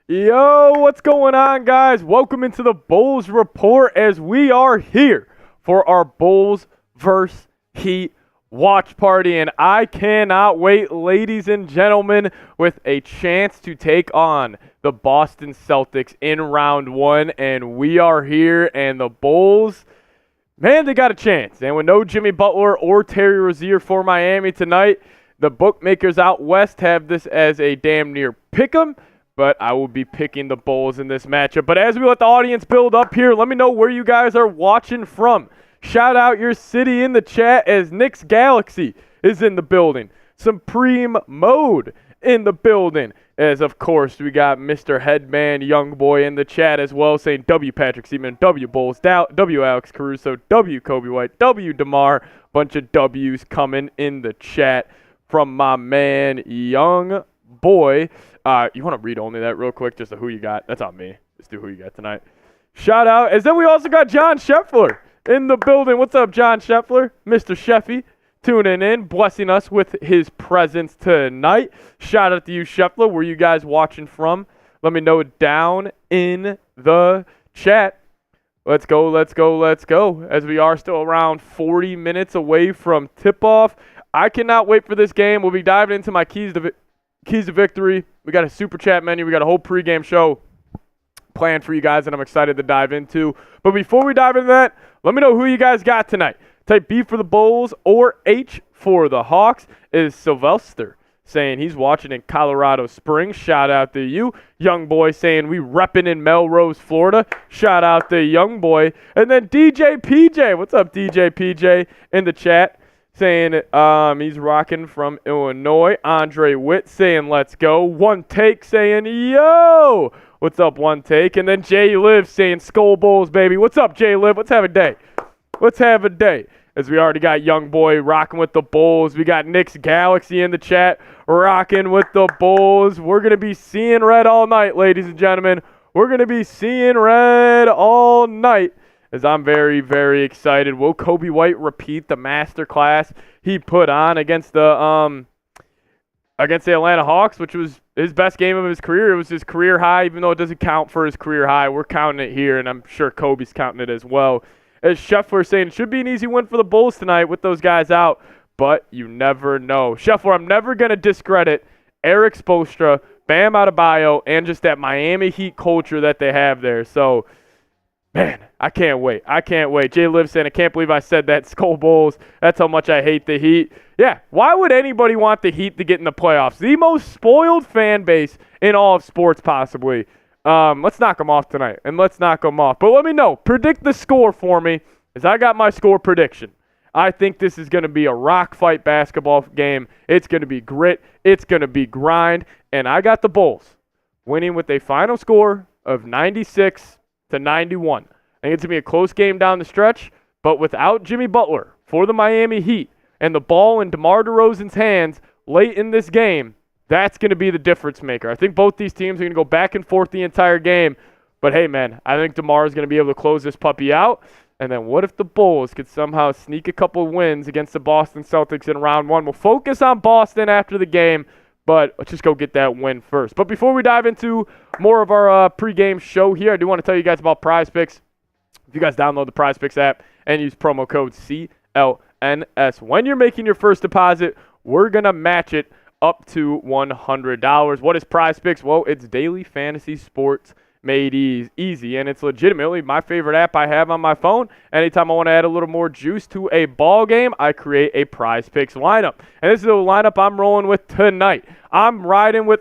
Yo, what's going on, guys? Welcome into the Bulls Report as we are here for our Bulls vs. Heat watch party. And I cannot wait, ladies and gentlemen, with a chance to take on the Boston Celtics in round one. And we are here, and the Bulls, man, they got a chance. And with no Jimmy Butler or Terry Rozier for Miami tonight, the bookmakers out west have this as a damn near pick'em. But I will be picking the Bulls in this matchup. But as we let the audience build up here, let me know where you guys are watching from. Shout out your city in the chat as Knicks Galaxy is in the building. Supreme Mode in the building. As, of course, we got Mr. Headman Young Boy in the chat as well, saying W Patrick Siepman, W Bulls, W Alex Caruso, W Coby White, W DeMar. Bunch of W's coming in the chat from my man Young Boy. You want to read only that real quick, just who you got? That's on me. Just do who you got tonight. Shout out. And then we also got John Scheffler in the building. What's up, John Scheffler? Mr. Sheffy tuning in, blessing us with his presence tonight. Shout out to you, Scheffler. Where you guys watching from? Let me know down in the chat. Let's go, let's go, let's go. As we are still around 40 minutes away from tip-off. I cannot wait for this game. We'll be diving into my keys to victory. We got a super chat menu. We got a whole pregame show planned for you guys that I'm excited to dive into. But before we dive into that, let me know who you guys got tonight. Type B for the Bulls or H for the Hawks. Is Sylvester saying he's watching in Colorado Springs. Shout out to you. Young Boy saying we repping in Melrose, Florida. Shout out to Young Boy. And then DJ PJ. What's up, DJ PJ in the chat? Saying he's rocking from Illinois. Andre Witt saying let's go. One Take saying yo. What's up, One Take? And then Jay Liv saying Skull Bulls, baby. What's up, Jay Liv? Let's have a day. Let's have a day. As we already got Young Boy rocking with the Bulls. We got Knicks Galaxy in the chat rocking with the Bulls. We're going to be seeing red all night, ladies and gentlemen. We're going to be seeing red all night. As I'm very, very excited. Will Coby White repeat the masterclass he put on against the Atlanta Hawks, which was his best game of his career? It was his career high, even though it doesn't count for his career high. We're counting it here, and I'm sure Kobe's counting it as well. As Scheffler saying, it should be an easy win for the Bulls tonight with those guys out, but you never know. Scheffler, I'm never going to discredit Eric Spolstra, Bam Adebayo, and just that Miami Heat culture that they have there. So, man, I can't wait. I can't wait. Jay Liv saying, I can't believe I said that. Skull Bulls. That's how much I hate the Heat. Yeah, why would anybody want the Heat to get in the playoffs? The most spoiled fan base in all of sports, possibly. Let's knock them off tonight, and let's knock them off. But let me know. Predict the score for me, as I got my score prediction. I think this is going to be a rock fight basketball game. It's going to be grit. It's going to be grind. And I got the Bulls winning with a final score of 96 to 91. I think it's going to be a close game down the stretch, but without Jimmy Butler for the Miami Heat and the ball in DeMar DeRozan's hands late in this game, that's going to be the difference maker. I think both these teams are going to go back and forth the entire game, but hey, man, I think DeMar is going to be able to close this puppy out. And then what if the Bulls could somehow sneak a couple wins against the Boston Celtics in round one? We'll focus on Boston after the game, but let's just go get that win first. But before we dive into more of our pregame show here, I do want to tell you guys about Prize Picks. If you guys download the Prize Picks app and use promo code CLNS when you're making your first deposit, we're going to match it up to $100. What is Prize Picks? Well, it's daily fantasy sports made easy, and it's legitimately my favorite app I have on my phone. Anytime I want to add a little more juice to a ball game, I create a Prize Picks lineup. And this is the lineup I'm rolling with tonight. I'm riding with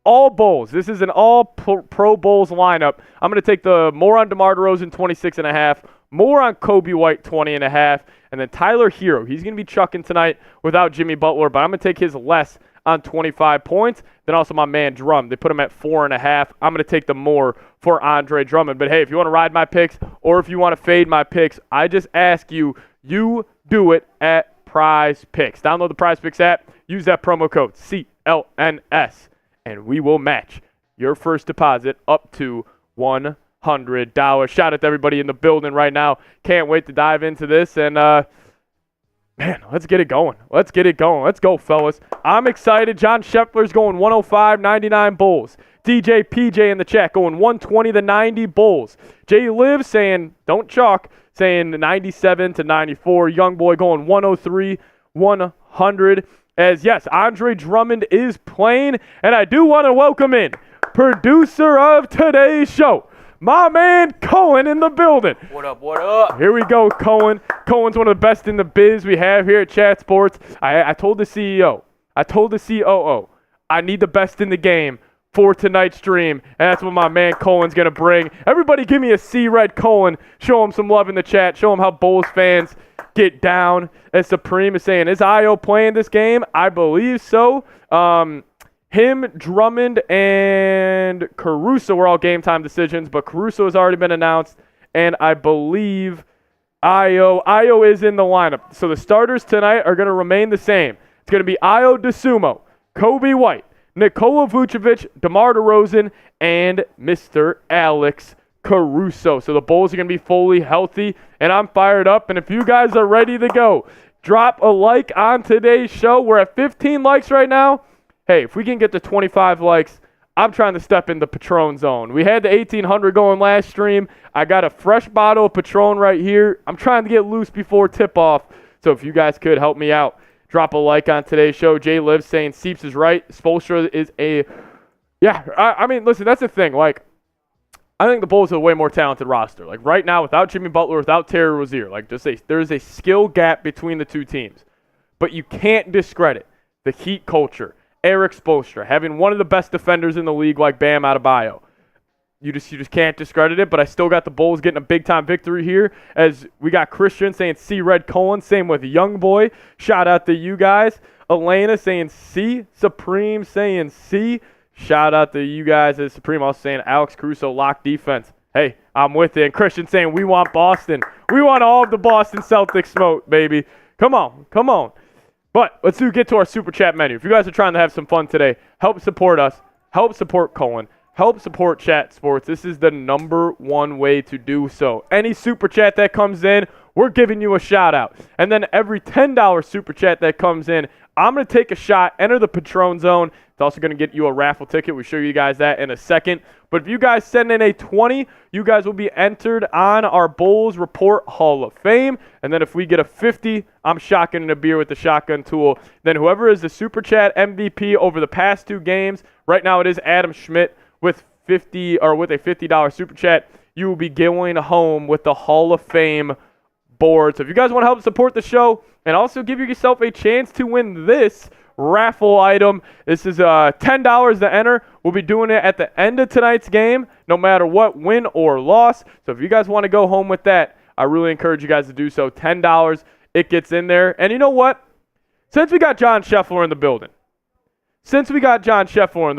all Bulls. This is an all-pro Bulls lineup. I'm going to take the more on DeMar DeRozan, 26.5, more on Coby White, 20.5, and then Tyler Hero. He's going to be chucking tonight without Jimmy Butler, but I'm going to take his less on 25 points. Then also my man Drum. They put him at 4.5. I'm going to take the more for Andre Drummond. But hey, if you want to ride my picks or if you want to fade my picks, I just ask you do it at Prize Picks. Download the Prize Picks app. Use that promo code CLNS, and we will match your first deposit up to $100. Shout out to everybody in the building right now. Can't wait to dive into this. And Man, let's get it going. Let's get it going. Let's go, fellas. I'm excited. John Scheffler's going 105-99 Bulls. DJ PJ in the chat going 120-90 Bulls. Jay Liv saying, don't chalk, saying 97-94. Young boy going 103-100. As, yes, Andre Drummond is playing. And I do want to welcome in producer of today's show, my man Cohen in the building. What up, what up? Here we go, Cohen. Cohen's one of the best in the biz we have here at Chat Sports. I told the CEO, I told the COO, I need the best in the game for tonight's stream, and that's what my man Cohen's going to bring. Everybody give me a C-Red Cohen. Show him some love in the chat. Show him how Bulls fans get down. As Supreme is saying, is Io playing this game? I believe so. Him, Drummond, and Caruso were all game-time decisions, but Caruso has already been announced, and I believe Io is in the lineup. So the starters tonight are going to remain the same. It's going to be Io DeSumo, Coby White, Nikola Vucevic, DeMar DeRozan, and Mr. Alex Caruso. So the Bulls are going to be fully healthy, and I'm fired up. And if you guys are ready to go, drop a like on today's show. We're at 15 likes right now. Hey, if we can get to 25 likes, I'm trying to step in the Patron zone. We had the 1,800 going last stream. I got a fresh bottle of Patron right here. I'm trying to get loose before tip-off. So if you guys could help me out, drop a like on today's show. Jay Liv saying Seeps is right. Spolstra is a... Yeah, I mean, listen, that's the thing. Like, I think the Bulls have a way more talented roster. Like, right now, without Jimmy Butler, without Terry Rozier, like, there's a skill gap between the two teams. But you can't discredit the Heat culture. Eric Spolstra, having one of the best defenders in the league like Bam Adebayo. You just can't discredit it, but I still got the Bulls getting a big-time victory here as we got Christian saying C. Red Cohen, same with Young Boy. Shout out to you guys. Elena saying C. Supreme saying C. Shout out to you guys as Supreme also saying Alex Caruso lock defense. Hey, I'm with it. And Christian saying we want Boston. We want all of the Boston Celtics smoke, baby. Come on, come on. But let's get to our Super Chat menu. If you guys are trying to have some fun today, help support us, help support Cohen, help support Chat Sports. This is the #1 way to do so. Any Super Chat that comes in, we're giving you a shout-out. And then every $10 Super Chat that comes in, I'm going to take a shot, enter the Patron zone. It's also going to get you a raffle ticket. We'll show you guys that in a second. But if you guys send in a 20, you guys will be entered on our Bulls Report Hall of Fame. And then if we get a 50, I'm shotgunning a beer with the shotgun tool. Then whoever is the Super Chat MVP over the past 2 games, right now it is Adam Schmidt with a $50 Super Chat. You will be going home with the Hall of Fame board. So if you guys want to help support the show and also give yourself a chance to win this raffle item, this is $10 to enter. We'll be doing it at the end of tonight's game, no matter what, win or loss. So if you guys want to go home with that, I really encourage you guys to do so. $10, it gets in there. And you know what? Since we got John Scheffler in the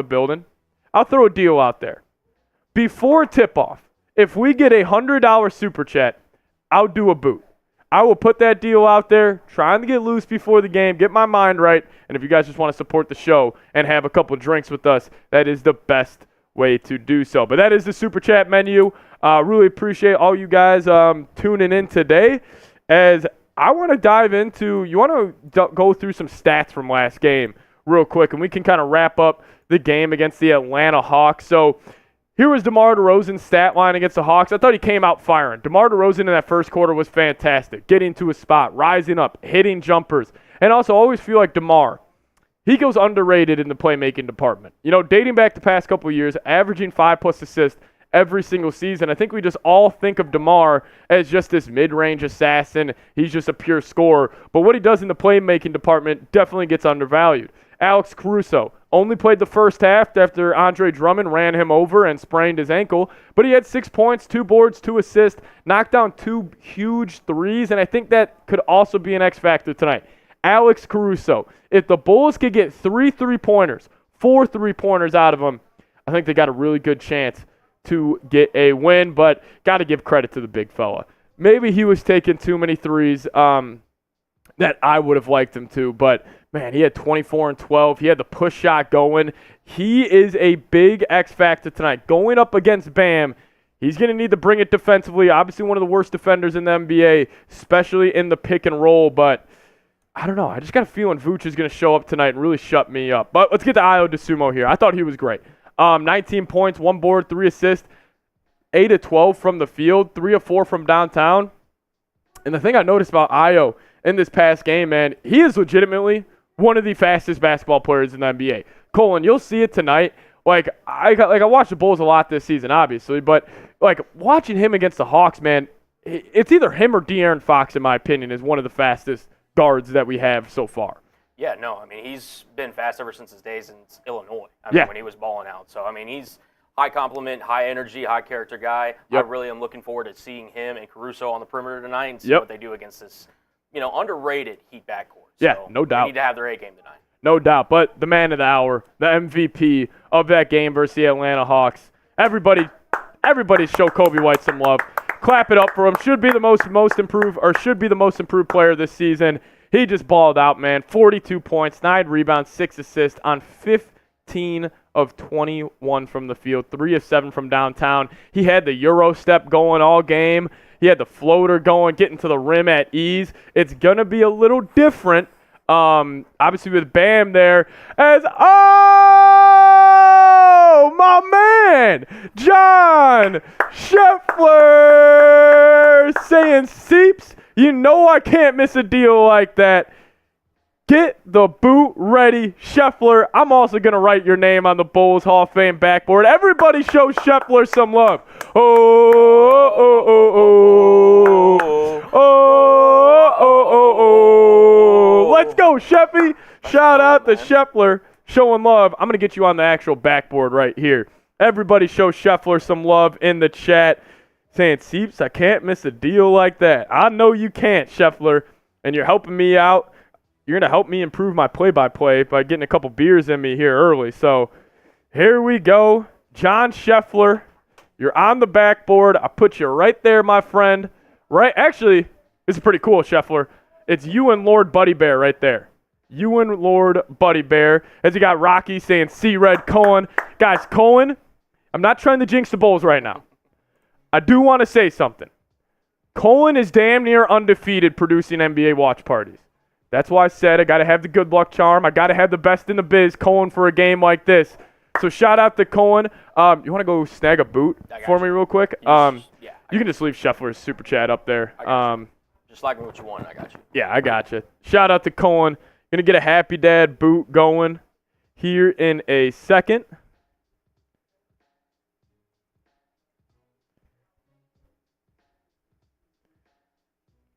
building, I'll throw a deal out there. Before tip-off, if we get a $100 Super Chat, I'll do a boot. I will put that deal out there, trying to get loose before the game, get my mind right, and if you guys just want to support the show and have a couple drinks with us, that is the best way to do so. But that is the Super Chat menu. Really appreciate all you guys tuning in today. As I want to dive into, you want to go through some stats from last game real quick, and we can kind of wrap up the game against the Atlanta Hawks. So here was DeMar DeRozan's stat line against the Hawks. I thought he came out firing. DeMar DeRozan in that first quarter was fantastic. Getting to his spot, rising up, hitting jumpers. And also, I always feel like DeMar, he goes underrated in the playmaking department. You know, dating back the past couple of years, averaging 5+ assists every single season. I think we just all think of DeMar as just this mid-range assassin. He's just a pure scorer. But what he does in the playmaking department definitely gets undervalued. Alex Caruso only played the first half after Andre Drummond ran him over and sprained his ankle, but he had 6 points, 2 boards, 2 assists, knocked down 2 huge threes, and I think that could also be an X factor tonight. Alex Caruso, if the Bulls could get 3 3-pointers, 4 3-pointers out of him, I think they got a really good chance to get a win, but got to give credit to the big fella. Maybe he was taking too many threes that I would have liked him to, but man, he had 24 and 12. He had the push shot going. He is a big X factor tonight. Going up against Bam, he's going to need to bring it defensively. Obviously one of the worst defenders in the NBA, especially in the pick and roll, but I don't know. I just got a feeling Vooch is going to show up tonight and really shut me up. But let's get to Ayo DeSumo here. I thought he was great. 19 points, 1 board, 3 assists, 8 of 12 from the field, 3 of 4 from downtown. And the thing I noticed about Ayo in this past game, man, he is legitimately one of the fastest basketball players in the NBA. Colin, you'll see it tonight. Like I watched the Bulls a lot this season, obviously, but like watching him against the Hawks, man, it's either him or De'Aaron Fox, in my opinion, is one of the fastest guards that we have so far. Yeah, no, I mean, he's been fast ever since his days in Illinois. I mean, when he was balling out. So, I mean, he's high compliment, high energy, high character guy. Yep. I really am looking forward to seeing him and Caruso on the perimeter tonight and see what they do against this, underrated Heat backcourt. Yeah, so no doubt. They need to have their A game tonight. No doubt. But the man of the hour, the MVP of that game versus the Atlanta Hawks. Everybody show Coby White some love. Clap it up for him. Should be the most improved player this season. He just balled out, man. 42 points, 9 rebounds, 6 assists on 15 of 21 from the field, 3 of 7 from downtown. He had the Euro step going all game. He had the floater going, getting to the rim at ease. It's going to be a little different, obviously with Bam there. My man, John Scheffler saying, Seeps, you know I can't miss a deal like that. Get the boot ready, Scheffler. I'm also going to write your name on the Bulls Hall of Fame backboard. Everybody show Scheffler some love. Let's go, Sheffy. Shout out to Scheffler showing love. I'm going to get you on the actual backboard right here. Everybody show Scheffler some love in the chat. Saying, Seeps, I can't miss a deal like that. I know you can't, Scheffler, and you're helping me out. You're going to help me improve my play-by-play by getting a couple beers in me here early. So here we go. John Scheffler, you're on the backboard. I put you right there, my friend. Right? Actually, this is pretty cool, Scheffler. It's you and Lord Buddy Bear right there. You and Lord Buddy Bear. As you got Rocky saying, C-Red Cohen. Guys, Cohen, I'm not trying to jinx the Bulls right now. I do want to say something. Cohen is damn near undefeated producing NBA watch parties. That's why I said I got to have the good luck charm. I got to have the best in the biz, Cohen, for a game like this. So shout out to Cohen. You want to go snag a boot for me real quick? You can just leave Scheffler's super chat up there. Just like what you want, I got you. Yeah, I got you. Shout out to Cohen. Going to get a Happy Dad boot going here in a second.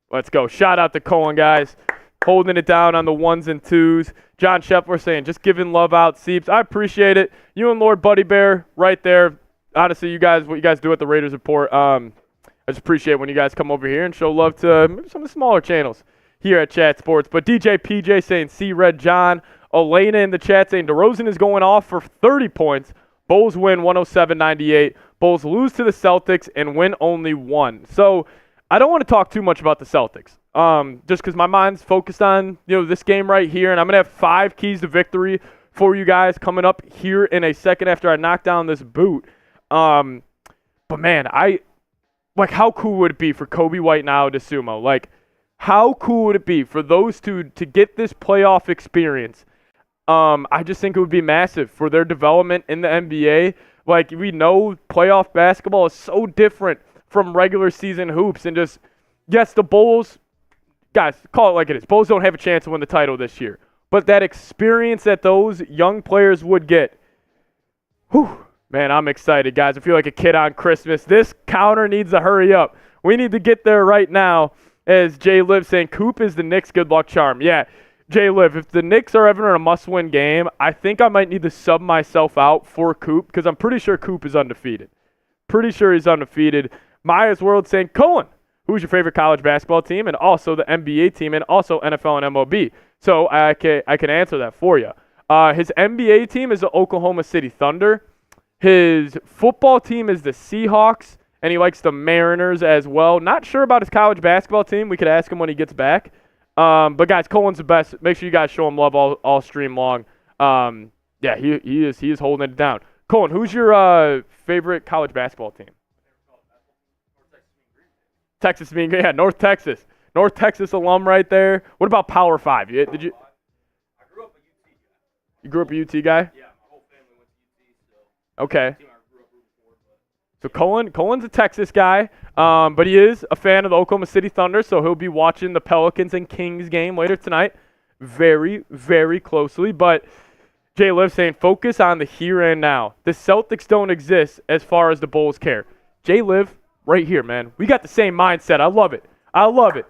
Let's go. Shout out to Cohen, guys. Holding it down on the ones and twos. John Scheffler saying, just giving love out, Seeps. I appreciate it. You and Lord Buddy Bear right there. Honestly, what you guys do at the Raiders Report, I just appreciate when you guys come over here and show love to maybe some of the smaller channels here at Chat Sports. But DJ PJ saying, see Red John. Elena in the chat saying, DeRozan is going off for 30 points. Bulls win 107-98. Bulls lose to the Celtics and win only 1. So I don't want to talk too much about the Celtics, just because my mind's focused on this game right here, and I'm gonna have 5 keys to victory for you guys coming up here in a second after I knock down this boot. But man, how cool would it be for Coby White and Ayo DeSumo? Like, how cool would it be for those two to get this playoff experience? I just think it would be massive for their development in the NBA. Like, we know playoff basketball is so different from regular season hoops, and just, yes, the Bulls, guys, call it like it is. Bulls don't have a chance to win the title this year. But that experience that those young players would get, man, I'm excited, guys. I feel like a kid on Christmas. This counter needs to hurry up. We need to get there right now, as Jay Liv saying, Coop is the Knicks' good luck charm. Yeah, Jay Liv, if the Knicks are ever in a must-win game, I think I might need to sub myself out for Coop, because I'm pretty sure Coop is undefeated. Pretty sure he's undefeated. Maya's World saying, Cohen, who's your favorite college basketball team, and also the NBA team, and also NFL and MLB? So I can answer that for you. His NBA team is the Oklahoma City Thunder. His football team is the Seahawks, and he likes the Mariners as well. Not sure about his college basketball team. We could ask him when he gets back. But guys, Cohen's the best. Make sure you guys show him love all stream long. Yeah, he is holding it down. Cohen, who's your favorite college basketball team? Texas, North Texas. North Texas alum right there. What about Power 5? Did you? I grew up a UT guy. You grew up a UT guy? Yeah, my whole family went to UT, so. Okay. Team I grew up rooting for, but. So Colin's a Texas guy, but he is a fan of the Oklahoma City Thunder, so he'll be watching the Pelicans and Kings game later tonight very, very closely. But Jay Liv saying, focus on the here and now. The Celtics don't exist as far as the Bulls care. Jay Liv, right here, man. We got the same mindset. I love it. I love it.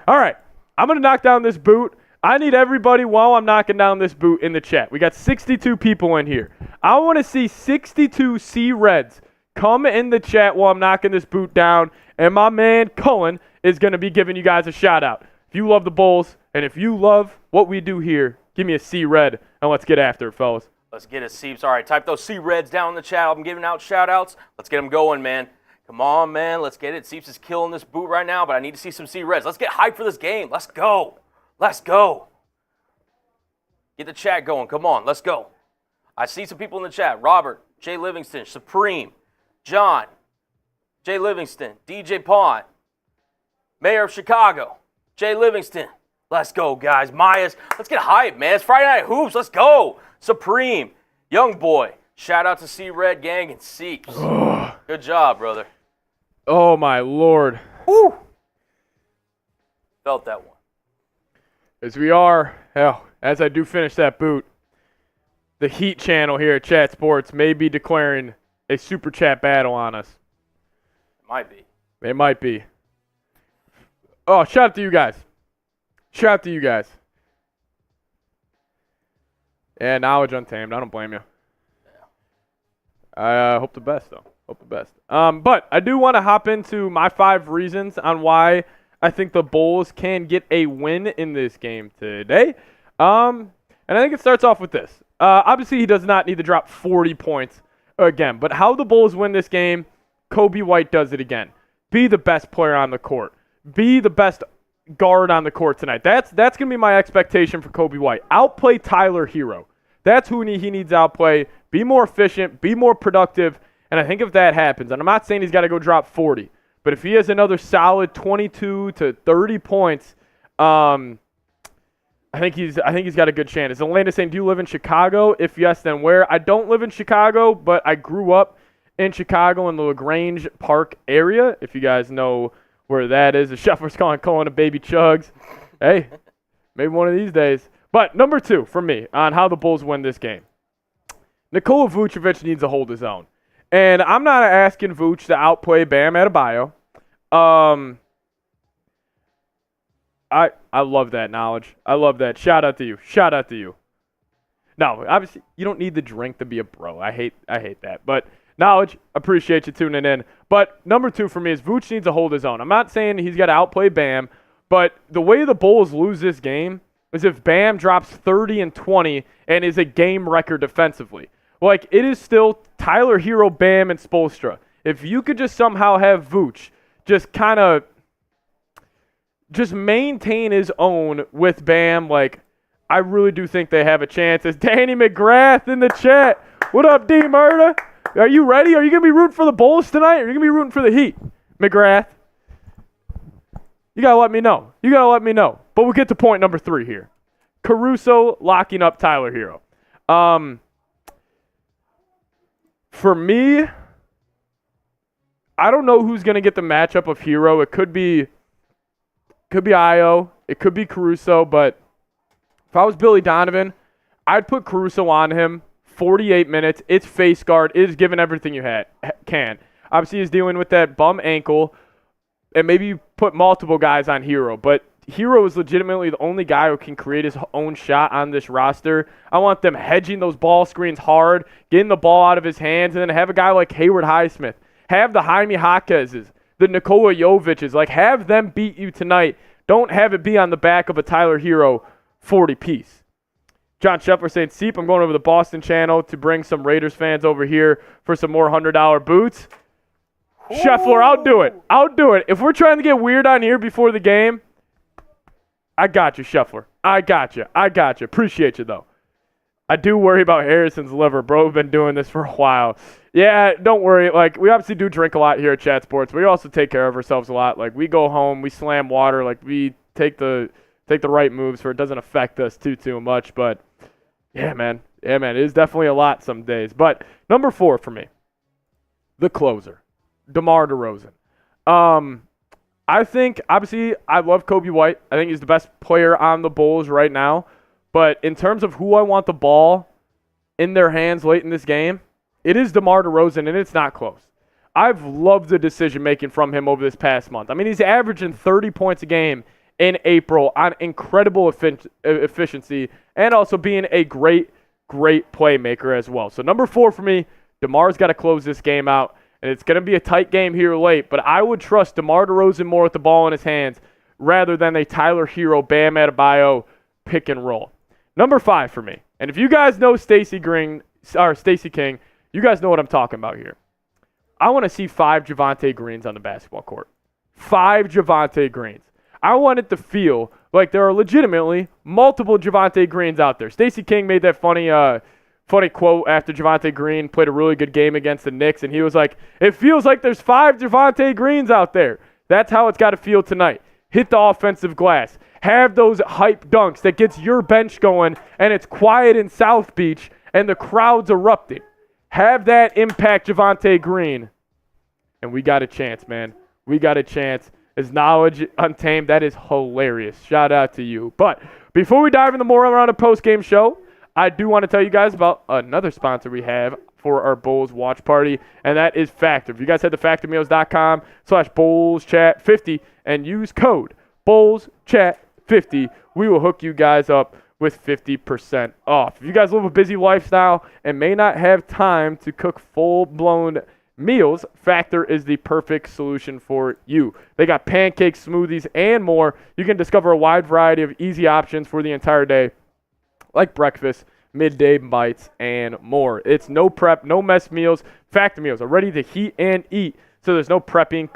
All right, I'm going to knock down this boot. I need everybody while I'm knocking down this boot in the chat. We got 62 people in here. I want to see 62 C-Reds come in the chat while I'm knocking this boot down, and my man Cullen is going to be giving you guys a shout-out. If you love the Bulls, and if you love what we do here, give me a C-Red, and let's get after it, fellas. Let's get a Seeps. All right, type those C-Reds down in the chat. I'm giving out shout-outs. Let's get them going, man. Come on, man. Let's get it. Seeps is killing this boot right now, but I need to see some C-Reds. Let's get hyped for this game. Let's go. Let's go. Get the chat going. Come on. Let's go. I see some people in the chat. Robert, Jay Livingston, Supreme, John, Jay Livingston, DJ Pond, Mayor of Chicago, Jay Livingston. Let's go, guys. Myers, let's get hyped, man. It's Friday Night Hoops. Let's go. Supreme, Young Boy. Shout out to C-Red Gang and Seeps. Good job, brother. Oh, my Lord. Woo. Felt that one. As we are, as I do finish that boot, the Heat channel here at Chat Sports may be declaring a super chat battle on us. It might be. They might be. Oh, shout out to you guys. Shout out to you guys. Yeah, Knowledge Untamed. I don't blame you. I hope the best, though. Hope the best. But I do want to hop into my 5 reasons on why I think the Bulls can get a win in this game today. And I think it starts off with this. Obviously, he does not need to drop 40 points again. But how the Bulls win this game, Coby White does it again. Be the best player on the court. Be the best guard on the court tonight. That's going to be my expectation for Coby White. Outplay Tyler Hero. That's who he needs to outplay. Be more efficient. Be more productive. And I think if that happens, and I'm not saying he's got to go drop 40, but if he has another solid 22 to 30 points, I think he's got a good chance. Is Elena saying, do you live in Chicago? If yes, then where? I don't live in Chicago, but I grew up in Chicago in the LaGrange Park area. If you guys know where that is, the Shuffler's calling a baby Chugs. Hey, maybe one of these days. But number 2 for me on how the Bulls win this game. Nikola Vucevic needs to hold his own. And I'm not asking Vooch to outplay Bam Adebayo. I love that knowledge. I love that. Shout out to you. Shout out to you. No, obviously you don't need the drink to be a bro. I hate that. But knowledge, appreciate you tuning in. But number 2 for me is Vooch needs to hold his own. I'm not saying he's got to outplay Bam, but the way the Bulls lose this game is if Bam drops 30 and 20 and is a game record defensively. Like, it is still Tyler Hero, Bam, and Spolstra. If you could just somehow have Vooch just kind of just maintain his own with Bam, like, I really do think they have a chance. It's Danny McGrath in the chat. What up, D. Murda? Are you ready? Are you going to be rooting for the Bulls tonight, or are you going to be rooting for the Heat? McGrath, you got to let me know. You got to let me know. But we'll get to point number 3 here. Caruso locking up Tyler Hero. For me, I don't know who's going to get the matchup of Hero. It could be Io. It could be Caruso. But if I was Billy Donovan, I'd put Caruso on him. 48 minutes. It's face guard. It is giving everything you can. Obviously, he's dealing with that bum ankle. And maybe you put multiple guys on Hero. But Hero is legitimately the only guy who can create his own shot on this roster. I want them hedging those ball screens hard, getting the ball out of his hands, and then have a guy like Hayward Highsmith. Have the Jaime Jaquez's, the Nikola Jovic's. Like, have them beat you tonight. Don't have it be on the back of a Tyler Hero 40-piece. John Scheffler saying, Seep, I'm going over the Boston channel to bring some Raiders fans over here for some more $100 boots. Ooh. Scheffler, I'll do it. I'll do it. If we're trying to get weird on here before the game, I got you, Scheffler. I got you. Appreciate you, though. I do worry about Harrison's liver. Bro, we've been doing this for a while. Yeah, don't worry. Like, we obviously do drink a lot here at Chat Sports. We also take care of ourselves a lot. Like, we go home, we slam water. Like, we take the right moves so it doesn't affect us too much. But, yeah, man. Yeah, man. It is definitely a lot some days. But number 4 for me, the closer, DeMar DeRozan. I think, obviously, I love Coby White. I think he's the best player on the Bulls right now. But in terms of who I want the ball in their hands late in this game, it is DeMar DeRozan, and it's not close. I've loved the decision-making from him over this past month. I mean, he's averaging 30 points a game in April on incredible efficiency and also being a great playmaker as well. So number 4 for me, DeMar's got to close this game out, and it's going to be a tight game here late, but I would trust DeMar DeRozan more with the ball in his hands rather than a Tyler Hero, Bam Adebayo pick and roll. Number 5 for me, and if you guys know Stacey King, you guys know what I'm talking about here. I want to see 5 Javonte Greens on the basketball court. 5 Javonte Greens. I want it to feel like there are legitimately multiple Javonte Greens out there. Stacey King made that funny quote after Javonte Green played a really good game against the Knicks, and he was like, it feels like there's 5 Javonte Greens out there. That's how it's got to feel tonight. Hit the offensive glass. Have those hype dunks that gets your bench going, and it's quiet in South Beach, and the crowd's erupting. Have that impact Javonte Green. And we got a chance, man. We got a chance. His knowledge untamed. That is hilarious. Shout out to you. But before we dive into more around a post-game show, I do want to tell you guys about another sponsor we have for our Bulls watch party, and that is Factor. If you guys head to factormeals.com/BullsChat50 and use code BullsChat50, we will hook you guys up with 50% off. If you guys live a busy lifestyle and may not have time to cook full-blown meals, Factor is the perfect solution for you. They got pancakes, smoothies, and more. You can discover a wide variety of easy options for the entire day, like breakfast, midday bites, and more. It's no prep, no mess meals. Factor meals are ready to heat and eat, so there's no prepping,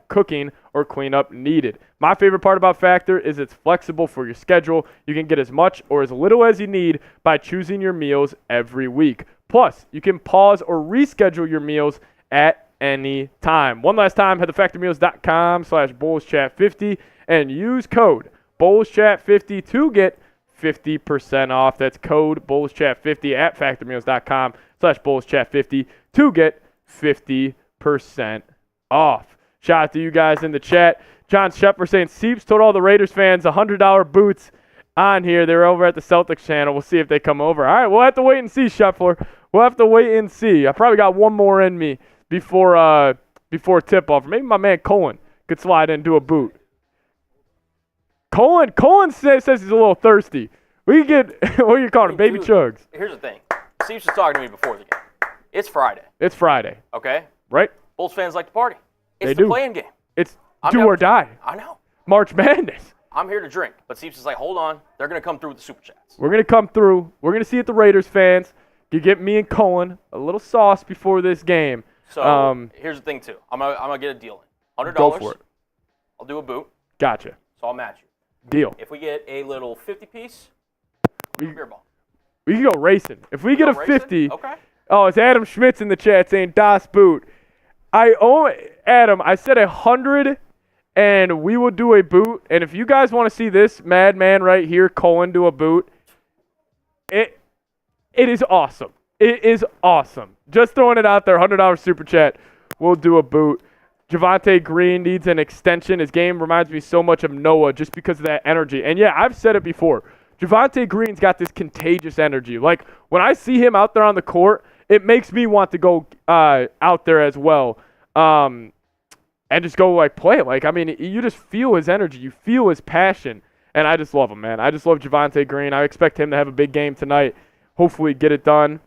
cooking, or cleanup needed. My favorite part about Factor is it's flexible for your schedule. You can get as much or as little as you need by choosing your meals every week. Plus, you can pause or reschedule your meals at any time. One last time, head to factormeals.com/BullsChat50 and use code BullsChat50 to get 50% off. That's code BullsChat50 at factormeals.com/BullsChat50 to get 50% off. Shout out to you guys in the chat. John Shepard saying, Seeps told all the Raiders fans $100 boots on here. They're over at the Celtics channel. We'll see if they come over. All right, we'll have to wait and see, Shepard. We'll have to wait and see. I probably got one more in me before tip-off. Maybe my man Colin could slide in and do a boot. Colin says he's a little thirsty. We can get, what are you calling it, baby chugs? Here's the thing. Seeps was talking to me before the game. It's Friday. It's Friday. Okay? Right? Bulls fans like to party. It's they the do. Play-in game. It's do or die. I know. March Madness. I'm here to drink. But Seeps is like, hold on. They're going to come through with the Super Chats. We're going to come through. We're going to see if the Raiders fans can get me and Colin a little sauce before this game. So here's the thing, too. I'm gonna get a deal in. $100. Go for it. I'll do a boot. Gotcha. So I'll match you. Deal. If we get a little 50-piece, beer ball. We can go racing. If we get a 50. Okay. Oh, it's Adam Schmitz in the chat saying Das Boot. Adam, I said 100 and we will do a boot. And if you guys want to see this madman right here, Colin, do a boot, it is awesome. It is awesome. Just throwing it out there, $100 super chat. We'll do a boot. Javonte Green needs an extension. His game reminds me so much of Noah just because of that energy. And, yeah, I've said it before. Javonte Green's got this contagious energy. Like, when I see him out there on the court, it makes me want to go out there as well and just go, like, play. Like, I mean, you just feel his energy. You feel his passion. And I just love him, man. I just love Javonte Green. I expect him to have a big game tonight. Hopefully get it done.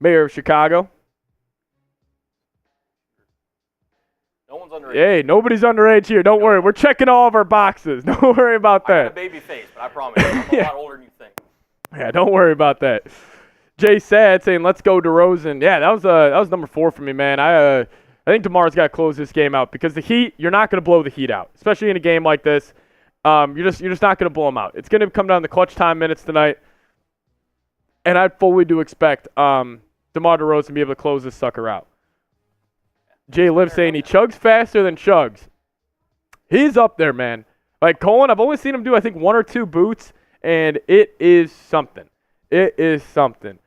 Mayor of Chicago. No one's underage. Hey, nobody's underage here. Don't worry. We're checking all of our boxes. Don't worry about that. I got a baby face, but I promise you, I'm a lot older than you think. Yeah, don't worry about that. Jay Sad saying, let's go DeRozan. Yeah, that was number 4 for me, man. I think DeMar's got to close this game out because the Heat, you're not going to blow the Heat out, especially in a game like this. You're just not going to blow them out. It's going to come down to clutch time minutes tonight. And I fully do expect DeMar DeRozan to be able to close this sucker out. Jay Liv saying he chugs faster than Chugs. He's up there, man. Like Colin, I've only seen him do, I think, 1 or 2 boots, and it is something. It is something.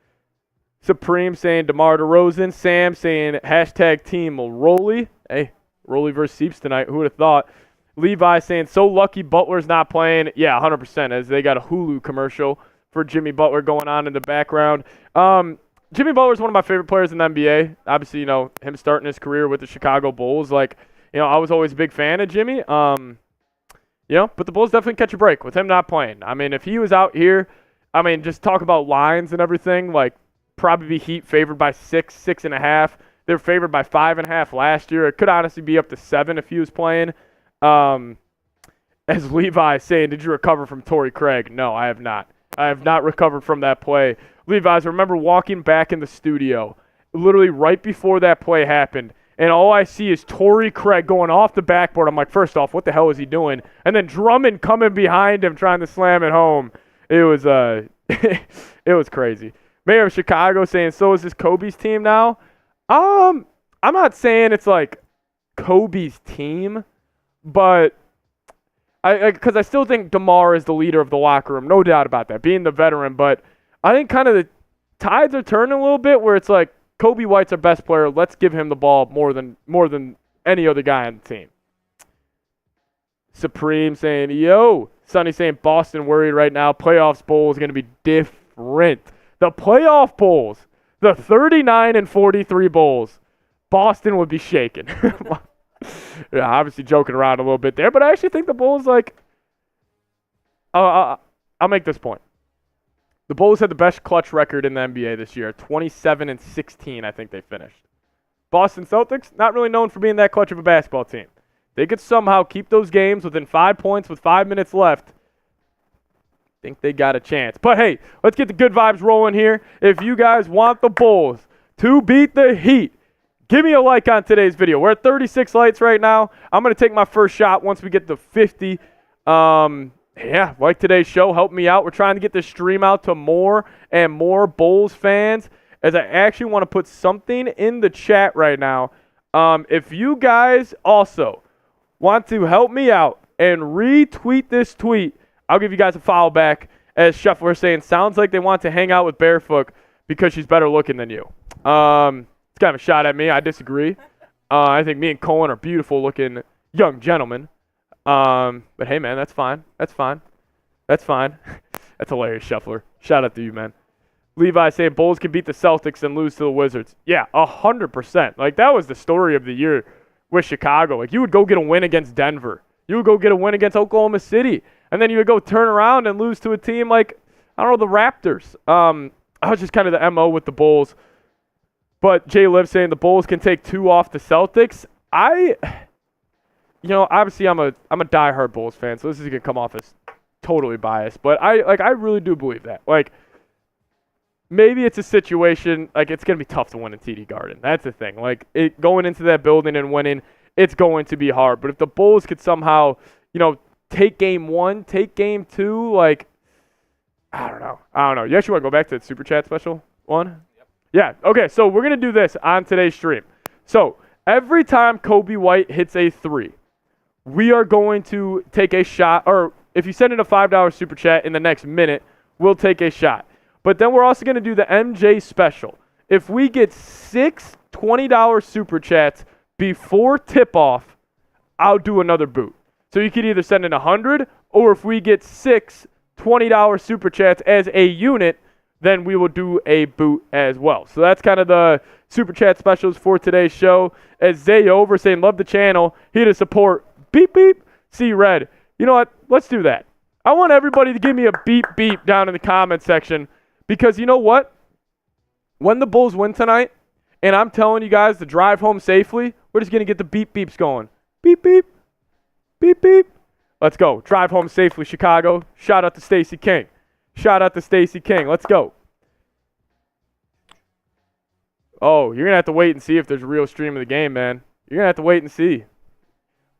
Supreme saying DeMar DeRozan. Sam saying hashtag Team Rolly. Hey, Rolly versus Seeps tonight. Who would have thought? Levi saying, so lucky Butler's not playing. Yeah, 100%, as they got a Hulu commercial for Jimmy Butler going on in the background. Jimmy Butler's one of my favorite players in the NBA. Obviously, you know, him starting his career with the Chicago Bulls. Like, you know, I was always a big fan of Jimmy. You know, but the Bulls definitely catch a break with him not playing. I mean, if he was out here, I mean, just talk about lines and everything, like probably Heat favored by 6, 6.5. They're favored by 5.5 last year. It could honestly be up to 7 if he was playing. As Levi saying, did you recover from Torrey Craig? No, I have not. I have not recovered from that play. Levi's, I remember walking back in the studio literally right before that play happened, and all I see is Torrey Craig going off the backboard. I'm like, first off, what the hell is he doing? And then Drummond coming behind him trying to slam it home. It was it was crazy. Mayor of Chicago saying, so is this Kobe's team now? I'm not saying it's like Kobe's team, but because I still think DeMar is the leader of the locker room, no doubt about that, being the veteran. But I think kind of the tides are turning a little bit where it's like Coby White's our best player. Let's give him the ball more than any other guy on the team. Supreme saying, yo. Sonny saying, Boston worried right now. Playoffs bowl is going to be different. The playoff bowls, the 39-43 bowls, Boston would be shaking. Yeah, obviously joking around a little bit there, but I actually think the Bulls, like, I'll make this point. The Bulls had the best clutch record in the NBA this year, 27-16, I think they finished. Boston Celtics, not really known for being that clutch of a basketball team. They could somehow keep those games within 5 points with 5 minutes left. Think they got a chance. But hey, let's get the good vibes rolling here. If you guys want the Bulls to beat the Heat, give me a like on today's video. We're at 36 likes right now. I'm going to take my first shot once we get to 50. Yeah, like today's show, help me out. We're trying to get this stream out to more and more Bulls fans, as I actually want to put something in the chat right now. If you guys also want to help me out and retweet this tweet, I'll give you guys a follow back. As Scheffler saying, sounds like they want to hang out with Barefoot because she's better looking than you. It's kind of a shot at me. I disagree. I think me and Colin are beautiful looking young gentlemen. But hey, man, that's fine. That's fine. That's fine. That's hilarious, Scheffler. Shout out to you, man. Levi saying Bulls can beat the Celtics and lose to the Wizards. Yeah, 100%. Like, that was the story of the year with Chicago. Like, you would go get a win against Denver. You would go get a win against Oklahoma City. And then you would go turn around and lose to a team like, I don't know, the Raptors. I was just kind of the MO with the Bulls. But Jay Liv saying the Bulls can take 2 off the Celtics. You know, obviously I'm a diehard Bulls fan, so this is going to come off as totally biased. But I really do believe that. Like, maybe it's a situation, like, it's going to be tough to win in TD Garden. That's the thing. Like, going into that building and winning, it's going to be hard. But if the Bulls could somehow, you know, take game 1, take game 2, like, I don't know. You actually want to go back to the Super Chat special one? Yep. Yeah, okay, so we're going to do this on today's stream. So, every time Coby White hits a 3, we are going to take a shot, or if you send in a $5 Super Chat in the next minute, we'll take a shot. But then we're also going to do the MJ special. If we get 6 $20 Super Chats before tip-off, I'll do another boot. So you could either send in 100, or if we get 6 $20 Super Chats as a unit, then we will do a boot as well. So that's kind of the Super Chat specials for today's show. As Zay Over saying, love the channel, here to support, beep, beep, see red. You know what? Let's do that. I want everybody to give me a beep, beep down in the comment section, because you know what? When the Bulls win tonight, and I'm telling you guys to drive home safely, we're just going to get the beep, beeps going. Beep, beep. Beep, beep. Let's go. Drive home safely, Chicago. Shout out to Stacey King. Shout out to Stacey King. Let's go. Oh, you're going to have to wait and see if there's a real stream of the game, man. You're going to have to wait and see.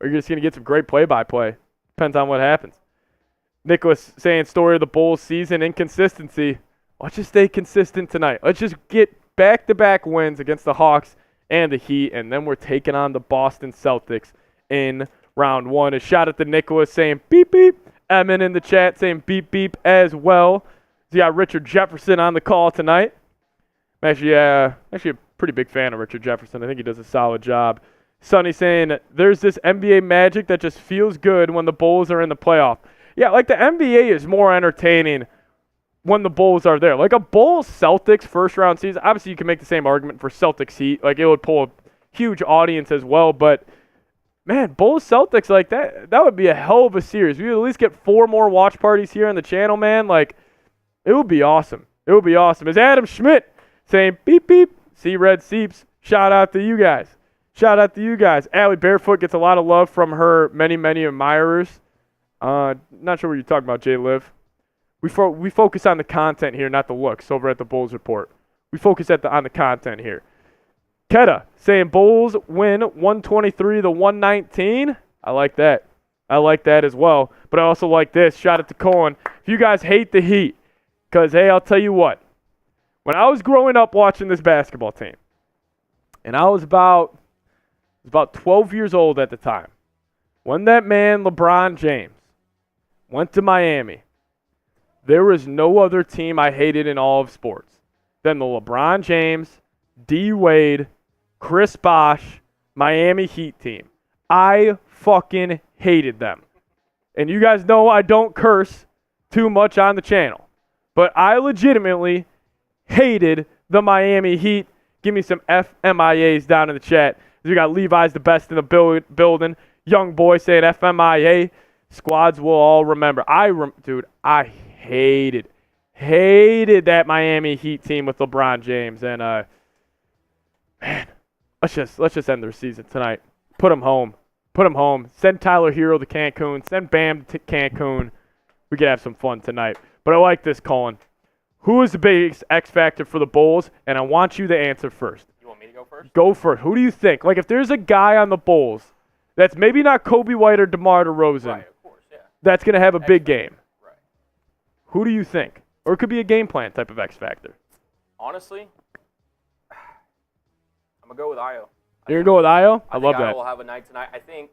Or you're just going to get some great play-by-play. Depends on what happens. Nicholas saying story of the Bulls season inconsistency. let's just stay consistent tonight. Let's just get back-to-back wins against the Hawks and the Heat, and then we're taking on the Boston Celtics in round 1. A shout out to Nicholas saying beep, beep. Emin in the chat saying beep, beep as well. So you got Richard Jefferson on the call tonight. I'm actually a pretty big fan of Richard Jefferson. I think he does a solid job. Sonny saying there's this NBA magic that just feels good when the Bulls are in the playoff. Yeah, like the NBA is more entertaining when the Bulls are there. Like a Bulls-Celtics first-round season, obviously you can make the same argument for Celtics Heat. Like it would pull a huge audience as well, but man, Bulls-Celtics, like that would be a hell of a series. We would at least get 4 more watch parties here on the channel, man. Like, it would be awesome. It would be awesome. It's Adam Schmidt saying, beep, beep, see Red Seeps. Shout out to you guys. Shout out to you guys. Allie Barefoot gets a lot of love from her many, many admirers. Not sure what you're talking about, Jay Liv. We focus on the content here, not the looks, over at the Bulls Report. We focus on the content here. Keta saying Bulls win 123-119. I like that. I like that as well. But I also like this. Shout out to Colin. If you guys hate the Heat, because, hey, I'll tell you what. When I was growing up watching this basketball team, and I was about 12 years old at the time, when that man LeBron James went to Miami, there was no other team I hated in all of sports than the LeBron James, D. Wade, Chris Bosh, Miami Heat team. I fucking hated them. And you guys know I don't curse too much on the channel. But I legitimately hated the Miami Heat. Give me some FMIAs down in the chat. We got Levi's the best in the building. Young boy saying FMIA. Squads will all remember. Dude, I hated that Miami Heat team with LeBron James. And, man, let's just end their season tonight. Put them home. Put them home. Send Tyler Hero to Cancun. Send Bam to Cancun. We could have some fun tonight. But I like this, Colin. Who is the biggest X factor for the Bulls? And I want you to answer first. You want me to go first? Go first. Who do you think? Like, if there's a guy on the Bulls that's maybe not Coby White or DeMar DeRozan, Right, of course, yeah. that's going to have a big game. Right. Who do you think? Or it could be a game plan type of X factor. Honestly, I'm going to go with Ayo. You're going to go with Ayo? I love Ayo that. will have a night tonight. I think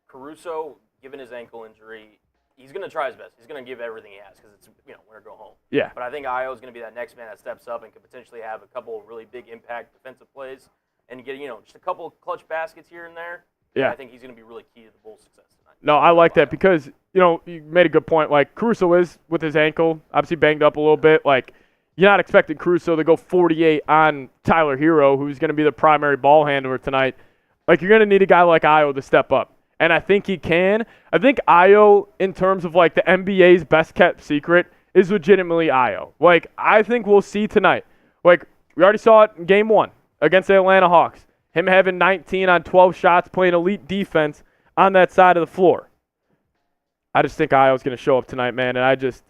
Caruso, given his ankle injury, he's going to try his best. He's going to give everything he has because it's, win or go home. Yeah. But I think Ayo is going to be that next man that steps up and could potentially have a couple of really big impact defensive plays and get, just a couple of clutch baskets here and there. Yeah. I think he's going to be really key to the Bulls' success tonight. No, I like that because, you made a good point. Like, Caruso is, with his ankle, obviously banged up a little bit. Like, you're not expecting Caruso to go 48 on Tyler Hero, who's going to be the primary ball handler tonight. Like, you're going to need a guy like Ayo to step up. And I think he can. I think Ayo, in terms of, like, the NBA's best-kept secret, is legitimately Ayo. Like, I think we'll see tonight. Like, we already saw it in Game 1 against the Atlanta Hawks. Him having 19 on 12 shots, playing elite defense on that side of the floor. I just think Ayo's going to show up tonight, man, and I just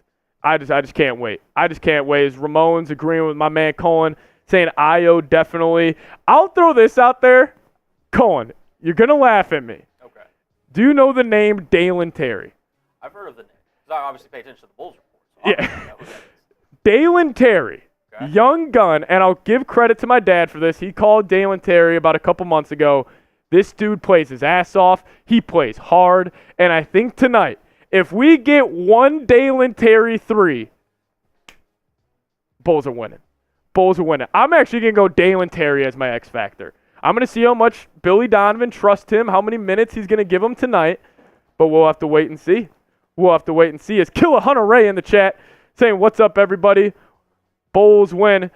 can't wait. I just can't wait. As Ramon's agreeing with my man Colin, saying Ayo definitely. I'll throw this out there. Colin, you're going to laugh at me. Okay. Do you know the name Dalen Terry? I've heard of the name. Because I obviously pay attention to the Bulls report. So Yeah. Dalen Terry. Okay. Young gun, and I'll give credit to my dad for this. He called Dalen Terry about a couple months ago. This dude plays his ass off. He plays hard. And I think tonight, if we get one Dalen Terry 3, Bulls are winning. Bulls are winning. I'm actually going to go Dalen Terry as my X factor. I'm going to see how much Billy Donovan trusts him, how many minutes he's going to give him tonight. But we'll have to wait and see. We'll have to wait and see. As Killer Hunter Ray in the chat saying, what's up, everybody? Bulls win.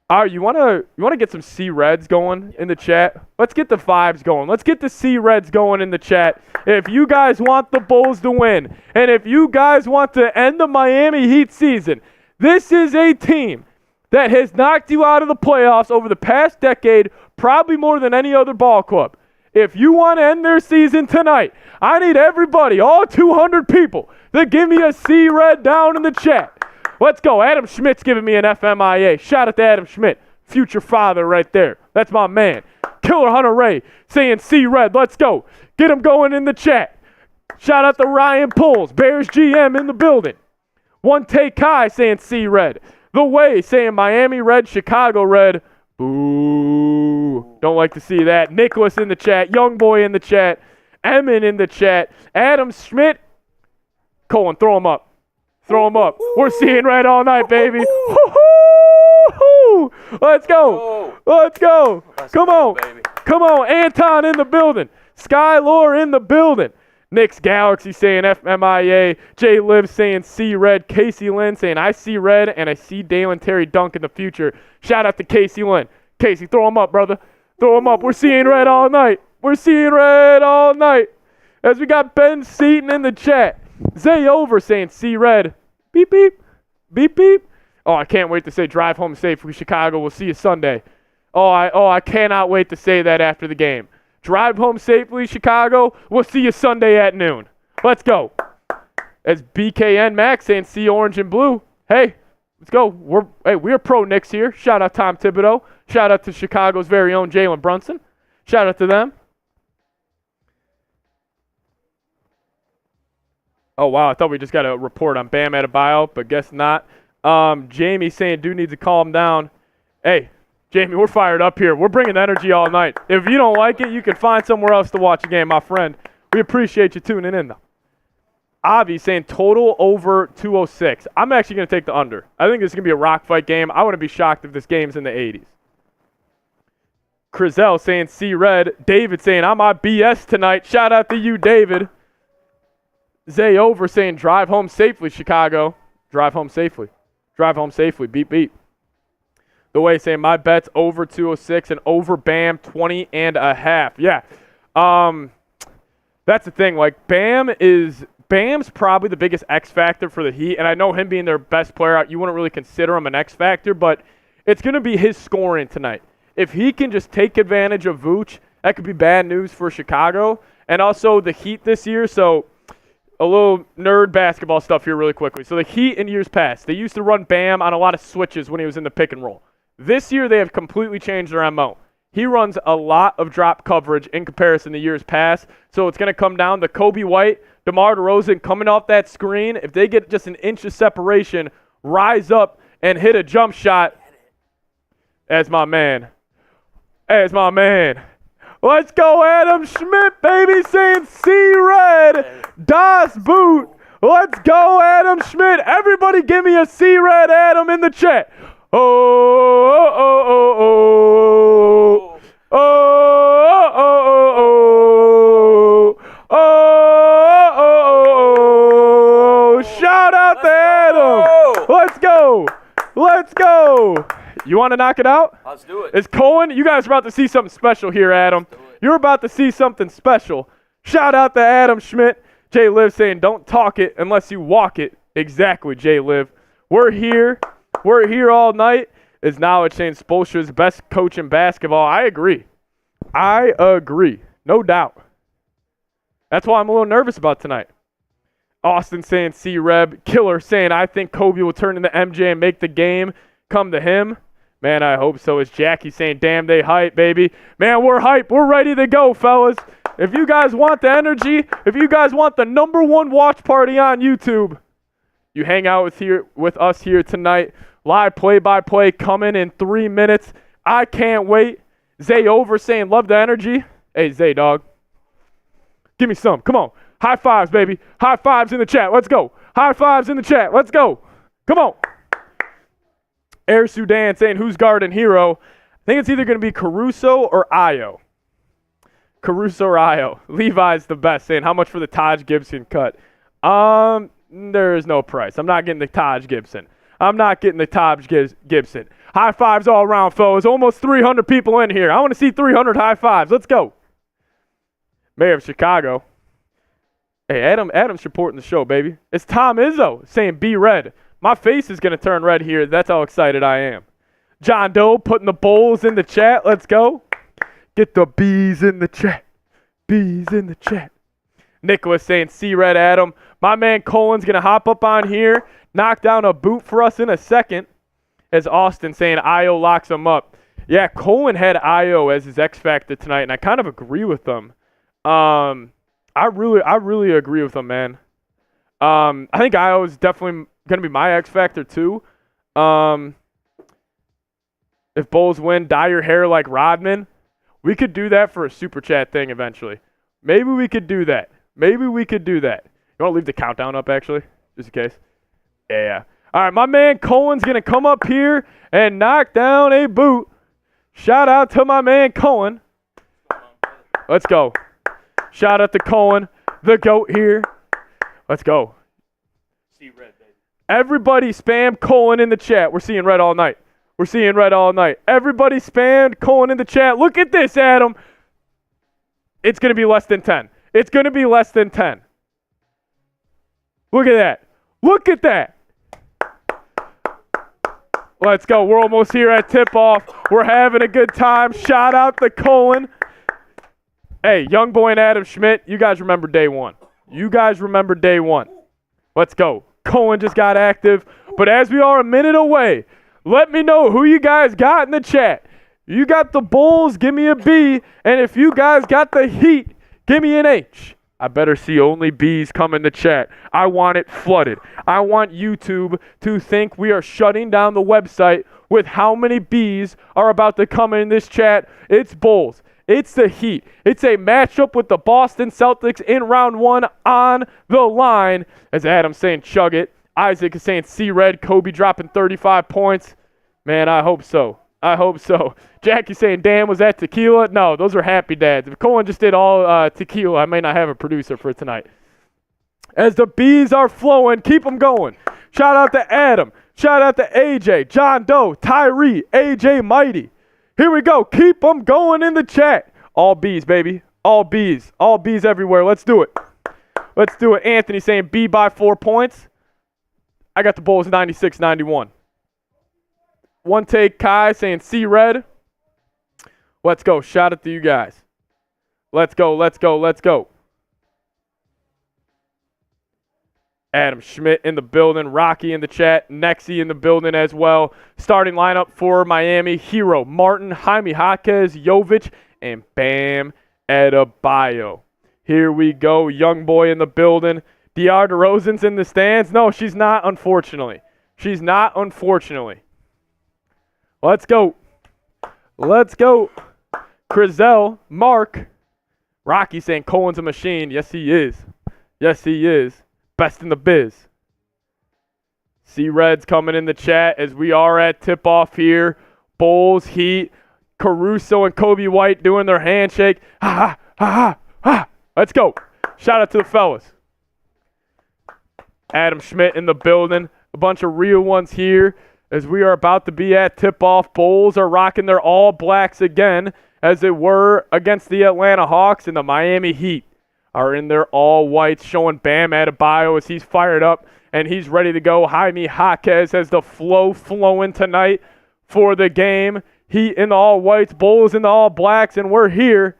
All right, you want to get some C-Reds going in the chat? Let's get the vibes going. Let's get the C-Reds going in the chat. If you guys want the Bulls to win, and if you guys want to end the Miami Heat season, this is a team that has knocked you out of the playoffs over the past decade, probably more than any other ball club. If you want to end their season tonight, I need everybody, all 200 people, to give me a C-Red down in the chat. Let's go. Adam Schmidt's giving me an FMIA. Shout out to Adam Schmidt, future father right there. That's my man. Killer Hunter Ray saying C-Red. Let's go. Get him going in the chat. Shout out to Ryan Pulls, Bears GM in the building. One Take Kai saying C-Red. The Way saying Miami red, Chicago red. Boo. Don't like to see that. Nicholas in the chat. Young Boy in the chat. Emin in the chat. Adam Schmidt. Colin, throw him up. Throw him up. We're seeing red all night, baby. Woo-hoo! Let's go. Let's go. Come on. Come on. Anton in the building. Skylore in the building. Nick's Galaxy saying FMIA. Jay Liv saying see red. Casey Lynn saying I see red and I see Dalen Terry dunk in the future. Shout out to Casey Lynn. Casey, throw him up, brother. Throw him up. We're seeing red all night. We're seeing red all night. As we got Ben Seaton in the chat. Zay Over saying see red. Beep, beep. Beep, beep. Oh, I can't wait to say drive home safely, Chicago. We'll see you Sunday. I cannot wait to say that after the game. Drive home safely, Chicago. We'll see you Sunday at noon. Let's go. As BKN Max saying see orange and blue. Hey, let's go. We're pro Knicks here. Shout out Tom Thibodeau. Shout out to Chicago's very own Jalen Brunson. Shout out to them. Oh, wow. I thought we just got a report on Bam Adebayo, but guess not. Jamie saying dude needs to calm down. Hey, Jamie, we're fired up here. We're bringing energy all night. If you don't like it, you can find somewhere else to watch a game, my friend. We appreciate you tuning in, though. Avi saying total over 206. I'm actually going to take the under. I think this is going to be a rock fight game. I wouldn't be shocked if this game's in the 80s. Crizel saying see red. David saying I'm on BS tonight. Shout out to you, David. Zay Over saying drive home safely, Chicago. Drive home safely. Drive home safely. Beep, beep. The Way saying my bet's over 206 and over Bam 20.5. Yeah. That's the thing. Like Bam's probably the biggest X factor for the Heat, and I know him being their best player out, you wouldn't really consider him an X factor, but it's going to be his scoring tonight. If he can just take advantage of Vooch, that could be bad news for Chicago. And also the Heat this year, so a little nerd basketball stuff here really quickly. So the Heat in years past, they used to run Bam on a lot of switches when he was in the pick and roll. This year they have completely changed their MO. He runs a lot of drop coverage in comparison to years past. So it's going to come down to Coby White, DeMar DeRozan coming off that screen. If they get just an inch of separation, rise up and hit a jump shot. As my man. Let's go, Adam Schmidt, baby, saying see red. Das Boot. Let's go, Adam Schmidt. Everybody give me a see red Adam in the chat. Shout out to Adam. Let's go. You want to knock it out? Let's do it. It's Cohen. You guys are about to see something special here, Adam. You're about to see something special. Shout out to Adam Schmidt. Jay Liv saying don't talk it unless you walk it. Exactly, Jay Liv. We're here. We're here all night. Is now saying Spolstra's best coach in basketball. I agree. No doubt. That's why I'm a little nervous about tonight. Austin saying C-Reb. Killer saying I think Kobe will turn into MJ and make the game come to him. Man, I hope so. Is Jackie saying, damn, they hype, baby. Man, we're hype. We're ready to go, fellas. If you guys want the energy, if you guys want the #1 watch party on YouTube, you hang out with us here tonight. Live play-by-play coming in 3 minutes. I can't wait. Zay Over saying, love the energy. Hey, Zay, dog. Give me some. Come on. High fives, baby. High fives in the chat. Let's go. High fives in the chat. Let's go. Come on. Air Sudan saying, who's guarding Hero? I think it's either going to be Caruso or Ayo. Caruso or Ayo. Levi's the best, saying, how much for the Taj Gibson cut? There is no price. I'm not getting the Taj Gibson. High fives all around, fellas. Almost 300 people in here. I want to see 300 high fives. Let's go. Mayor of Chicago. Hey, Adam's supporting the show, baby. It's Tom Izzo saying, be red. My face is going to turn red here. That's how excited I am. John Doe putting the Bulls in the chat. Let's go. Get the bees in the chat. Bees in the chat. Nicholas saying, see red Adam. My man Colin's going to hop up on here, knock down a boot for us in a second. As Austin saying, Io locks him up. Yeah, Colin had Io as his X factor tonight, and I kind of agree with them. I really agree with them, man. I think Io is definitely going to be my X factor too. If Bulls win, dye your hair like Rodman. We could do that for a super chat thing eventually. Maybe we could do that. You want to leave the countdown up, actually, just in case? Yeah. All right, my man Cohen's going to come up here and knock down a boot. Shout out to my man Cohen. Let's go. Shout out to Cohen, the GOAT here. Let's go. See red, baby. Everybody spam Cohen in the chat. We're seeing red all night. Everybody spam Cohen in the chat. Look at this, Adam. It's going to be less than 10. Look at that. Let's go. We're almost here at tip-off. We're having a good time. Shout out to Cohen. Hey, Young Boy and Adam Schmidt, you guys remember day one. Let's go. Cohen just got active. But as we are a minute away, let me know who you guys got in the chat. You got the Bulls, give me a B. And if you guys got the Heat, give me an H. I better see only B's come in the chat. I want it flooded. I want YouTube to think we are shutting down the website with how many B's are about to come in this chat. It's Bulls. It's the Heat. It's a matchup with the Boston Celtics in round one on the line. As Adam's saying, chug it. Isaac is saying, see red. Kobe dropping 35 points. Man, I hope so. Jackie's saying, damn, was that tequila? No, those are happy dads. If Cohen just did all tequila, I may not have a producer for tonight. As the B's are flowing, keep them going. Shout out to Adam. Shout out to AJ, John Doe, Tyree, AJ Mighty. Here we go. Keep them going in the chat. All B's, baby. All B's everywhere. Let's do it. Anthony saying B by 4 points. I got the Bulls 96-91. One take, Kai saying C red. Let's go. Shout out to you guys. Let's go. Adam Schmidt in the building. Rocky in the chat. Nexie in the building as well. Starting lineup for Miami. Hero, Martin, Jaime Jaquez, Jovic, and Bam Adebayo. Here we go. Young Boy in the building. DeAndre DeRozan's in the stands. No, she's not, unfortunately. Let's go. Crizel, Mark. Rocky saying Cohen's a machine. Yes, he is. Best in the biz. C-Reds coming in the chat as we are at tip-off here. Bulls, Heat, Caruso and Coby White doing their handshake. Ha. Let's go. Shout out to the fellas. Adam Schmidt in the building. A bunch of real ones here as we are about to be at tip-off. Bulls are rocking their all blacks again as it were against the Atlanta Hawks, and the Miami Heat are in their all whites, showing Bam Adebayo as he's fired up and he's ready to go. Jaime Jaquez has the flow flowing tonight for the game. Heat in the all whites, Bulls in the all blacks, and we're here.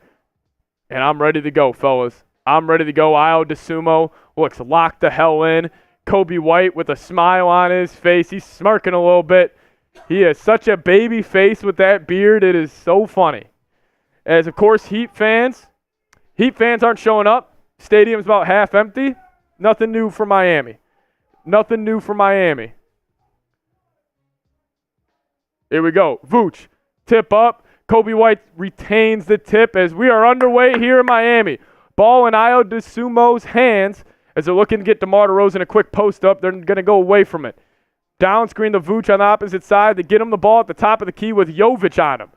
And I'm ready to go, fellas. Ayo DeSumo looks locked the hell in. Coby White with a smile on his face. He's smirking a little bit. He has such a baby face with that beard. It is so funny. As, of course, Heat fans aren't showing up. Stadium's about half empty. Nothing new for Miami. Here we go. Vooch, tip up. Coby White retains the tip as we are underway here in Miami. Ball in Ayo DeSumo's hands as they're looking to get DeMar DeRozan a quick post up. They're going to go away from it. Down screen to Vooch on the opposite side to get him the ball at the top of the key with Jovic on him.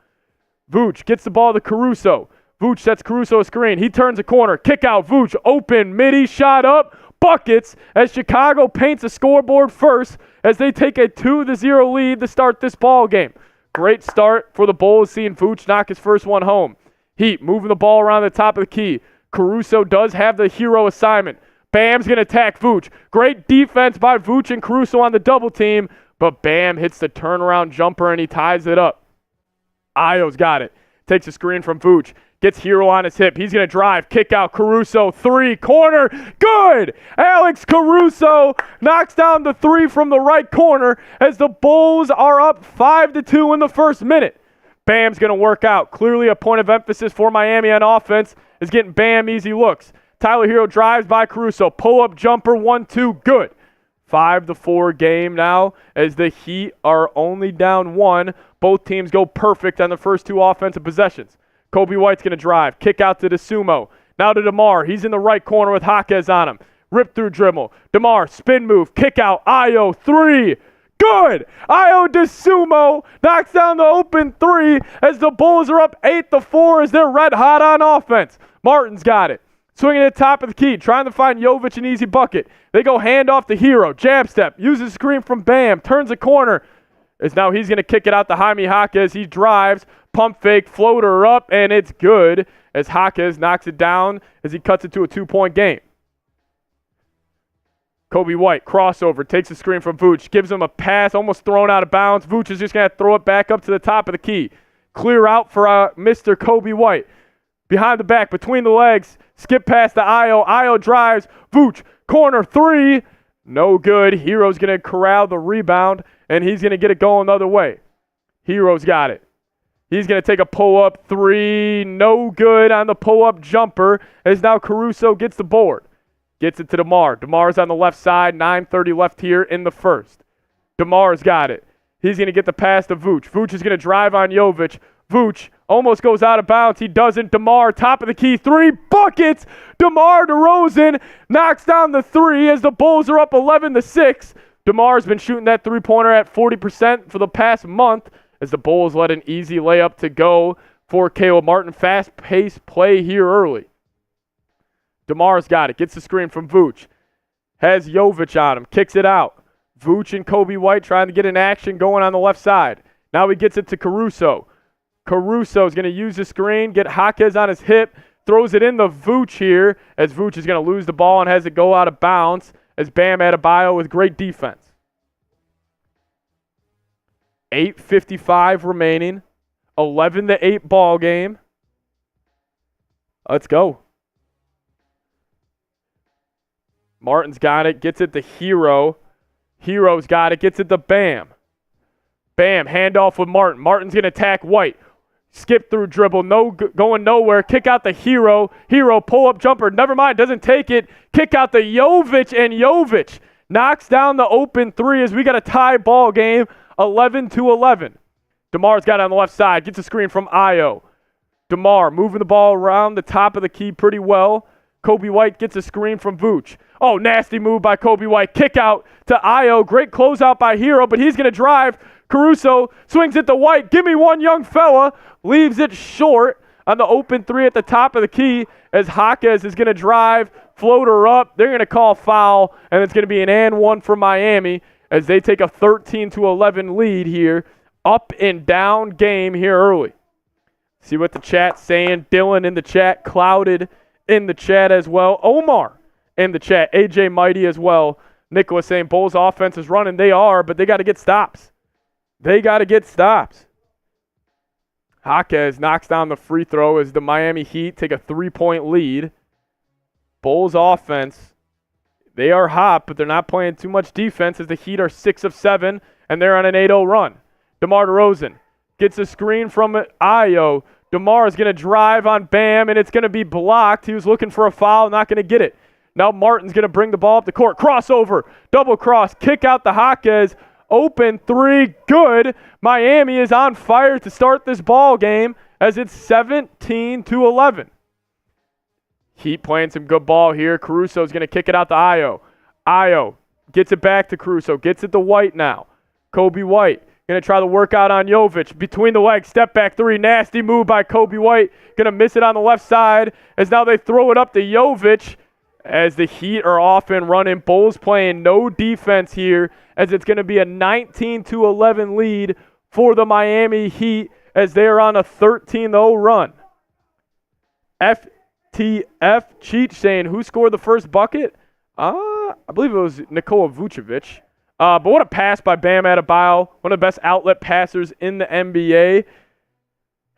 Vooch gets the ball to Caruso. Vooch sets Caruso a screen. He turns a corner. Kick out. Vooch open. Midi shot up. Buckets as Chicago paints a scoreboard first as they take a 2-0 lead to start this ball game. Great start for the Bulls, seeing Vooch knock his first one home. Heat moving the ball around the top of the key. Caruso does have the hero assignment. Bam's going to attack Vooch. Great defense by Vooch and Caruso on the double team, but Bam hits the turnaround jumper and he ties it up. Ayo's got it. Takes a screen from Vooch. Gets Hero on his hip. He's going to drive. Kick out Caruso. Three. Corner. Good. Alex Caruso knocks down the three from the right corner as the Bulls are up 5-2 in the first minute. Bam's going to work out. Clearly a point of emphasis for Miami on offense is getting Bam easy looks. Tyler Hero drives by Caruso. Pull-up jumper. 1-2. Good. 5-4 game now as the Heat are only down 1. Both teams go perfect on the first 2 offensive possessions. Coby White's going to drive. Kick out to DeSumo. Now to DeMar. He's in the right corner with Jaquez on him. Rip through dribble. DeMar, spin move. Kick out. Ayo, 3. Good! Ayo DeSumo knocks down the open 3 as the Bulls are up 8-4 as they're red hot on offense. Martin's got it. Swinging at the top of the key, trying to find Jovic an easy bucket. They go hand off to Hero. Jab step. Uses screen from Bam. Turns a corner. As now he's going to kick it out to Jaime Jaquez. He drives. Pump fake. Floater up. And it's good as Jaquez knocks it down as he cuts it to a 2-point game. Coby White, crossover, takes a screen from Vooch. Gives him a pass, almost thrown out of bounds. Vooch is just going to throw it back up to the top of the key. Clear out for Mr. Coby White. Behind the back, between the legs. Skip past to Ayo. Ayo drives. Vooch, corner 3. No good. Hero's going to corral the rebound, and he's going to get it going the other way. Hero's got it. He's going to take a pull-up 3. No good on the pull-up jumper as now Caruso gets the board. Gets it to DeMar. DeMar's on the left side. 9:30 left here in the first. DeMar's got it. He's going to get the pass to Vooch. Vooch is going to drive on Jovic. Vooch almost goes out of bounds. He doesn't. DeMar, top of the key. 3 buckets. DeMar DeRozan knocks down the 3 as the Bulls are up 11-6. DeMar's been shooting that 3-pointer at 40% for the past month as the Bulls let an easy layup to go for Caleb Martin. Fast-paced play here early. DeMar's got it. Gets the screen from Vooch. Has Jovic on him. Kicks it out. Vooch and Coby White trying to get an action going on the left side. Now he gets it to Caruso. Caruso's going to use the screen, get Jaquez on his hip, throws it in the Vooch here as Vooch is going to lose the ball and has it go out of bounds as Bam Adebayo with great defense. 8:55 remaining. 11-8 ball game. Let's go. Martin's got it, gets it to Hero. Hero's got it, gets it to Bam. Bam, handoff with Martin. Martin's going to attack White. Skip through dribble, going nowhere. Kick out the Hero. Hero, pull-up jumper. Never mind, doesn't take it. Kick out the Jovic, and Jovic knocks down the open 3 as we got a tie ball game, 11-11. DeMar's got it on the left side. Gets a screen from Ayo. DeMar moving the ball around the top of the key pretty well. Coby White gets a screen from Vooch. Oh, nasty move by Coby White. Kick out to Ayo. Great closeout by Hero, but he's going to drive. Caruso swings it to White. Give me one, young fella. Leaves it short on the open 3 at the top of the key as Jaquez is going to drive. Floater up. They're going to call foul, and it's going to be an and 1 for Miami as they take a 13-11 lead here. Up and down game here early. See what the chat's saying. Dylan in the chat. Clouded in the chat as well. Omar in the chat. AJ Mighty as well. Nicholas saying Bulls offense is running. They are, but they got to get stops. They got to get stops. Jaquez knocks down the free throw as the Miami Heat take a 3-point lead. Bulls offense, they are hot, but they're not playing too much defense as the Heat are 6 of 7, and they're on an 8-0 run. DeMar DeRozan gets a screen from Ayo. DeMar is going to drive on Bam, and it's going to be blocked. He was looking for a foul, not going to get it. Now Martin's going to bring the ball up the court. Crossover, double cross, kick out the Jaquez. Open 3, good. Miami is on fire to start this ball game as it's 17-11. Heat playing some good ball here. Caruso's going to kick it out to Ayo. Ayo gets it back to Caruso. Gets it to White now. Coby White going to try to work out on Jovic. Between the legs, step back 3. Nasty move by Coby White. Going to miss it on the left side as now they throw it up to Jovic as the Heat are off and running. Bulls playing no defense here as it's going to be a 19-11 lead for the Miami Heat as they are on a 13-0 run. FTF Cheat saying, who scored the first bucket? I believe it was Nikola Vucevic. But what a pass by Bam Adebayo, one of the best outlet passers in the NBA.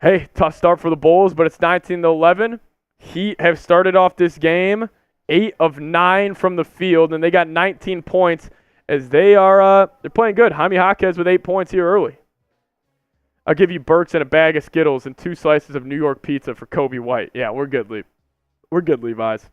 Hey, tough start for the Bulls, but it's 19-11. Heat have started off this game 8 of 9 from the field, and they got 19 points as they're playing good. Jaime Jaquez with 8 points here early. I'll give you Burks and a bag of Skittles and 2 slices of New York pizza for Coby White. Yeah, we're good, Levi. We're good, Levi's.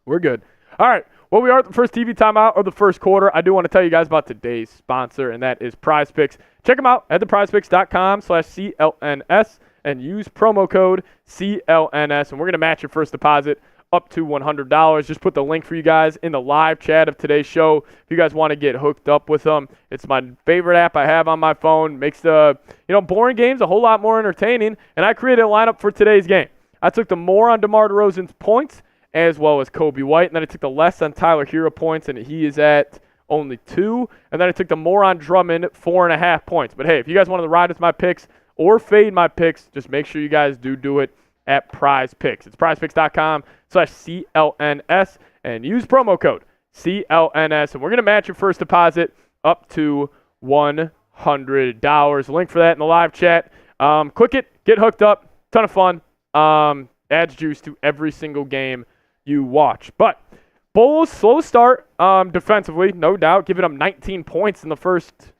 We're good. All right, Well, we are at the first TV timeout of the first quarter. I do want to tell you guys about today's sponsor, and that is Prize Picks. Check them out at theprizepicks.com/CLNS and use promo code CLNS, and we're going to match your first deposit up to $100. Just put the link for you guys in the live chat of today's show if you guys want to get hooked up with them. It's my favorite app I have on my phone. Makes the boring games a whole lot more entertaining, and I created a lineup for today's game. I took the more on DeMar DeRozan's points as well as Coby White, and then I took the less on Tyler Hero points, and he is at only 2. And then I took the more on Drummond, 4.5 points. But hey, if you guys want to ride with my picks or fade my picks, just make sure you guys do it at Prize Picks. It's prizepicks.com/CLNS and use promo code CLNS. And we're going to match your first deposit up to $100. Link for that in the live chat. Click it, get hooked up. Ton of fun. Adds juice to every single game you watch. But Bulls, slow start defensively, no doubt, giving them 19 points in the first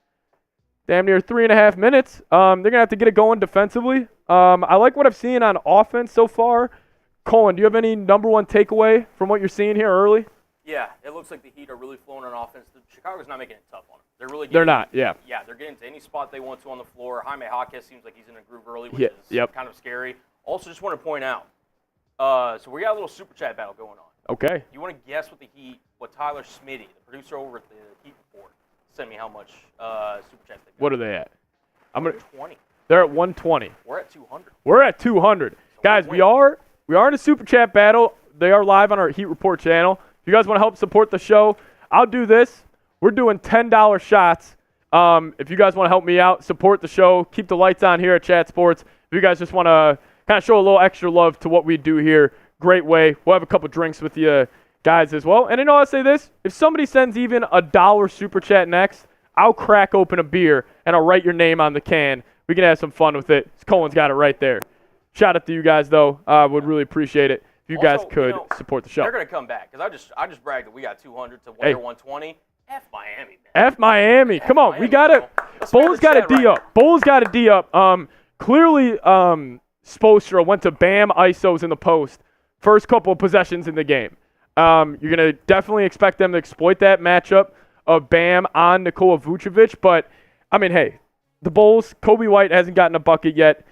damn near 3.5 minutes. They're going to have to get it going defensively. I like what I've seen on offense so far. Colin, do you have any number one takeaway from what you're seeing here early? Yeah, it looks like the Heat are really flowing on offense. Chicago's not making it tough on them. They're not, yeah. Yeah, they're getting to any spot they want to on the floor. Jaime Jaquez seems like he's in a groove early, which is kind of scary. Also, just want to point out, so we got a little super chat battle going on. Okay. You want to guess what Tyler Smitty, the producer over at the Heat Report, sent me how much super chats they got. What are they at? 120. They're at 120. We're at 200. We're at 200. So guys, we are in a super chat battle. They are live on our Heat Report channel. If you guys want to help support the show, I'll do this. We're doing $10 shots. If you guys want to help me out, support the show, keep the lights on here at Chat Sports. If you guys just want to kind of show a little extra love to what we do here, great way. We'll have a couple drinks with you guys as well. And I'll say this. If somebody sends even $1 super chat next, I'll crack open a beer and I'll write your name on the can. We can have some fun with it. Colin's got it right there. Shout out to you guys, though. Would really appreciate it if you guys could support the show. They're going to come back because I just bragged that we got 200 to 120. F Miami, man. F Miami. Come on. Miami, we got it. Bulls got a D up. Bulls got a D up. Clearly, Spolstra went to Bam ISOs in the post. First couple of possessions in the game. You're going to definitely expect them to exploit that matchup of Bam on Nikola Vucevic. But, I mean, hey, the Bulls, Coby White hasn't gotten a bucket yet.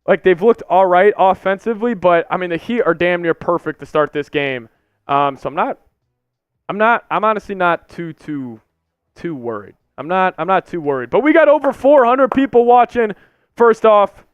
Like, they've looked all right offensively, but, I mean, the Heat are damn near perfect to start this game. So I'm honestly not too worried. I'm not too worried. But we got over 400 people watching. First off,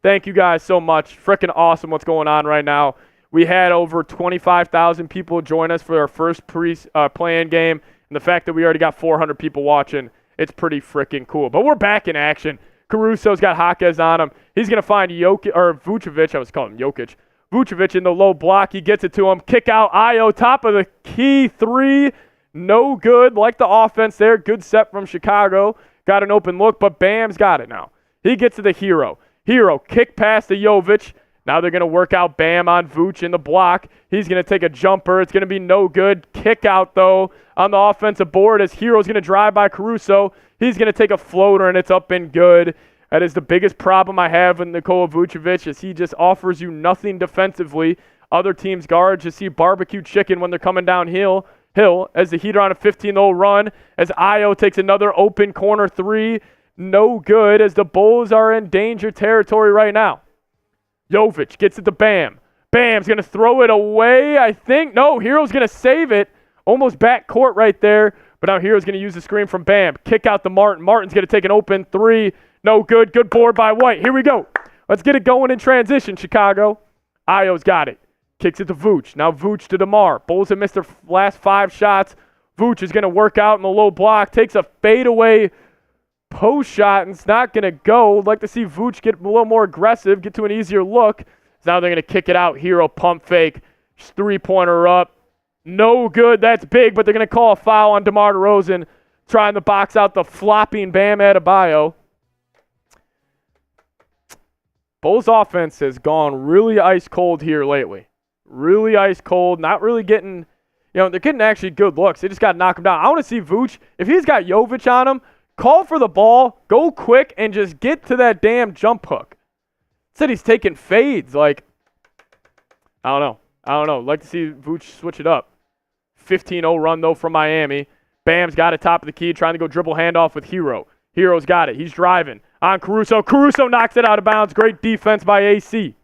thank you guys so much. Freaking awesome what's going on right now. We had over 25,000 people join us for our first play-in game. And the fact that we already got 400 people watching, it's pretty freaking cool. But we're back in action. Caruso's got Jaquez on him. He's going to find Vucevic. I was calling him Jokic. Vucevic in the low block. He gets it to him. Kick out Io. Top of the key 3. No good. Like the offense there. Good set from Chicago. Got an open look, but Bam's got it now. He gets to the Hero. Hero kick pass to Jovic. Now they're going to work out Bam on Vooch in the block. He's going to take a jumper. It's going to be no good. Kick out, though, on the offensive board as Hero's going to drive by Caruso. He's going to take a floater, and it's up and good. That is the biggest problem I have with Nikola Vucevic is he just offers you nothing defensively. Other teams' guards just see barbecue chicken when they're coming downhill. As the Heat are on a 15-0 run, as Io takes another open corner 3. No good as the Bulls are in danger territory right now. Jovic gets it to Bam. Bam's going to throw it away, I think. No, Hero's going to save it. Almost back court right there. But now Hero's going to use the screen from Bam. Kick out to Martin. Martin's going to take an open 3. No good. Good board by White. Here we go. Let's get it going in transition, Chicago. Io's got it. Kicks it to Vooch. Now Vooch to DeMar. Bulls have missed their last 5 shots. Vooch is going to work out in the low block. Takes a fadeaway post shot, and it's not going to go. I'd like to see Vooch get a little more aggressive, get to an easier look. So now they're going to kick it out. Hero pump fake. 3-pointer up. No good. That's big, but they're going to call a foul on DeMar DeRozan, trying to box out the flopping Bam Adebayo. Bulls offense has gone really ice cold here lately. Really ice cold. Not really getting, they're getting actually good looks. They just got to knock him down. I want to see Vooch. If he's got Jovic on him, call for the ball, go quick, and just get to that damn jump hook. Said he's taking fades. I don't know. I'd like to see Vooch switch it up. 15-0 run, though, from Miami. Bam's got it top of the key, trying to go dribble handoff with Hero. Hero's got it. He's driving. On Caruso. Caruso knocks it out of bounds. Great defense by AC.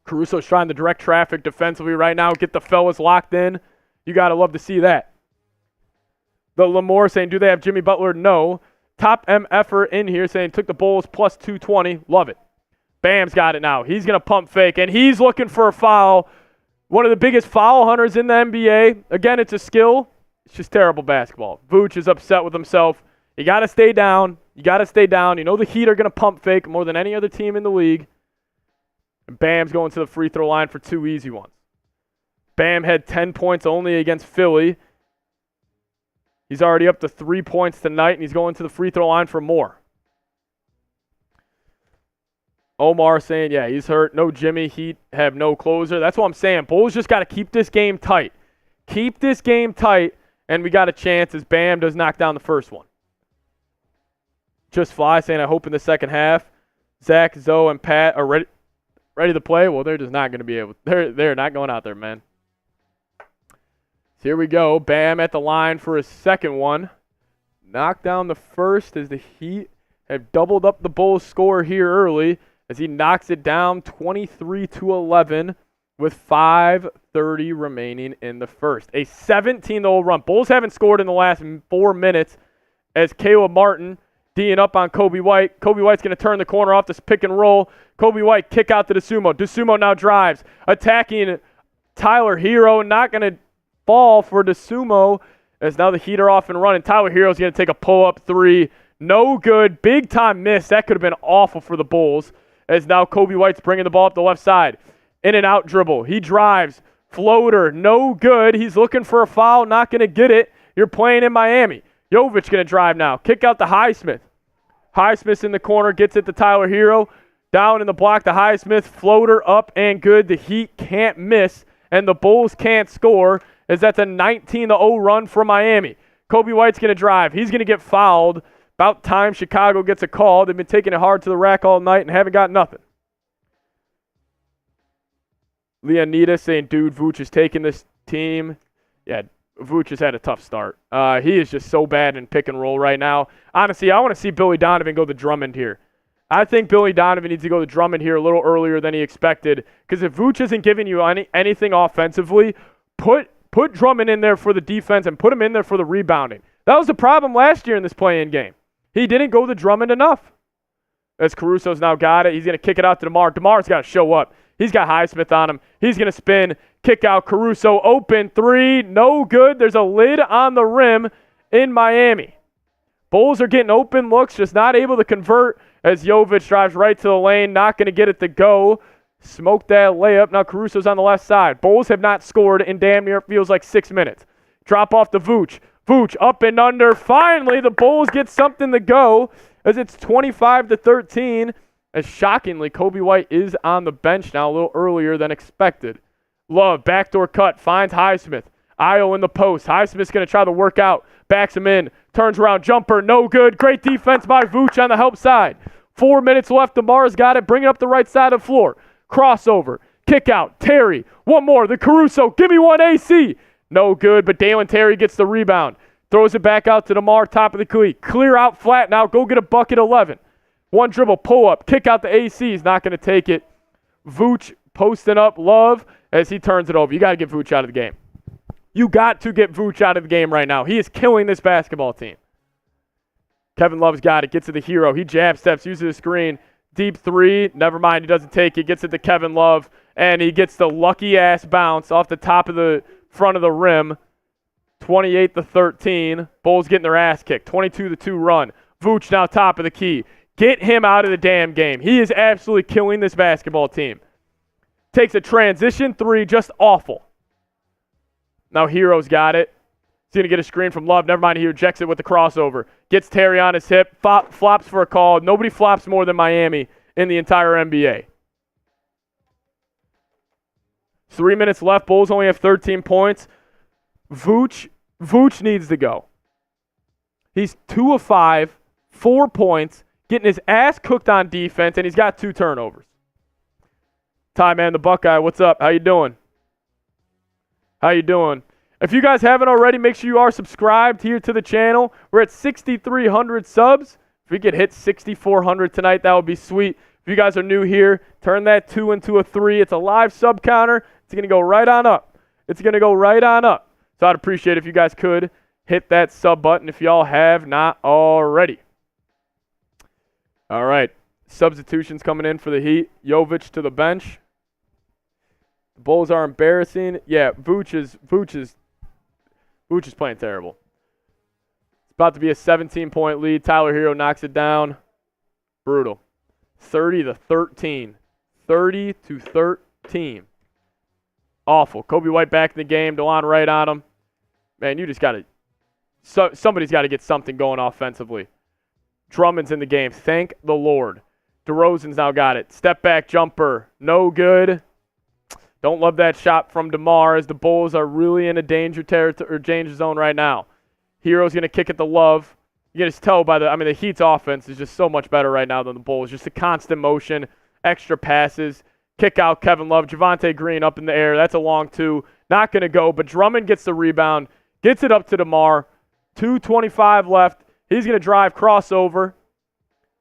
Caruso's trying to direct traffic defensively right now. Get the fellas locked in. You got to love to see that. The Lamore saying, do they have Jimmy Butler? No. Top MFer in here saying, took the Bulls plus 220. Love it. Bam's got it now. He's going to pump fake, and he's looking for a foul. One of the biggest foul hunters in the NBA. Again, it's a skill. It's just terrible basketball. Vooch is upset with himself. You got to stay down. You got to stay down. You know the Heat are going to pump fake more than any other team in the league. And Bam's going to the free throw line for 2 easy ones. Bam had 10 points only against Philly. He's already up to 3 points tonight, and he's going to the free throw line for more. Omar saying, yeah, he's hurt. No Jimmy. Heat have no closer. That's what I'm saying. Bulls just got to keep this game tight. Keep this game tight, and we got a chance as Bam does knock down the first one. Just Fly saying, I hope in the second half, Zach, Zoe, and Pat are ready to play. Well, they're just not going to be able. They're not going out there, man. So here we go. Bam at the line for his second one. Knocked down the first as the Heat have doubled up the Bulls' score here early as he knocks it down 23-11 with 5:30 remaining in the first. A 17-0 run. Bulls haven't scored in the last 4 minutes as Caleb Martin D'ing up on Coby White. Coby White's going to turn the corner off this pick and roll. Coby White kick out to DeSumo. DeSumo now drives. Attacking Tyler Hero. Not going to fall for DeSumo as now the Heat are off and running. Tyler Hero's going to take a pull-up three. No good. Big time miss. That could have been awful for the Bulls as now Coby White's bringing the ball up the left side. In and out dribble. He drives. Floater. No good. He's looking for a foul. Not going to get it. You're playing in Miami. Jovic going to drive now. Kick out to Highsmith. Highsmith's in the corner. Gets it to Tyler Hero. Down in the block to Highsmith. Floater up and good. The Heat can't miss. And the Bulls can't score as that's a 19-0 run for Miami. Coby White's going to drive. He's going to get fouled. About time Chicago gets a call. They've been taking it hard to the rack all night and haven't got nothing. Leonidas saying, dude, Vooch is taking this team. Yeah, Vooch has had a tough start. He is just so bad in pick and roll right now. Honestly, I want to see Billy Donovan go to Drummond here. I think Billy Donovan needs to go to Drummond here a little earlier than he expected. Because if Vooch isn't giving you anything offensively, put Drummond in there for the defense and put him in there for the rebounding. That was the problem last year in this play-in game. He didn't go to Drummond enough. As Caruso's now got it, he's going to kick it out to DeMar. DeMar's got to show up. He's got Highsmith on him. He's going to spin, kick out Caruso, open three, no good. There's a lid on the rim in Miami. Bulls are getting open looks, just not able to convert as Jovic drives right to the lane, not going to get it to go. Smoked that layup. Now Caruso's on the left side. Bulls have not scored in damn near, it feels like 6 minutes. Drop off to Vooch. Vooch up and under. Finally, the Bulls get something to go as it's 25-13. As shockingly, Coby White is on the bench now a little earlier than expected. Love, backdoor cut, finds Highsmith. Io in the post. Highsmith's going to try to work out. Backs him in. Turns around, jumper, no good. Great defense by Vooch on the help side. 4 minutes left. DeMar's got it. Bring it up the right side of the floor. Crossover. Kick out. Terry. One more. The Caruso. Give me one AC. No good, but Dalen Terry gets the rebound. Throws it back out to DeMar, top of the key. Clear out flat now. Go get a bucket 11. One dribble, pull up, kick out the AC. He's not going to take it. Vooch posting up Love as he turns it over. You got to get Vooch out of the game. You got to get Vooch out of the game right now. He is killing this basketball team. Kevin Love's got it. Gets to the Hero. He jab steps, uses the screen. Deep three. Never mind. He doesn't take it. Gets it to Kevin Love. And he gets the lucky-ass bounce off the top of the front of the rim. 28-13. Bulls getting their ass kicked. 22-2 run. Vooch now top of the key. Get him out of the damn game. He is absolutely killing this basketball team. Takes a transition three, just awful. Now Hero's got it. He's going to get a screen from Love. Never mind, he rejects it with the crossover. Gets Terry on his hip. Flops for a call. Nobody flops more than Miami in the entire NBA. 3 minutes left. Bulls only have 13 points. Vooch needs to go. He's 2 of 5, 4 points. Getting his ass cooked on defense, and he's got 2 turnovers. Ty, man, the Buckeye, what's up? How you doing? How you doing? If you guys haven't already, make sure you are subscribed here to the channel. We're at 6,300 subs. If we could hit 6,400 tonight, that would be sweet. If you guys are new here, turn that 2 into a 3. It's a live sub counter. It's going to go right on up. It's going to go right on up. So I'd appreciate it if you guys could hit that sub button if y'all have not already. All right. Substitutions coming in for the Heat. Jovic to the bench. The Bulls are embarrassing. Yeah, Vooch is playing terrible. It's about to be a 17-point lead. Tyler Hero knocks it down. Brutal. 30-13. 30-13. Awful. Coby White back in the game. DeLon Wright on him. Man, you just got to somebody's got to get something going offensively. Drummond's in the game. Thank the Lord. DeRozan's now got it. Step back jumper. No good. Don't love that shot from DeMar as the Bulls are really in a danger zone right now. Hero's going to kick it to Love. You can just tell by the Heat's offense is just so much better right now than the Bulls. Just a constant motion, extra passes, kick out Kevin Love, Javonte Green up in the air. That's a long 2. Not going to go, but Drummond gets the rebound, gets it up to DeMar. 2:25 left. He's going to drive crossover.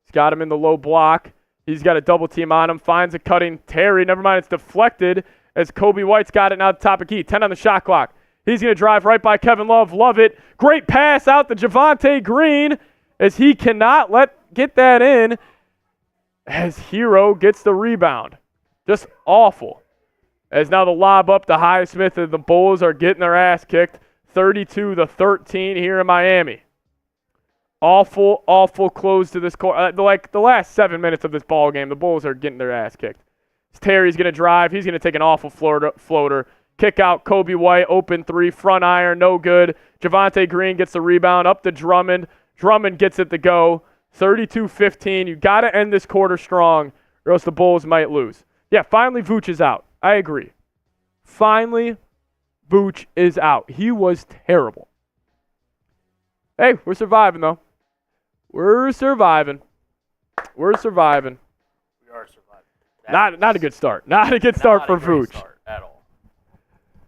He's got him in the low block. He's got a double team on him. Finds a cutting Terry. Never mind, it's deflected as Coby White's got it now at the top of key. 10 on the shot clock. He's going to drive right by Kevin Love. Love it. Great pass out to Javonte Green as he cannot get that in as Hero gets the rebound. Just awful. As now the lob up to Highsmith and the Bulls are getting their ass kicked. 32-13 here in Miami. Awful, awful close to this quarter. The last 7 minutes of this ball game, the Bulls are getting their ass kicked. Terry's going to drive. He's going to take an awful floater. Kick out Coby White, open 3, front iron, no good. Javonte Green gets the rebound up to Drummond. Drummond gets it to go. 32-15. You got to end this quarter strong or else the Bulls might lose. Yeah, finally Vooch is out. I agree. Finally, Vooch is out. He was terrible. Hey, we're surviving, though. We're surviving. We are surviving. Not a good start. Not a good start for Vooch. Start at all.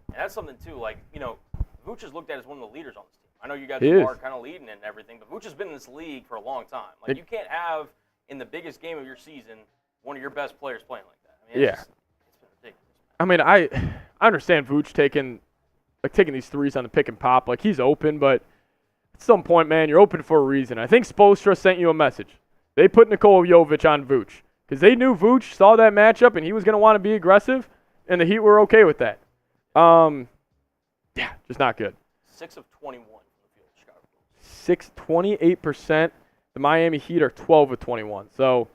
And that's something, too. Vooch is looked at as one of the leaders on this team. I know you guys are kind of leading and everything, but Vooch has been in this league for a long time. You can't have, in the biggest game of your season, one of your best players playing like that. It's been ridiculous. I understand Vooch taking these threes on the pick and pop. He's open, but at some point, man, you're open for a reason. I think Spolstra sent you a message. They put Nikola Jovic on Vooch because they knew Vooch saw that matchup and he was going to want to be aggressive, and the Heat were okay with that. Just not good. 6 of 21 from the field, Chicago. 28%. The Miami Heat are 12 of 21. So,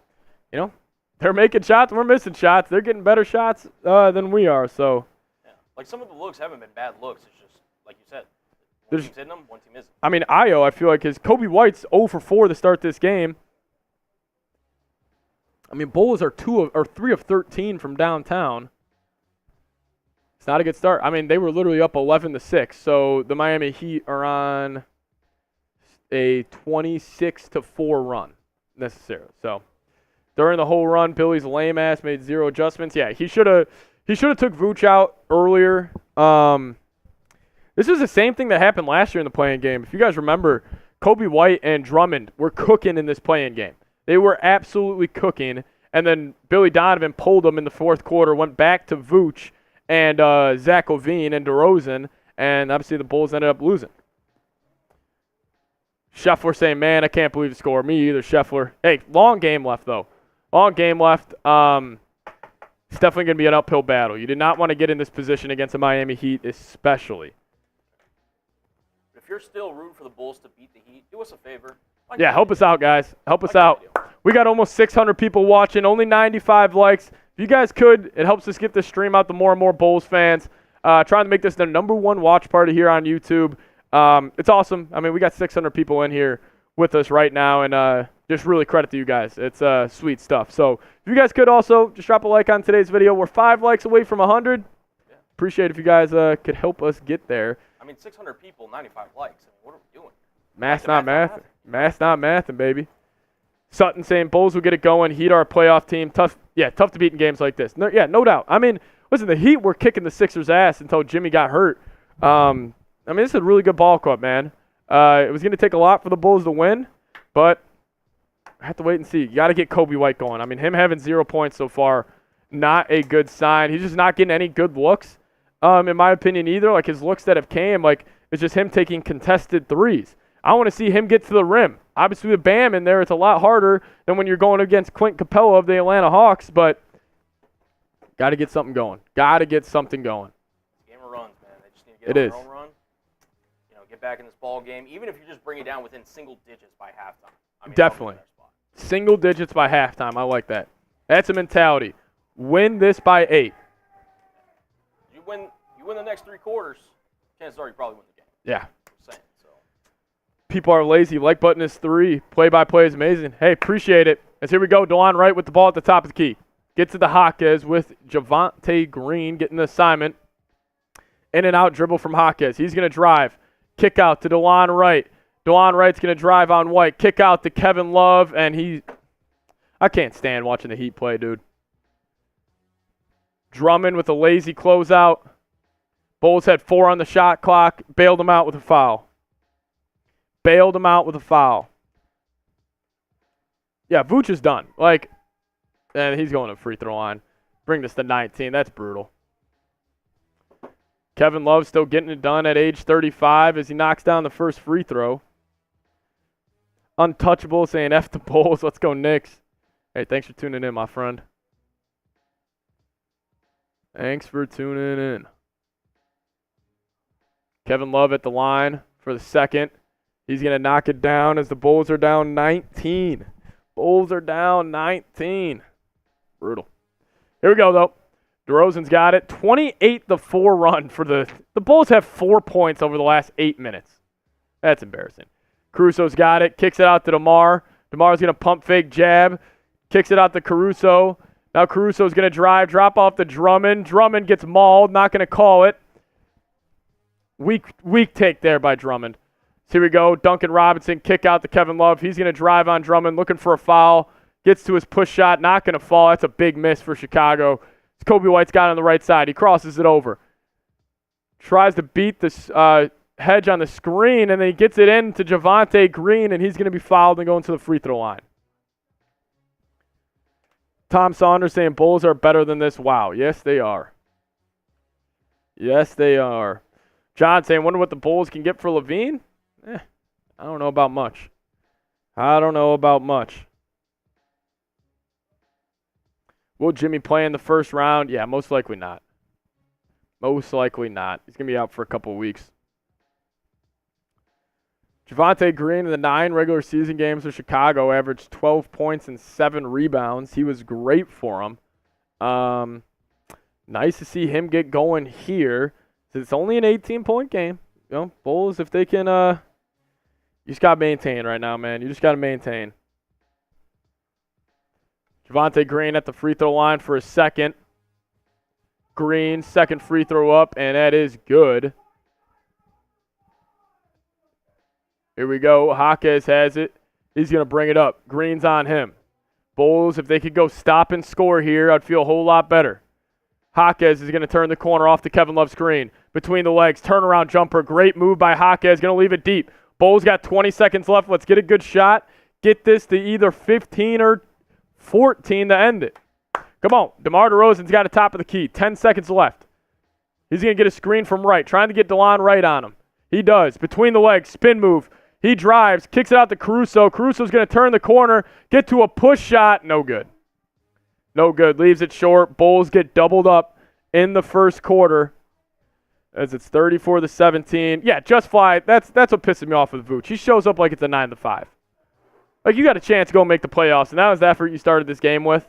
they're making shots. We're missing shots. They're getting better shots than we are. So, yeah. Some of the looks haven't been bad looks. It's just, like you said, one team's hitting them, one team isn't. Ayo, I feel like Coby White's 0 for 4 to start this game. Bulls are 3 of 13 from downtown. It's not a good start. They were literally up 11-6. So the Miami Heat are on a 26-4 run necessarily. So during the whole run, Billy's lame ass made 0 adjustments. Yeah, he should have took Vooch out earlier. This was the same thing that happened last year in the play-in game. If you guys remember, Coby White and Drummond were cooking in this play-in game. They were absolutely cooking. And then Billy Donovan pulled them in the fourth quarter, went back to Vooch and Zach LaVine and DeRozan, and obviously the Bulls ended up losing. Scheffler saying, man, I can't believe the score. Me either, Scheffler. Hey, long game left, though. Long game left. It's definitely going to be an uphill battle. You did not want to get in this position against the Miami Heat, especially. If you're still rooting for the Bulls to beat the Heat, do us a favor. Yeah, help us out, guys. Help us out. We got almost 600 people watching, only 95 likes. If you guys could, it helps us get this stream out to more and more Bulls fans. Trying to make this the #1 watch party here on YouTube. It's awesome. We got 600 people in here with us right now, and just really credit to you guys. It's sweet stuff. So if you guys could also just drop a like on today's video. We're 5 likes away from 100. Yeah. Appreciate it if you guys could help us get there. 600 people, 95 likes. What are we doing? Math's not mathing. Math's not mathing, baby. Sutton saying Bulls will get it going. Heat are a playoff team. Tough to beat in games like this. No doubt. Listen, the Heat were kicking the Sixers' ass until Jimmy got hurt This is a really good ball club, man. It was going to take a lot for the Bulls to win, but I have to wait and see. You got to get Coby White going. Him having 0 points so far, not a good sign. He's just not getting any good looks, in my opinion, either. Like, his looks that have came, like, it's just him taking contested threes. I want to see him get to the rim. Obviously, with Bam in there, it's a lot harder than when you're going against Clint Capella of the Atlanta Hawks, but got to get something going. Got to get something going. Game of runs, man. They just need to get on their own run. Get back in this ball game, even if you just bring it down within single digits by halftime. Definitely. Single digits by halftime. I like that. That's a mentality. Win this by 8. You win the next 3 quarters, chances are you probably win the game. Yeah. Same, so. People are lazy. Like button is 3. Play-by-play is amazing. Hey, appreciate it. As here we go. DeLon Wright with the ball at the top of the key. Gets to the Jaquez with Javonte Green getting the assignment. In and out dribble from Jaquez. He's going to drive. Kick out to DeLon Wright. DeLon Wright's going to drive on White. Kick out to Kevin Love, and I can't stand watching the Heat play, dude. Drummond with a lazy closeout. Bulls had 4 on the shot clock. Bailed him out with a foul. Yeah, Vooch is done. And he's going to free throw line. Bring this to 19. That's brutal. Kevin Love still getting it done at age 35 as he knocks down the first free throw. Untouchable saying F the Bulls. Let's go Knicks. Hey, thanks for tuning in, my friend. Thanks for tuning in. Kevin Love at the line for the second. He's going to knock it down as the Bulls are down 19. Brutal. Here we go, though. DeRozan's got it. 28-4 run for the Bulls have 4 points over the last 8 minutes. That's embarrassing. Caruso's got it. Kicks it out to DeMar. DeMar's going to pump fake jab. Kicks it out to Caruso. Now Caruso's going to drive. Drop off to Drummond. Drummond gets mauled. Not going to call it. Weak take there by Drummond. So here we go. Duncan Robinson. Kick out to Kevin Love. He's going to drive on Drummond. Looking for a foul. Gets to his push shot. Not going to fall. That's a big miss for Chicago. Coby White's got it on the right side. He crosses it over. Tries to beat this hedge on the screen, and then he gets it in to Javonte Green, and he's going to be fouled and going to the free throw line. Tom Saunders saying Bulls are better than this. Wow. Yes, they are. Yes, they are. John saying, wonder what the Bulls can get for Levine? I don't know about much. Will Jimmy play in the first round? Yeah, most likely not. He's going to be out for a couple of weeks. Javonte Green in the 9 regular season games with Chicago averaged 12 points and 7 rebounds. He was great for him. Nice to see him get going here. It's only an 18-point game. Bulls, if they can, you just got to maintain right now, man. You just got to maintain. Javonte Green at the free throw line for a second. Green, second free throw up, and that is good. Here we go. Jaquez has it. He's going to bring it up. Green's on him. Bulls, if they could go stop and score here, I'd feel a whole lot better. Jaquez is going to turn the corner off to Kevin Love screen. Between the legs, turnaround jumper. Great move by Jaquez. Going to leave it deep. Bulls got 20 seconds left. Let's get a good shot. Get this to either 15 or 14 to end it. Come on. DeMar DeRozan's got a top of the key. 10 seconds left. He's going to get a screen from right. Trying to get DeLon Wright on him. He does. Between the legs. Spin move. He drives. Kicks it out to Caruso. Caruso's going to turn the corner. Get to a push shot. No good. Leaves it short. Bulls get doubled up in the first quarter. As it's 34-17. Yeah, just fly. That's what pisses me off with Vooch. He shows up like it's a 9-5. Like, you got a chance to go make the playoffs, and that was the effort you started this game with.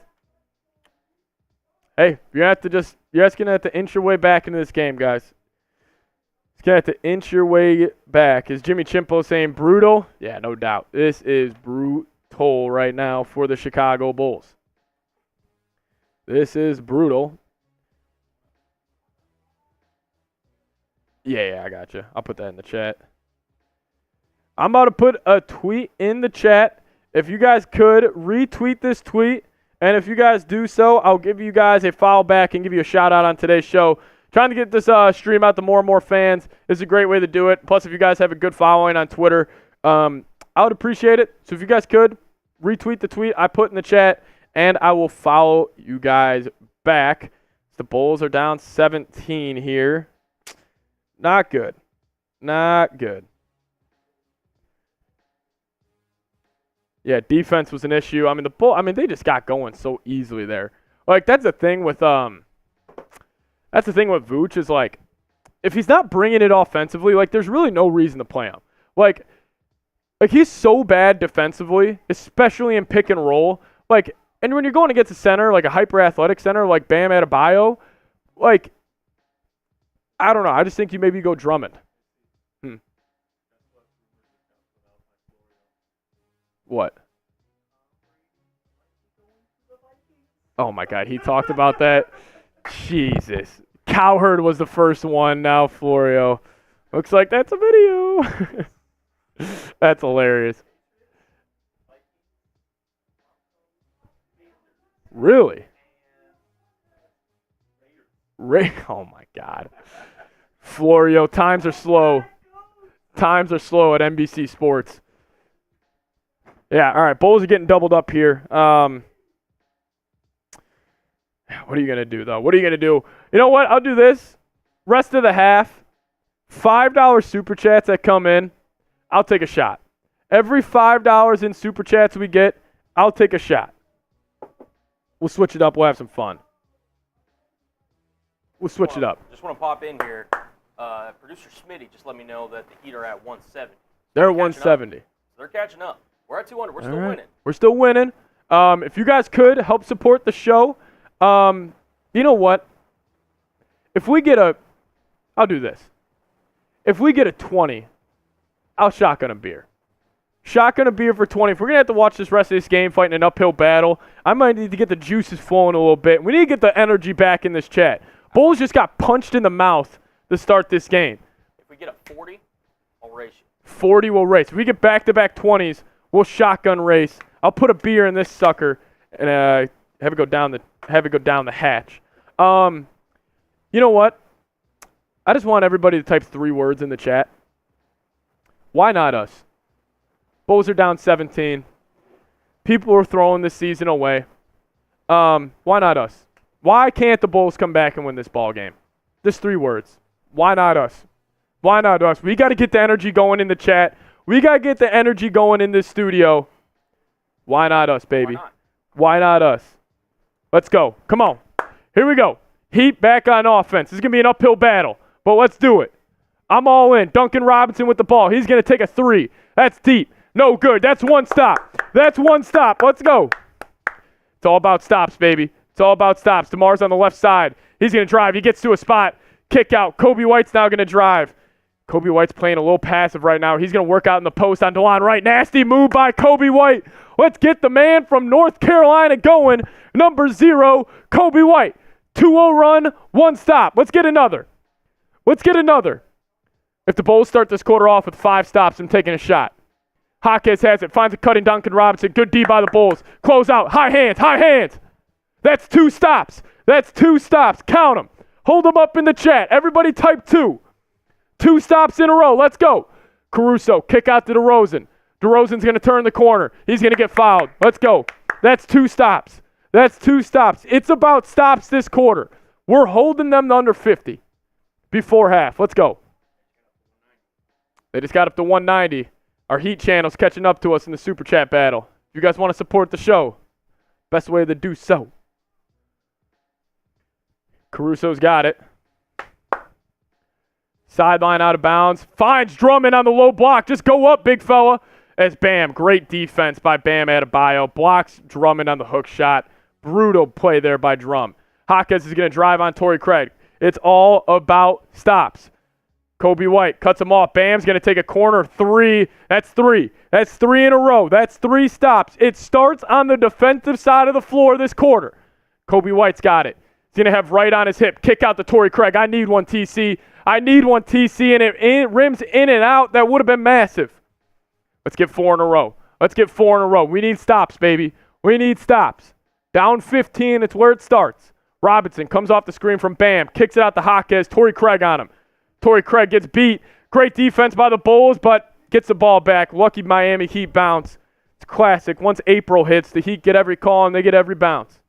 Hey, you're just going to have to inch your way back into this game, guys. You're going to have to inch your way back. Is Jimmy Chimpo saying brutal? Yeah, no doubt. This is brutal right now for the Chicago Bulls. This is brutal. Yeah, I got you. I'll put that in the chat. I'm about to put a tweet in the chat. If you guys could, retweet this tweet. And if you guys do so, I'll give you guys a follow back and give you a shout out on today's show. Trying to get this stream out to more and more fans is a great way to do it. Plus, if you guys have a good following on Twitter, I would appreciate it. So if you guys could, retweet the tweet I put in the chat, and I will follow you guys back. The Bulls are down 17 here. Not good. Not good. Yeah, defense was an issue. I mean, they just got going so easily there. Like, that's the thing with Vooch is, like, if he's not bringing it offensively, like, there's really no reason to play him. Like he's so bad defensively, especially in pick and roll. Like, and when you're going against a center, like a hyper-athletic center like Bam Adebayo, like, I don't know. I just think you maybe go Drummond. What? Oh, my God. He talked about that. Jesus. Cowherd was the first one. Now Florio. Looks like that's a video. That's hilarious. Really? Oh, my God. Florio, times are slow. Times are slow at NBC Sports. Yeah, all right. Bulls are getting doubled up here. What are you going to do, though? What are you going to do? You know what? I'll do this. Rest of the half, $5 super chats that come in, I'll take a shot. Every $5 in super chats we get, I'll take a shot. We'll switch it up. We'll have some fun. We'll switch it up. Just want to pop in here. Producer Smitty just let me know that the Heat are at 170. They're at 170. They're catching up. We're at 200. We're still winning. We're still winning. If you guys could help support the show, you know what? If we get I'll do this. If we get a 20, I'll shotgun a beer. Shotgun a beer for 20. If we're going to have to watch this rest of this game fighting an uphill battle, I might need to get the juices flowing a little bit. We need to get the energy back in this chat. Bulls just got punched in the mouth to start this game. If we get a 40, I'll race you. 40 will race. If we get back-to-back 20s, we'll shotgun race. I'll put a beer in this sucker and have it go down the hatch. You know what? I just want everybody to type 3 words in the chat. Why not us? Bulls are down 17. People are throwing this season away. Why not us? Why can't the Bulls come back and win this ball game? Just 3 words. Why not us? Why not us? We got to get the energy going in the chat. We got to get the energy going in this studio. Why not us, baby? Why not us? Let's go. Come on. Here we go. Heat back on offense. This is going to be an uphill battle, but let's do it. I'm all in. Duncan Robinson with the ball. He's going to take a 3. That's deep. No good. That's 1 stop. That's 1 stop. Let's go. It's all about stops, baby. It's all about stops. DeMar's on the left side. He's going to drive. He gets to a spot. Kick out. Coby White's now going to drive. Coby White's playing a little passive right now. He's going to work out in the post on DeLon Wright. Nasty move by Coby White. Let's get the man from North Carolina going. Number 0, Coby White. 2-0 run, 1 stop. Let's get another. Let's get another. If the Bulls start this quarter off with 5 stops, I'm taking a shot. Jaquez has it. Finds a cutting Duncan Robinson. Good D by the Bulls. Close out. High hands. High hands. That's 2 stops. That's 2 stops. Count them. Hold them up in the chat. Everybody type 2. 2 stops in a row. Let's go. Caruso. Kick out to DeRozan. DeRozan's going to turn the corner. He's going to get fouled. Let's go. That's 2 stops. That's 2 stops. It's about stops this quarter. We're holding them to under 50 before half. Let's go. They just got up to 190. Our Heat channel's catching up to us in the Super Chat battle. If you guys want to support the show, best way to do so. Caruso's got it. Sideline out of bounds. Finds Drummond on the low block. Just go up, big fella. As Bam, great defense by Bam Adebayo. Blocks Drummond on the hook shot. Brutal play there by Drum. Jaquez is going to drive on Torrey Craig. It's all about stops. Coby White cuts him off. Bam's going to take a corner 3. That's 3. That's 3 in a row. That's 3 stops. It starts on the defensive side of the floor this quarter. Coby White's got it. He's going to have right on his hip. Kick out to Torrey Craig. I need one, TC. I need one, TC, and it rims in and out. That would have been massive. Let's get 4 in a row. Let's get 4 in a row. We need stops, baby. We need stops. Down 15, it's where it starts. Robinson comes off the screen from Bam, kicks it out to Jaquez. Torrey Craig on him. Torrey Craig gets beat. Great defense by the Bulls, but gets the ball back. Lucky Miami Heat bounce. It's classic. Once April hits, the Heat get every call and they get every bounce.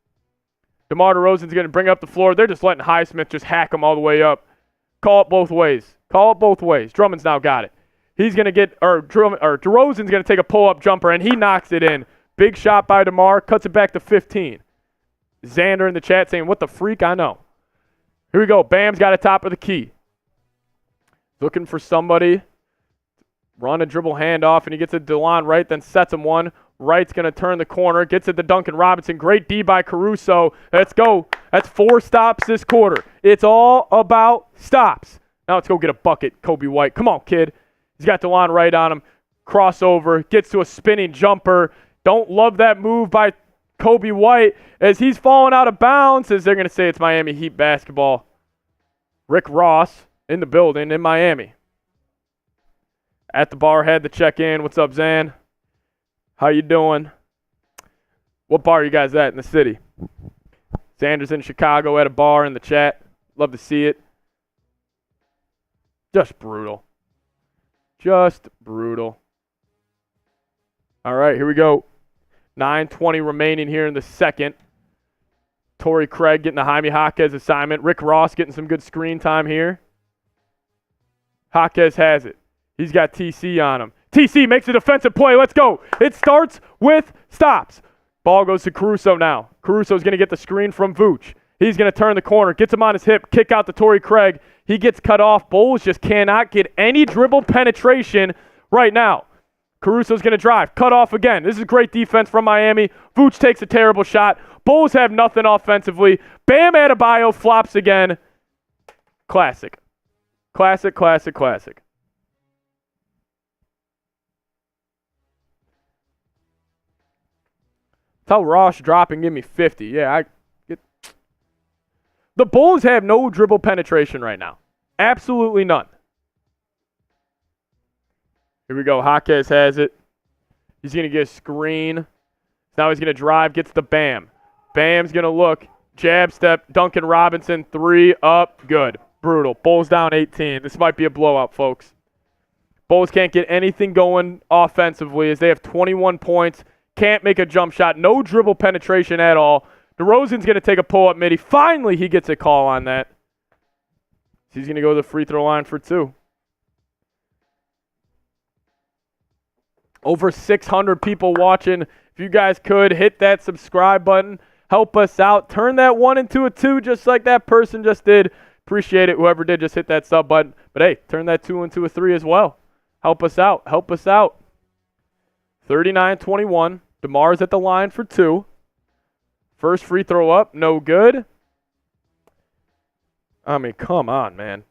DeMar DeRozan's going to bring up the floor. They're just letting Highsmith just hack him all the way up. Call it both ways. Call it both ways. Drummond's now got it. He's going to get, or DeRozan's going to take a pull-up jumper, and he knocks it in. Big shot by DeMar, cuts it back to 15. Xander in the chat saying, what the freak? I know. Here we go. Bam's got a top of the key. Looking for somebody. Run a dribble handoff, and he gets it to DeLon Wright, then sets him one. Wright's going to turn the corner, gets it to Duncan Robinson. Great D by Caruso. Let's go. That's 4 stops this quarter. It's all about stops. Now let's go get a bucket, Coby White. Come on, kid. He's got DeLon Wright on him. Crossover, gets to a spinning jumper. Don't love that move by Coby White as he's falling out of bounds, as they're going to say it's Miami Heat basketball. Rick Ross in the building in Miami. At the bar, had to check in. What's up, Zan? How you doing? What bar are you guys at in the city? Xander's in Chicago at a bar in the chat. Love to see it. Just brutal. Just brutal. All right, here we go. 9:20 remaining here in the second. Torrey Craig getting the Jaime Jaquez assignment. Rick Ross getting some good screen time here. Jaquez has it. He's got TC on him. TC makes a defensive play. Let's go. It starts with stops. Ball goes to Caruso now. Caruso's going to get the screen from Vooch. He's going to turn the corner. Gets him on his hip. Kick out to Torrey Craig. He gets cut off. Bulls just cannot get any dribble penetration right now. Caruso's going to drive. Cut off again. This is great defense from Miami. Vooch takes a terrible shot. Bulls have nothing offensively. Bam Adebayo flops again. Classic. Classic, classic, classic. Tell Ross drop and give me 50. Yeah, the Bulls have no dribble penetration right now. Absolutely none. Here we go. Jaquez has it. He's going to get a screen. Now he's going to drive, gets the Bam. Bam's going to look. Jab step. Duncan Robinson, 3 up. Good. Brutal. Bulls down 18. This might be a blowout, folks. Bulls can't get anything going offensively as they have 21 points. Can't make a jump shot. No dribble penetration at all. DeRozan's going to take a pull-up midi. Finally, he gets a call on that. He's going to go to the free throw line for 2. Over 600 people watching. If you guys could, hit that subscribe button. Help us out. Turn that 1 into a 2 just like that person just did. Appreciate it. Whoever did, just hit that sub button. But, hey, turn that 2 into a 3 as well. Help us out. Help us out. 39-21. DeMar's at the line for 2. First free throw up. No good. I mean, come on, man.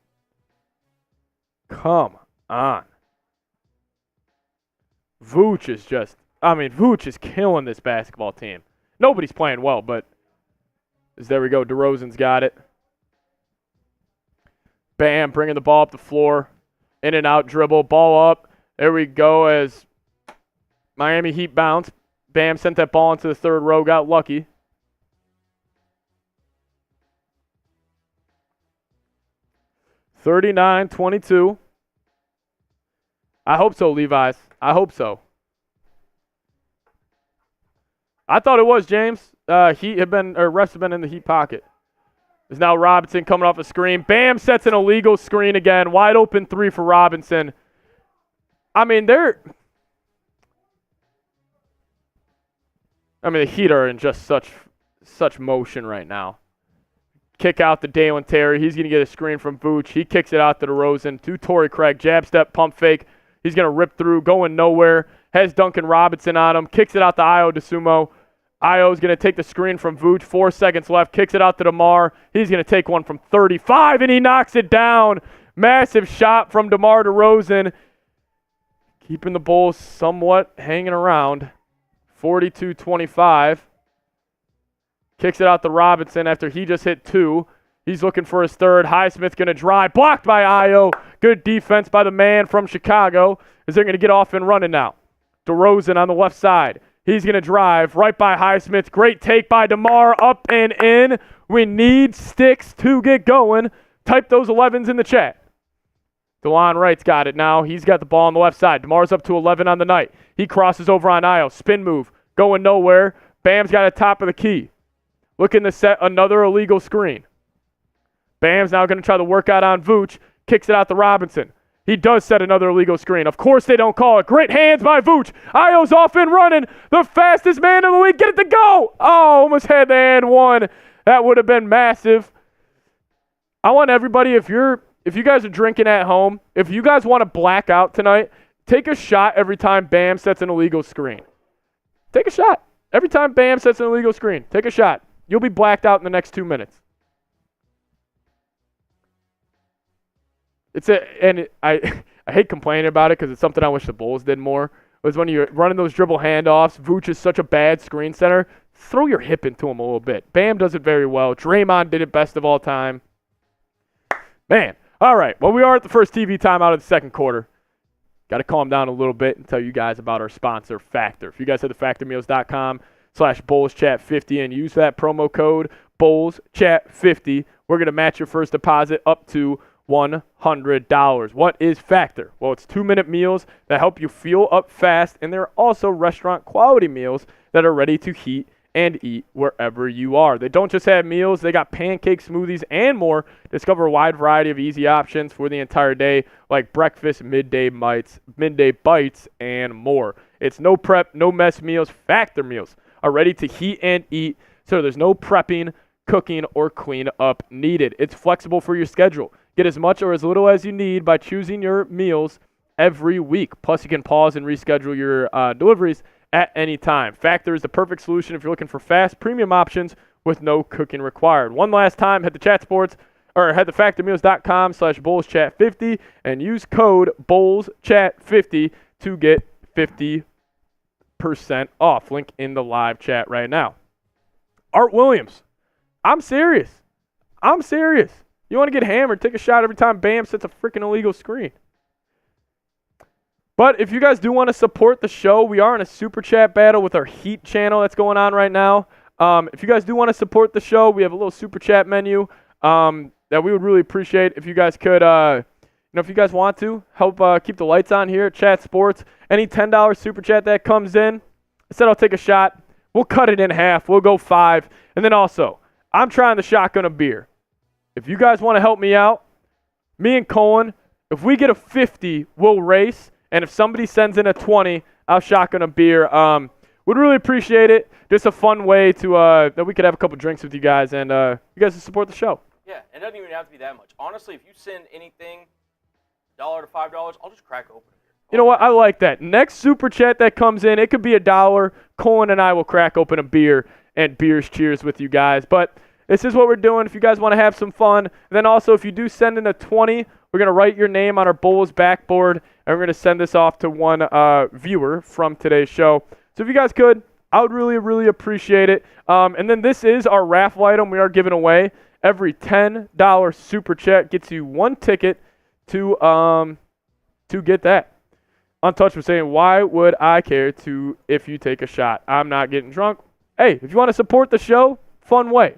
Come on. Vooch is killing this basketball team. Nobody's playing well, but there we go. DeRozan's got it. Bam, bringing the ball up the floor. In and out dribble. Ball up. There we go as Miami Heat bounce. Bam sent that ball into the third row. Got lucky. (39-22). I hope so, Levi's. I hope so. I thought it was, James. Refs have been in the Heat pocket. There's now Robinson coming off a screen. Bam sets an illegal screen again. Wide open 3 for Robinson. I mean, the Heat are in just such motion right now. Kick out to Dalen Terry. He's going to get a screen from Vooch. He kicks it out to DeRozan. To Torrey Craig. Jab step, pump fake. He's going to rip through, going nowhere. Has Duncan Robinson on him. Kicks it out to Ayo DeSumo. Ayo's going to take the screen from Vooch. 4 seconds left. Kicks it out to DeMar. He's going to take one from 35, and he knocks it down. Massive shot from DeMar DeRozan. Keeping the Bulls somewhat hanging around. 42-25. Kicks it out to Robinson after he just hit 2. He's looking for his third. Highsmith going to drive. Blocked by Ayo. Good defense by the man from Chicago as they're going to get off and running now. DeRozan on the left side. He's going to drive right by Highsmith. Great take by DeMar, up and in. We need sticks to get going. Type those 11s in the chat. DeLon Wright's got it now. He's got the ball on the left side. DeMar's up to 11 on the night. He crosses over on Io. Spin move. Going nowhere. Bam's got it top of the key. Looking to set another illegal screen. Bam's now going to try to work out on Vooch. Kicks it out to Robinson. He does set another illegal screen. Of course they don't call it. Great hands by Vooch. Io's off and running. The fastest man in the league. Get it to go. Oh, almost had the and one. That would have been massive. I want everybody, if you guys are drinking at home, if you guys want to black out tonight, take a shot every time Bam sets an illegal screen. Take a shot. Every time Bam sets an illegal screen, take a shot. You'll be blacked out in the next 2 minutes. I hate complaining about it because it's something I wish the Bulls did more. Was when you're running those dribble handoffs. Vooch is such a bad screen center. Throw your hip into him a little bit. Bam does it very well. Draymond did it best of all time. Man. All right. Well, we are at the first TV timeout of the second quarter. Got to calm down a little bit and tell you guys about our sponsor, Factor. If you guys head to factormeals.com/BullsChat50 and use that promo code BullsChat50, we're going to match your first deposit up to $100. What is Factor? Well, it's 2-minute meals that help you fuel up fast, and they're also restaurant quality meals that are ready to heat and eat wherever you are. They don't just have meals, they got pancakes, smoothies, and more. Discover a wide variety of easy options for the entire day, like breakfast, midday bites, and more. It's no prep, no mess meals. Factor meals are ready to heat and eat, so there's no prepping, cooking, or cleanup needed. It's flexible for your schedule. Get as much or as little as you need by choosing your meals every week. Plus, you can pause and reschedule your deliveries at any time. Factor is the perfect solution if you're looking for fast, premium options with no cooking required. One last time, head to factormeals.com/BullsChat50 and use code BullsChat50 to get 50% off. Link in the live chat right now. Art Williams. I'm serious. You want to get hammered, take a shot every time Bam sets a freaking illegal screen. But if you guys do want to support the show, we are in a super chat battle with our Heat channel that's going on right now. If you guys do want to support the show, we have a little super chat menu that we would really appreciate if you guys could, if you guys want to help keep the lights on here at Chat Sports. Any $10 super chat that comes in, I said I'll take a shot. We'll cut it in half. We'll go 5. And then also, I'm trying the shotgun of beer. If you guys want to help me out, me and Cohen, if we get a 50, we'll race. And if somebody sends in a 20, I'll shotgun a beer. Would really appreciate it. Just a fun way to that we could have a couple drinks with you guys and you guys to support the show. Yeah, it doesn't even have to be that much. Honestly, if you send anything $1 to $5, I'll just crack open a beer. You know what? I like that. Next super chat that comes in, it could be $1. Cohen and I will crack open a beer and beers cheers with you guys. But this is what we're doing. If you guys want to have some fun, and then also if you do send in a 20, we're going to write your name on our Bulls backboard, and we're going to send this off to one viewer from today's show. So if you guys could, I would really, really appreciate it. And then this is our raffle item we are giving away. Every $10 super chat gets you one ticket to get that. Untouched was saying, why would I care if you take a shot? I'm not getting drunk. Hey, if you want to support the show, fun way.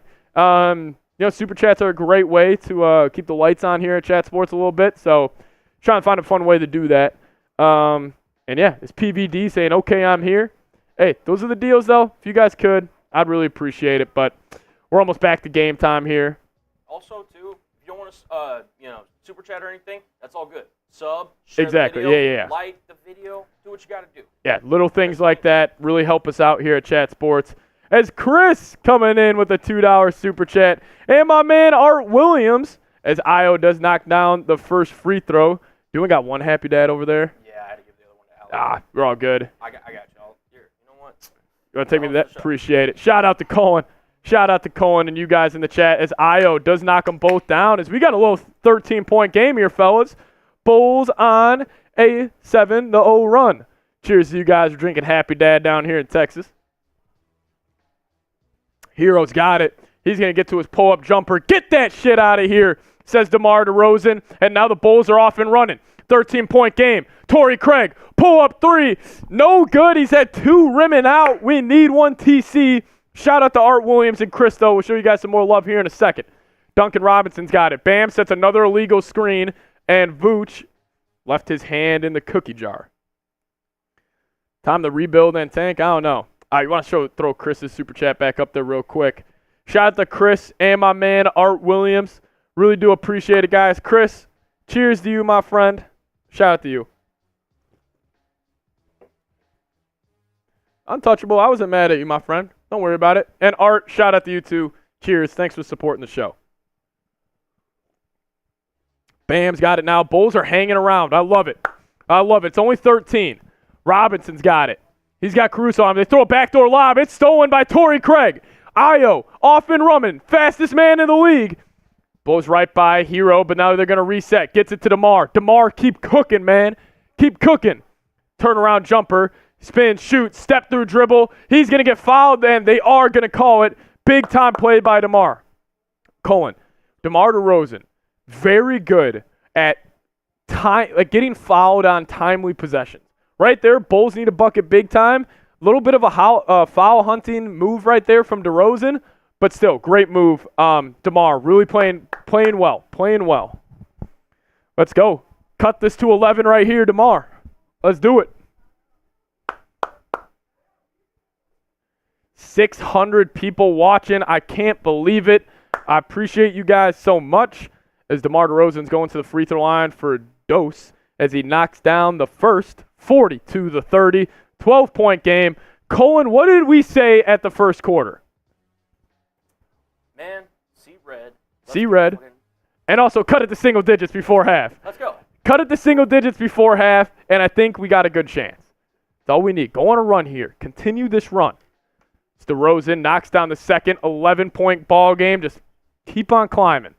Super chats are a great way to keep the lights on here at Chat Sports a little bit. So trying to find a fun way to do that. And yeah, it's PVD saying, okay, I'm here. Hey, those are the deals, though. If you guys could, I'd really appreciate it. But we're almost back to game time here. Also, too, if you don't want to, super chat or anything, that's all good. Sub, share exactly. the video, Yeah. like the video, do what you got to do. Yeah, little things like that really help us out here at Chat Sports. As Chris coming in with a $2 super chat. And my man Art Williams, as Io does knock down the first free throw. You got one happy dad over there? Yeah, I had to give the other one to Alex. We're all good. I got y'all. Here, you know what? You want to take me to that? Appreciate it. Shout out to Cohen. And you guys in the chat as Io does knock them both down. As we got a little 13-point game here, fellas. Bulls on a 7-0 run. Cheers to you guys for drinking Happy Dad down here in Texas. Hero's got it. He's going to get to his pull-up jumper. Get that shit out of here, says DeMar DeRozan. And now the Bulls are off and running. 13-point game. Torrey Craig, pull up three. No good. He's had 2 rimming out. We need 1 TC. Shout out to Art Williams and Christo. We'll show you guys some more love here in a second. Duncan Robinson's got it. Bam sets another illegal screen, and Vooch left his hand in the cookie jar. Time to rebuild and tank? I don't know. All right, you want to throw Chris's super chat back up there real quick. Shout out to Chris and my man Art Williams. Really do appreciate it, guys. Chris, cheers to you, my friend. Shout out to you. Untouchable. I wasn't mad at you, my friend. Don't worry about it. And Art, shout out to you too. Cheers. Thanks for supporting the show. Bam's got it now. Bulls are hanging around. I love it. I love it. It's only 13. Robinson's got it. He's got Caruso on him. They throw a backdoor lob. It's stolen by Torrey Craig. Io, off and running. Fastest man in the league. Bulls right by Hero, but now they're going to reset. Gets it to DeMar. DeMar, keep cooking, man. Keep cooking. Turnaround jumper. Spin, shoot, step through dribble. He's going to get fouled, and they are going to call it. Big time play by DeMar. DeMar DeRozan. Very good at getting fouled on timely possessions. Right there, Bulls need a bucket big time. A little bit of a foul hunting move right there from DeRozan, but still, great move. DeMar really playing well. Let's go. Cut this to 11 right here, DeMar. Let's do it. 600 people watching. I can't believe it. I appreciate you guys so much. As DeMar DeRozan's going to the free throw line for a dose as he knocks down the first 40-30, 12-point game. Colin, what did we say at the first quarter? Man, see red. See red. And also cut it to single digits before half. Let's go. Cut it to single digits before half, and I think we got a good chance. That's all we need. Go on a run here. Continue this run. It's DeRozan, knocks down the second 11-point ball game. Just keep on climbing.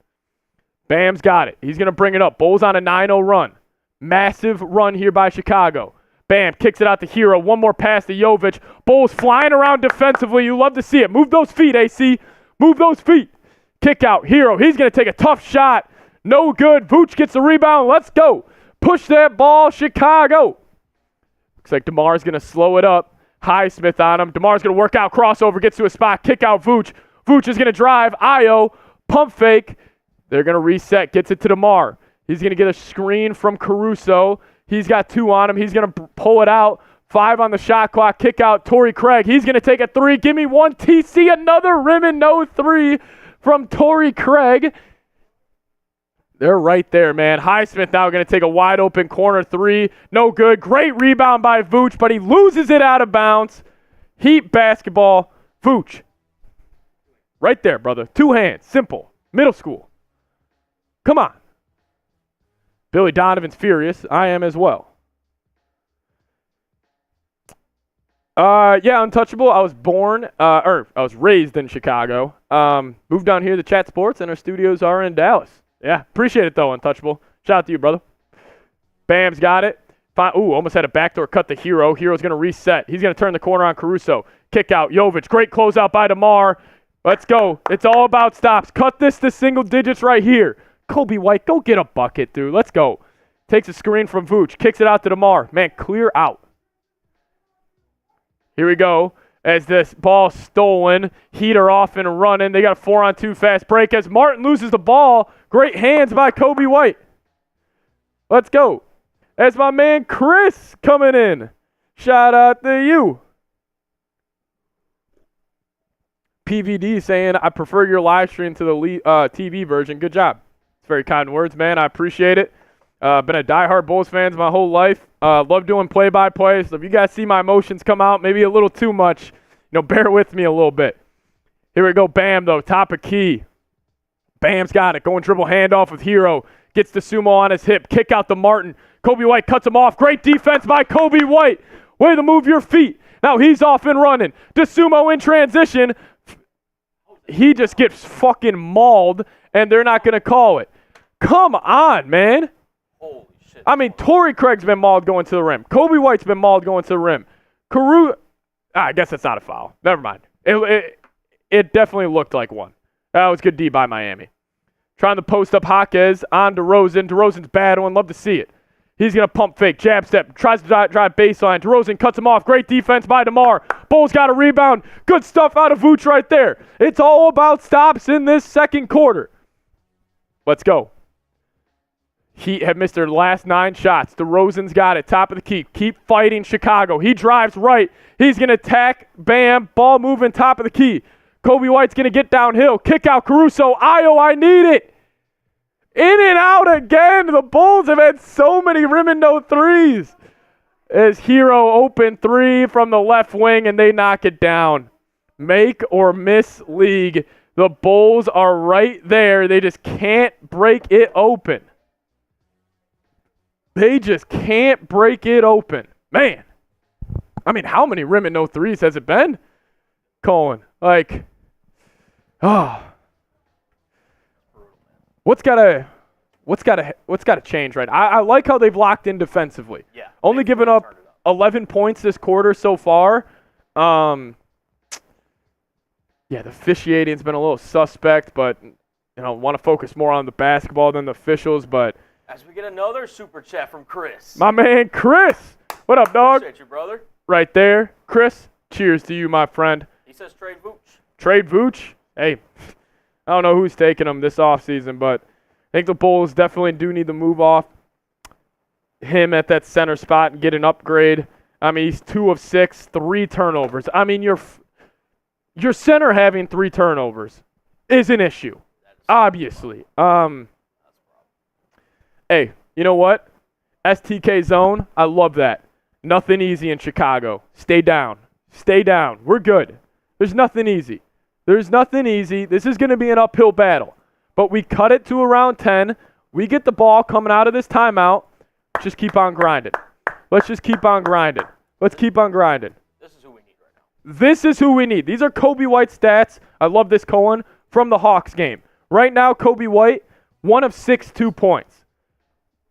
Bam's got it. He's going to bring it up. Bulls on a 9-0 run. Massive run here by Chicago. Bam kicks it out to Hero. One more pass to Jovic. Bulls flying around defensively. You love to see it. Move those feet, AC. Move those feet. Kick out. Hero. He's going to take a tough shot. No good. Vooch gets the rebound. Let's go. Push that ball, Chicago. Looks like DeMar's going to slow it up. Highsmith on him. DeMar's going to work out. Crossover. Gets to a spot. Kick out Vooch. Vooch is going to drive. Io. Pump fake. They're going to reset. Gets it to DeMar. He's going to get a screen from Caruso. He's got 2 on him. He's going to pull it out. 5 on the shot clock. Kick out Torrey Craig. He's going to take a 3. Give me 1 TC. Another rim and no 3 from Torrey Craig. They're right there, man. Highsmith now going to take a wide open corner 3. No good. Great rebound by Vooch, but he loses it out of bounds. Heat basketball. Vooch. Right there, brother. 2 hands. Simple. Middle school. Come on. Billy Donovan's furious. I am as well. Yeah, untouchable. I was raised in Chicago. Moved down here to Chat Sports, and our studios are in Dallas. Yeah, appreciate it, though, untouchable. Shout out to you, brother. Bam's got it. Almost had a backdoor cut to Hero. Hero's going to reset. He's going to turn the corner on Caruso. Kick out Jovic. Great closeout by DeMar. Let's go. It's all about stops. Cut this to single digits right here. Coby White, go get a bucket, dude. Let's go. Takes a screen from Vooch. Kicks it out to DeMar. Man, clear out. Here we go. As this ball stolen. Heat are off and running. They got a 4-on-2 fast break. As Martin loses the ball. Great hands by Coby White. Let's go. As my man Chris coming in. Shout out to you. PVD saying, I prefer your live stream to the TV version. Good job. It's very kind words, man. I appreciate it. Been a diehard Bulls fan my whole life. Love doing play-by-play. So if you guys see my emotions come out maybe a little too much, bear with me a little bit. Here we go. Bam, though. Top of key. Bam's got it. Going dribble handoff with Hero. Gets the sumo on his hip. Kick out to Martin. Coby White cuts him off. Great defense by Coby White. Way to move your feet. Now he's off and running. DeSumo in transition. He just gets fucking mauled, and they're not going to call it. Come on, man. Holy shit. I mean, Torrey Craig's been mauled going to the rim. Coby White's been mauled going to the rim. I guess that's not a foul. Never mind. It definitely looked like one. That was good D by Miami. Trying to post up Jaquez on DeRozan. DeRozan's bad one. Love to see it. He's going to pump fake, jab step, tries to drive baseline. DeRozan cuts him off. Great defense by DeMar. Bulls got a rebound. Good stuff out of Vooch right there. It's all about stops in this second quarter. Let's go. Heat have missed their last 9 shots. DeRozan's got it. Top of the key. Keep fighting Chicago. He drives right. He's going to attack. Bam. Ball moving top of the key. Coby White's going to get downhill. Kick out Caruso. I need it. In and out again. The Bulls have had so many rim and no threes. As Hero open 3 from the left wing, and they knock it down. Make or miss league. The Bulls are right there. They just can't break it open. They just can't break it open. Man. I mean, how many rim and no threes has it been? Colin, like, What's got to change, right? I like how they've locked in defensively. Yeah. Only given up 11 points this quarter so far. Yeah, the officiating's been a little suspect, but want to focus more on the basketball than the officials. But as we get another super chat from Chris. My man, Chris. What up, dog? Appreciate you, brother. Right there, Chris. Cheers to you, my friend. He says trade Vooch. Trade Vooch? Hey. I don't know who's taking him this offseason, but I think the Bulls definitely do need to move off him at that center spot and get an upgrade. I mean, he's 2 of 6, 3 turnovers. I mean, your center having 3 turnovers is an issue, obviously. Hey, you know what? STK zone, I love that. Nothing easy in Chicago. Stay down. Stay down. We're good. There's nothing easy. There's nothing easy. This is going to be an uphill battle. But we cut it to around 10. We get the ball coming out of this timeout. Just keep on grinding. Let's just keep on grinding. Let's keep on grinding. This is who we need right now. This is who we need. These are Coby White stats. I love this, Cohen, from the Hawks game. Right now, Coby White, 1 of 6, 2 points.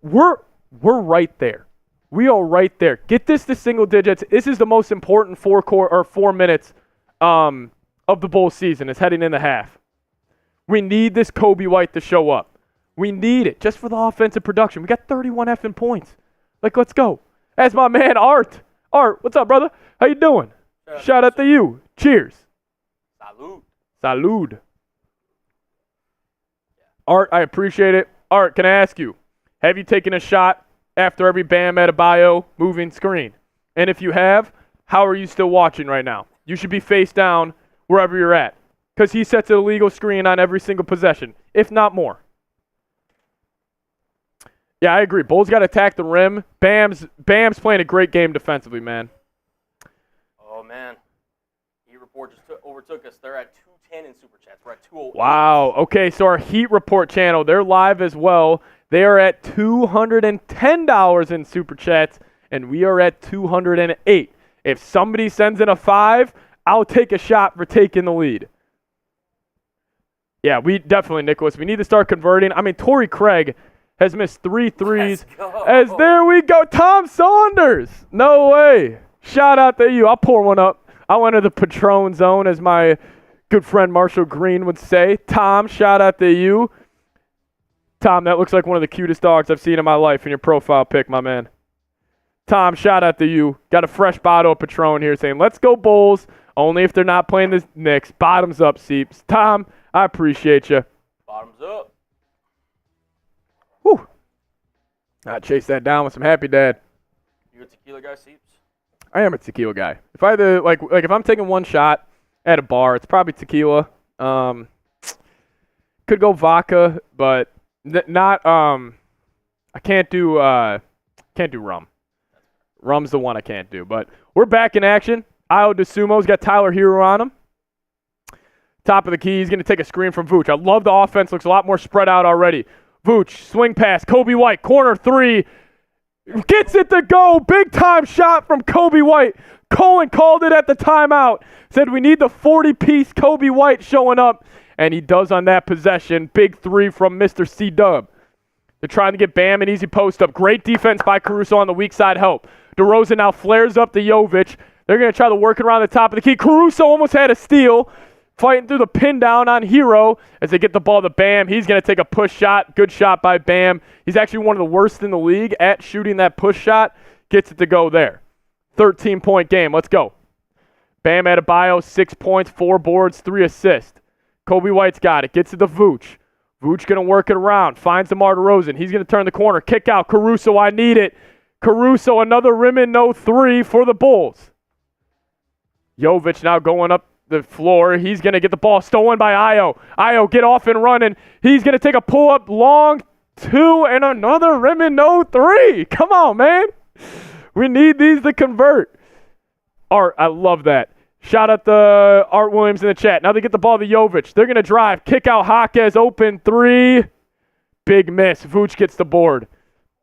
We're right there. We are right there. Get this to single digits. This is the most important 4 minutes of the Bulls season is heading in the half. We need this Coby White to show up. We need it just for the offensive production. We got 31 effing points. Like, let's go. That's my man, Art. Art, what's up, brother? How you doing? Shout out to you. Cheers. Salud. Salud. Art, I appreciate it. Art, can I ask you, have you taken a shot after every Bam Adebayo moving screen? And if you have, how are you still watching right now? You should be face down wherever you're at, because he sets an illegal screen on every single possession, if not more. Yeah, I agree. Bulls got to attack the rim. Bam's playing a great game defensively, man. Oh, man. Heat Report just overtook us. They're at 210 in Super Chats. We're at 208. Wow. Okay, so our Heat Report channel, they're live as well. They are at $210 in Super Chats, and we are at 208. If somebody sends in a 5, I'll take a shot for taking the lead. Yeah, we definitely, Nicholas. We need to start converting. I mean, Torrey Craig has missed 3 threes. As there we go. Tom Saunders. No way. Shout out to you. I'll pour one up. I went to the Patron zone, as my good friend Marshall Green would say. Tom, shout out to you. Tom, that looks like one of the cutest dogs I've seen in my life in your profile pic, my man. Tom, shout out to you. Got a fresh bottle of Patron here saying, let's go Bulls. Only if they're not playing the Knicks. Bottoms up, Seeps. Tom, I appreciate you. Bottoms up. Whew. I chase that down with some Happy Dad. You a tequila guy, Seeps? I am a tequila guy. If I like if I'm taking one shot at a bar, it's probably tequila. Could go vodka, but not. I can't do rum. Rum's the one I can't do. But we're back in action. Io DeSumo's got Tyler Hero on him. Top of the key. He's going to take a screen from Vooch. I love the offense. Looks a lot more spread out already. Vooch, swing pass. Coby White, corner 3. Gets it to go. Big time shot from Coby White. Colin called it at the timeout. Said we need the 40-piece Coby White showing up. And he does on that possession. Big 3 from Mr. C-Dub. They're trying to get Bam an easy post up. Great defense by Caruso on the weak side help. DeRozan now flares up to Jovic. They're going to try to work it around the top of the key. Caruso almost had a steal. fighting through the pin down on Hero as they get the ball to Bam. He's going to take a push shot. Good shot by Bam. He's actually one of the worst in the league at shooting that push shot. Gets it to go there. 13-point game. Let's go. Bam Adebayo, 6 points, 4 boards, 3 assists. Coby White's got it. Gets it to Vooch. Vooch going to work it around. Finds DeMar DeRozan. He's going to turn the corner. Kick out. Caruso, I need it. Caruso, another rim and no three for the Bulls. Jovic now going up the floor. He's going to get the ball stolen by Ayo. Ayo, get off and running. He's going to take a pull-up long two and another rim and no three. Come on, man. We need these to convert. Art, I love that. Shout out to Art Williams in the chat. Now they get the ball to Jovic. They're going to drive. Kick out Jaquez. Open three. Big miss. Vooch gets the board.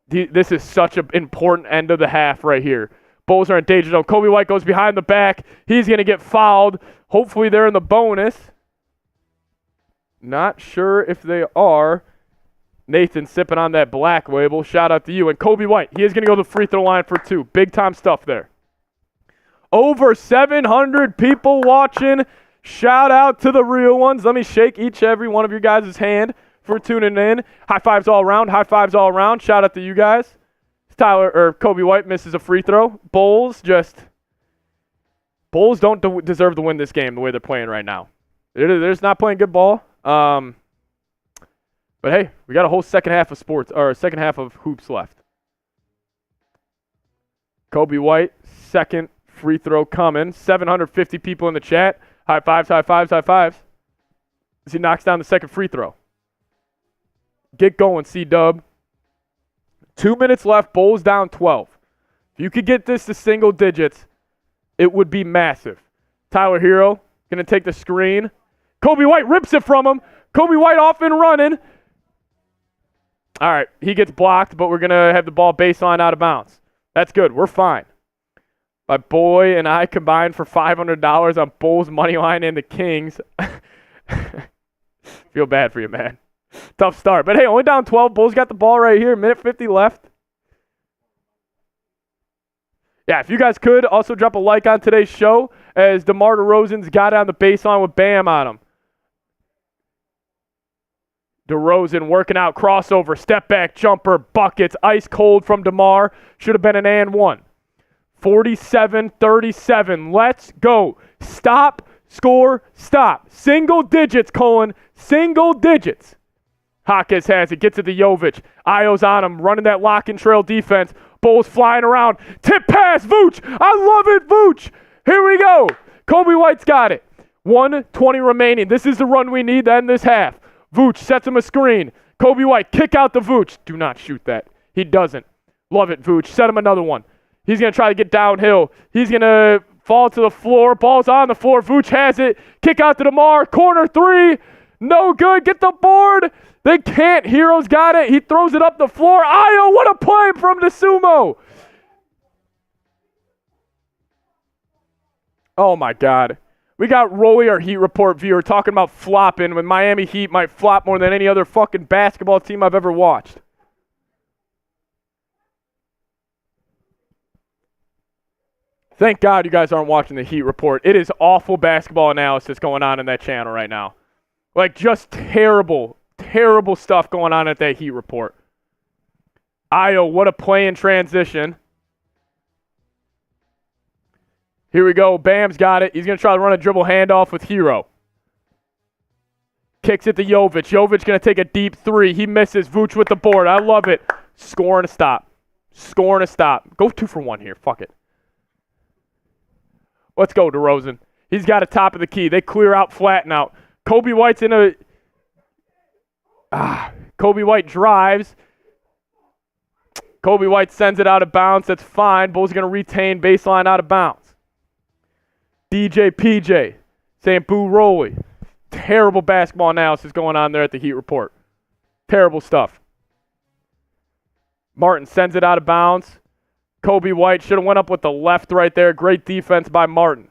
This is such an important end of the half right here. Bulls are in danger zone. Coby White goes behind the back. He's going to get fouled. Hopefully they're in the bonus. Not sure if they are. Nathan sipping on that black label. Shout out to you. And Coby White, he is going to go to the free throw line for 2. Big time stuff there. Over 700 people watching. Shout out to the real ones. Let me shake every one of your guys' hand for tuning in. High fives all around. High fives all around. Shout out to you guys. Coby White misses a free throw. Bulls don't deserve to win this game the way they're playing right now. They're just not playing good ball. But hey, we got a whole second half of hoops left. Coby White, second free throw coming. 750 people in the chat. High fives, high fives, high fives. As he knocks down the second free throw. Get going, C-Dub. 2 minutes left. Bulls down 12. If you could get this to single digits, it would be massive. Tyler Hero going to take the screen. Coby White rips it from him. Coby White off and running. All right, he gets blocked, but we're going to have the ball baseline out of bounds. That's good. We're fine. My boy and I combined for $500 on Bulls money line and the Kings. Feel bad for you, man. Tough start. But hey, only down 12. Bulls got the ball right here. Minute 50 left. Yeah, if you guys could, also drop a like on today's show as DeMar DeRozan's got on the baseline with Bam on him. DeRozan working out, crossover, step back, jumper, buckets, ice cold from DeMar. Should have been an and one. 47-37. Let's go. Stop, score, stop. Single digits, Colin. Single digits. Jaquez has it, gets it to Jovic. Ayo's on him, running that lock and trail defense. Bulls flying around. Tip pass, Vooch. I love it, Vooch. Here we go. Coby White's got it. 1:20 remaining. This is the run we need to end this half. Vooch sets him a screen. Coby White, kick out the Vooch. Do not shoot that. He doesn't. Love it, Vooch. Set him another one. He's going to try to get downhill. He's going to fall to the floor. Ball's on the floor. Vooch has it. Kick out to DeMar. Corner three. No good. Get the board. They can't. Hero's got it. He throws it up the floor. Ayo, what a play from the Sumo. Oh, my God. We got Rolly, our Heat Report viewer, talking about flopping when Miami Heat might flop more than any other fucking basketball team I've ever watched. Thank God you guys aren't watching the Heat Report. It is awful basketball analysis going on in that channel right now. Like, just terrible stuff going on at that Heat Report. Ayo, what a play in transition. Here we go. Bam's got it. He's going to try to run a dribble handoff with Hero. Kicks it to Jovic. Jovic going to take a deep three. He misses. Vooch with the board. I love it. Scoring a stop. Scoring a stop. Go 2 for 1 here. Fuck it. Let's go, DeRozan. He's got a top of the key. They clear out, flatten out. Coby White's in a... Coby White drives. Coby White sends it out of bounds. That's fine. Bulls are going to retain baseline out of bounds. DJ PJ saying boo Rolly. Terrible basketball analysis going on there at the Heat Report. Terrible stuff. Martin sends it out of bounds. Coby White should have went up with the left right there. Great defense by Martin.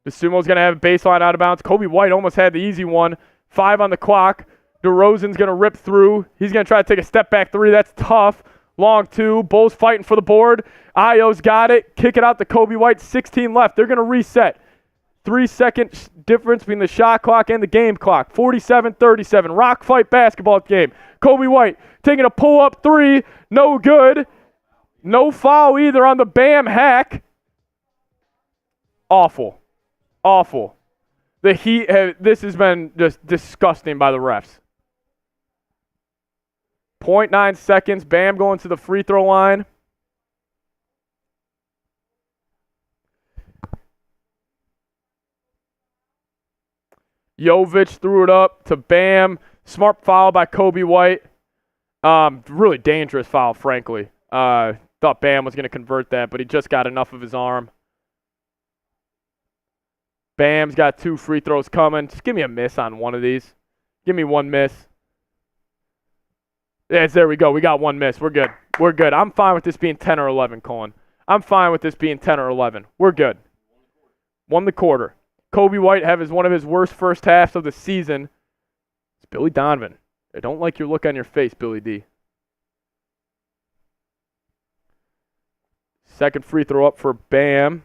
The Sumo's going to have a baseline out of bounds. Coby White almost had the easy one. 5 on the clock. DeRozan's going to rip through. He's going to try to take a step back 3. That's tough. Long 2. Bulls fighting for the board. Ayo's got it. Kick it out to Coby White. 16 left. They're going to reset. 3-second difference between the shot clock and the game clock. 47-37. Rock fight basketball game. Coby White taking a pull-up three. No good. No foul either on the Bam hack. Awful. Awful. The Heat, this has been just disgusting by the refs. 0.9 seconds. Bam going to the free throw line. Jovic threw it up to Bam. Smart foul by Coby White. Really dangerous foul, frankly. Thought Bam was going to convert that, but he just got enough of his arm. Bam's got 2 free throws coming. Just give me a miss on one of these. Give me one miss. Yes, there we go. We got one miss. We're good. We're good. I'm fine with this being 10 or 11, Colin. I'm fine with this being 10 or 11. We're good. Won the quarter. Coby White has one of his worst first halves of the season. It's Billy Donovan. I don't like your look on your face, Billy D. Second free throw up for Bam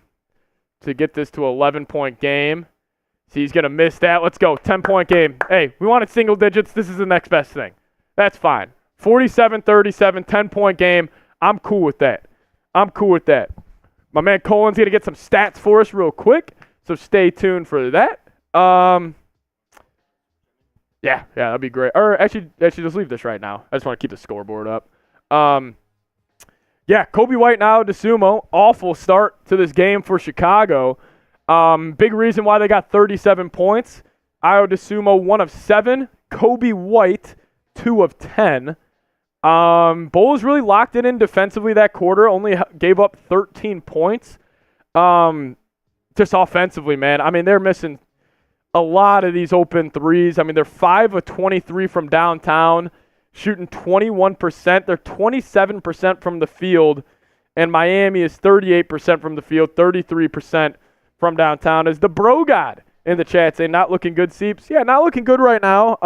to get this to an 11-point game. See, he's going to miss that. Let's go. 10-point game. Hey, we wanted single digits. This is the next best thing. That's fine. 47-37, 10-point game. I'm cool with that. I'm cool with that. My man Colin's going to get some stats for us real quick. So stay tuned for that. Yeah, that'd be great. Or actually, just leave this right now. I just want to keep the scoreboard up. Yeah, Coby White and Ayo Dosunmu. Awful start to this game for Chicago. Big reason why they got 37 points. Ayo Dosunmu, 1 of 7. Coby White, 2 of 10. Bulls really locked it in defensively that quarter. Only gave up 13 points. Just offensively, man. I mean, they're missing a lot of these open threes. I mean, they're 5 of 23 from downtown, shooting 21%. They're 27% from the field, and Miami is 38% from the field, 33% from downtown. Is the bro god in the chat saying not looking good, Seeps? Yeah, not looking good right now.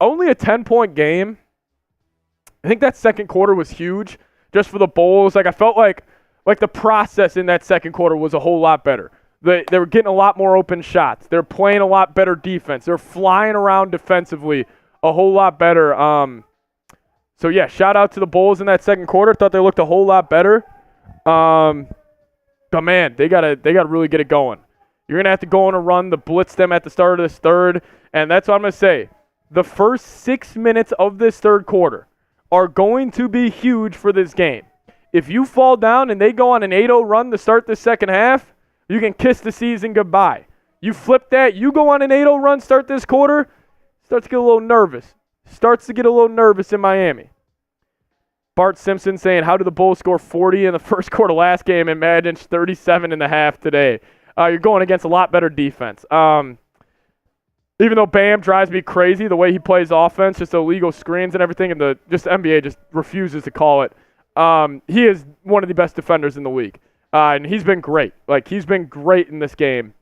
Only a 10-point game. I think that second quarter was huge just for the Bulls. Like, I felt like the process in that second quarter was a whole lot better. They were getting a lot more open shots. They're playing a lot better defense. They're flying around defensively a whole lot better. So, yeah, shout out to the Bulls in that second quarter. Thought they looked a whole lot better. But, man, they gotta really get it going. You're going to have to go on a run to blitz them at the start of this third. And that's what I'm going to say. The first 6 minutes of this third quarter are going to be huge for this game. If you fall down and they go on an 8-0 run to start the second half, you can kiss the season goodbye. You flip that, you go on an 8-0 run, start this quarter, starts to get a little nervous. Starts to get a little nervous in Miami. Bart Simpson saying, how did the Bulls score 40 in the first quarter last game and manage 37 and a half today? You're going against a lot better defense. Even though Bam drives me crazy, the way he plays offense, just illegal screens and everything, and the NBA just refuses to call it. He is one of the best defenders in the league. And he's been great. Like, he's been great in this game.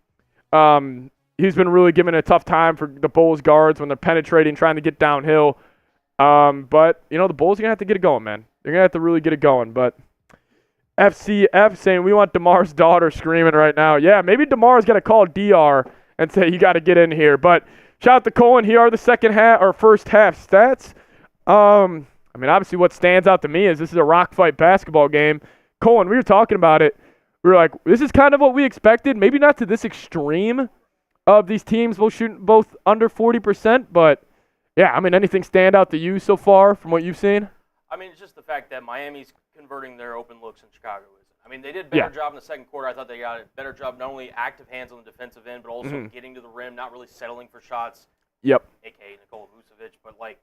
He's been really giving a tough time for the Bulls guards when they're penetrating, trying to get downhill. But, the Bulls are going to have to get it going, man. They're going to have to really get it going. But FCF saying, we want DeMar's daughter screaming right now. Yeah, maybe DeMar's got to call DR and say, you got to get in here. But shout out to Colin. Here are the first half stats. I mean, obviously what stands out to me is this is a rock fight basketball game. Colin, we were talking about it. We were like, this is kind of what we expected. Maybe not to this extreme of these teams both shooting both under 40%, but yeah, I mean, anything stand out to you so far from what you've seen? I mean, it's just the fact that Miami's converting their open looks and Chicago isn't. I mean, they did a better job in the second quarter. I thought they got a better job, not only active hands on the defensive end, but also getting to the rim, not really settling for shots. Yep. A.k.a. Nikola Vucevic, but like,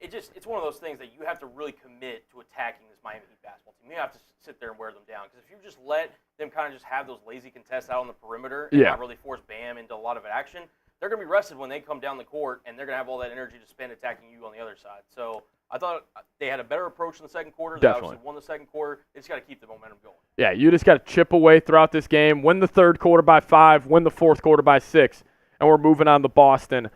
it's one of those things that you have to really commit to attacking this Miami Heat basketball team. You have to sit there and wear them down. Because if you just let them kind of just have those lazy contests out on the perimeter and not really force Bam into a lot of action, they're going to be rested when they come down the court, and they're going to have all that energy to spend attacking you on the other side. So I thought they had a better approach in the second quarter. They obviously won the second quarter. They just got to keep the momentum going. Yeah, you just got to chip away throughout this game, win the third quarter by 5, win the fourth quarter by 6, and we're moving on to Boston.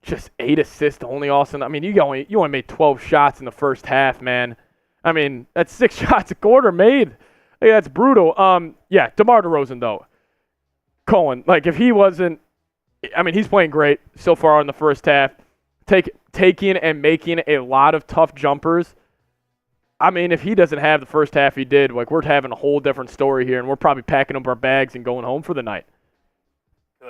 Just 8 assists only, Austin. I mean, you only made 12 shots in the first half, man. I mean, that's 6 shots a quarter made. Hey, that's brutal. Yeah, DeMar DeRozan, though. Cohen, like, if he wasn't, I mean, he's playing great so far in the first half, taking and making a lot of tough jumpers. I mean, if he doesn't have the first half he did, like, we're having a whole different story here, and we're probably packing up our bags and going home for the night. We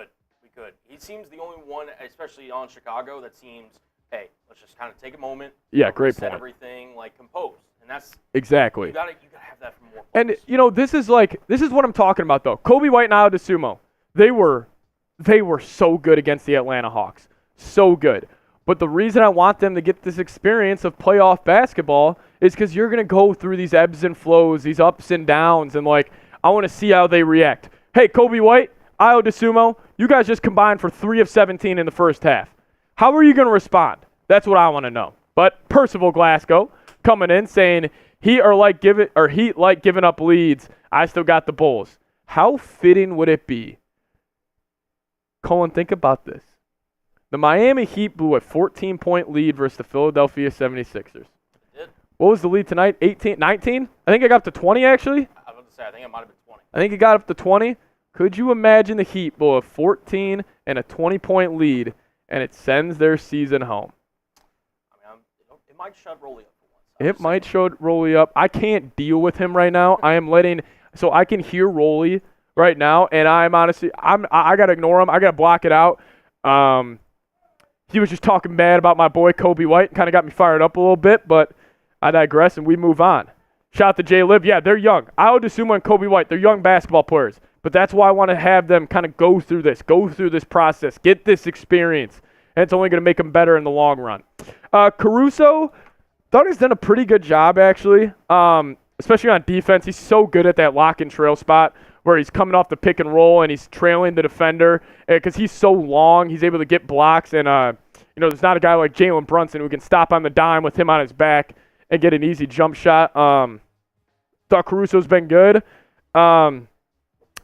could. He seems the only one, especially on Chicago, that seems, hey, let's just kind of take a moment. Yeah, great set point. Everything, like, composed. And that's exactly. You gotta have that from more And players. this is what I'm talking about though. Coby White and Ayo Dosunmu, they were so good against the Atlanta Hawks, so good. But the reason I want them to get this experience of playoff basketball is because you're gonna go through these ebbs and flows, these ups and downs, and like I want to see how they react. Hey, Coby White, Ayo Dosunmu, you guys just combined for 3 of 17 in the first half. How are you gonna respond? That's what I want to know. But Percival Glasgow coming in saying Heat like giving up leads. I still got the Bulls. How fitting would it be? Colin, think about this. The Miami Heat blew a 14-point lead versus the Philadelphia 76ers. It did. What was the lead tonight? 18, 19? I think it got up to 20 actually. I was about to say, I think it might have been 20. I think it got up to 20. Could you imagine the Heat blow a 14 and a 20-point lead and it sends their season home? I mean, it might shut Rolly up. It might show Rolly up. I can't deal with him right now. So I can hear Rolly right now, and I'm honestly, I gotta ignore him. I gotta block it out. He was just talking bad about my boy Coby White, kind of got me fired up a little bit, but I digress, and we move on. Shout out to Jay Liv. Yeah, they're young. Ayo Dosunmu and Coby White, they're young basketball players, but that's why I want to have them kind of go through this process, get this experience, and it's only gonna make them better in the long run. Caruso. Thought he's done a pretty good job, actually, especially on defense. He's so good at that lock and trail spot where he's coming off the pick and roll and he's trailing the defender because he's so long. He's able to get blocks, and there's not a guy like Jalen Brunson who can stop on the dime with him on his back and get an easy jump shot. Thought Caruso's been good.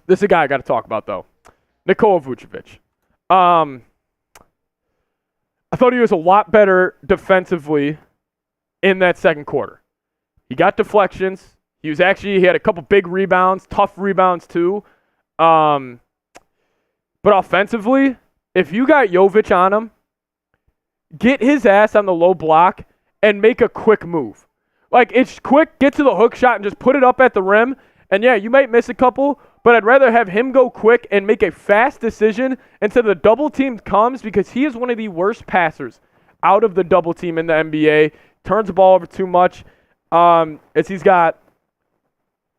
This is a guy I got to talk about, though. Nikola Vucevic. I thought he was a lot better defensively in that second quarter. He got deflections. He had a couple big rebounds, tough rebounds too. But offensively, if you got Jovic on him, get his ass on the low block and make a quick move. Like, it's quick, get to the hook shot and just put it up at the rim. And yeah, you might miss a couple, but I'd rather have him go quick and make a fast decision until the double team comes, because he is one of the worst passers out of the double team in the NBA. Turns the ball over too much. As he's got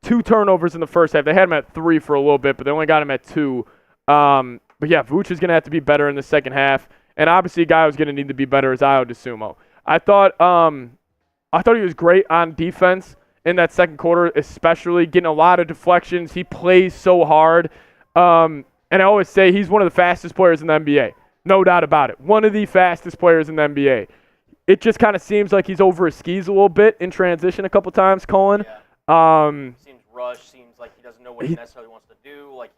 2 turnovers in the first half. They had him at 3 for a little bit, but they only got him at 2. But yeah, Vooch is going to have to be better in the second half. And obviously a guy who's going to need to be better is Ayo Dosunmu. I thought he was great on defense in that second quarter, especially getting a lot of deflections. He plays so hard. And I always say he's one of the fastest players in the NBA. No doubt about it. One of the fastest players in the NBA. It just kind of seems like he's over his skis a little bit in transition a couple times, Colin. Yeah. Seems rushed. Seems like he doesn't know what he necessarily wants to do. Like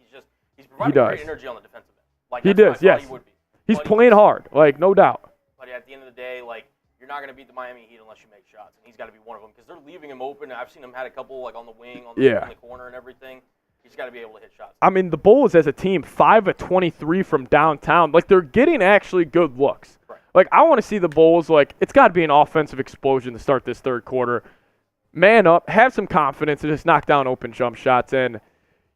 he's providing great energy on the defensive end. Like, he does, yes. He would be. He's playing hard, like, no doubt. But at the end of the day, like, you're not going to beat the Miami Heat unless you make shots, and he's got to be one of them because they're leaving him open. I've seen him had a couple like on the wing, in the corner, and everything. He's got to be able to hit shots. I mean, the Bulls as a team, 5 of 23 from downtown. Like, they're getting actually good looks. Right. Like, I want to see the Bulls, like, it's got to be an offensive explosion to start this third quarter. Man up, have some confidence, and just knock down open jump shots. And,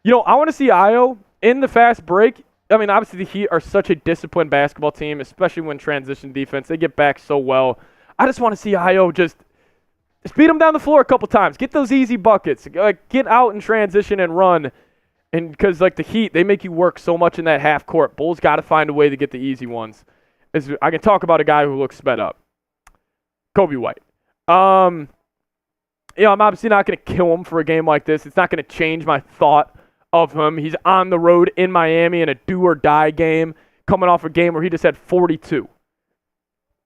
I want to see Ayo in the fast break. I mean, obviously the Heat are such a disciplined basketball team, especially when transition defense. They get back so well. I just want to see Ayo just beat them down the floor a couple times. Get those easy buckets. Like, get out in transition and run. And because, like, the Heat, they make you work so much in that half court. Bulls got to find a way to get the easy ones. I can talk about a guy who looks sped up. Coby White. I'm obviously not going to kill him for a game like this. It's not going to change my thought of him. He's on the road in Miami in a do-or-die game, coming off a game where he just had 42.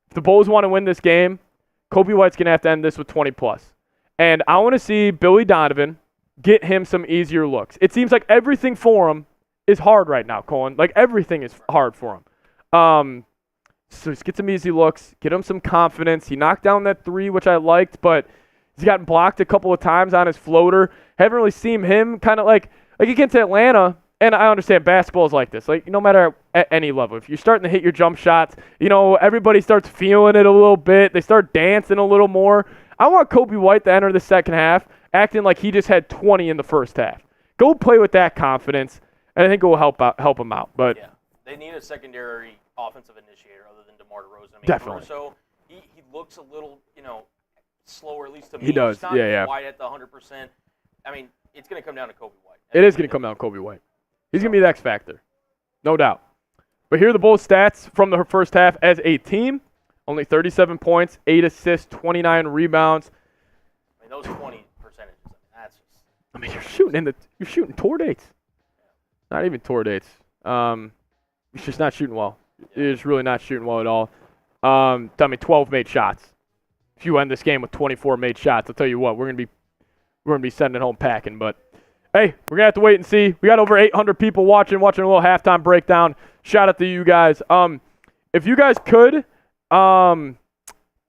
If the Bulls want to win this game, Coby White's going to have to end this with 20+. And I want to see Billy Donovan get him some easier looks. It seems like everything for him is hard right now, Colin. Like, everything is hard for him. So just get some easy looks, get him some confidence. He knocked down that 3, which I liked, but He's gotten blocked a couple of times on his floater. Haven't really seen him kind of like against Atlanta. And I understand basketball is like this. Like, no matter at any level, if you're starting to hit your jump shots, everybody starts feeling it a little bit. They start dancing a little more. I want Coby White to enter the second half acting like he just had 20 in the first half. Go play with that confidence, and I think it will help him out. But yeah, they need a secondary offensive initiator other than DeMar DeRozan. Definitely. So he looks a little, slower, at least to me. He does. He's not White at the 100%. I mean, it's going to come down to Coby White. It is going to come down to Coby White. He's going to be the X factor, no doubt. But here are the Bulls' stats from the first half as a team. Only 37 points, 8 assists, 29 rebounds. I mean, those 20 percentages, that's just... I mean, you're shooting tour dates. Not even tour dates. He's just not shooting well. He's really not shooting well at all. 12 made shots. If you end this game with 24 made shots, I'll tell you what, we're gonna be sending it home packing. But hey, we're gonna have to wait and see. We got over 800 people watching a little halftime breakdown. Shout out to you guys. If you guys could, and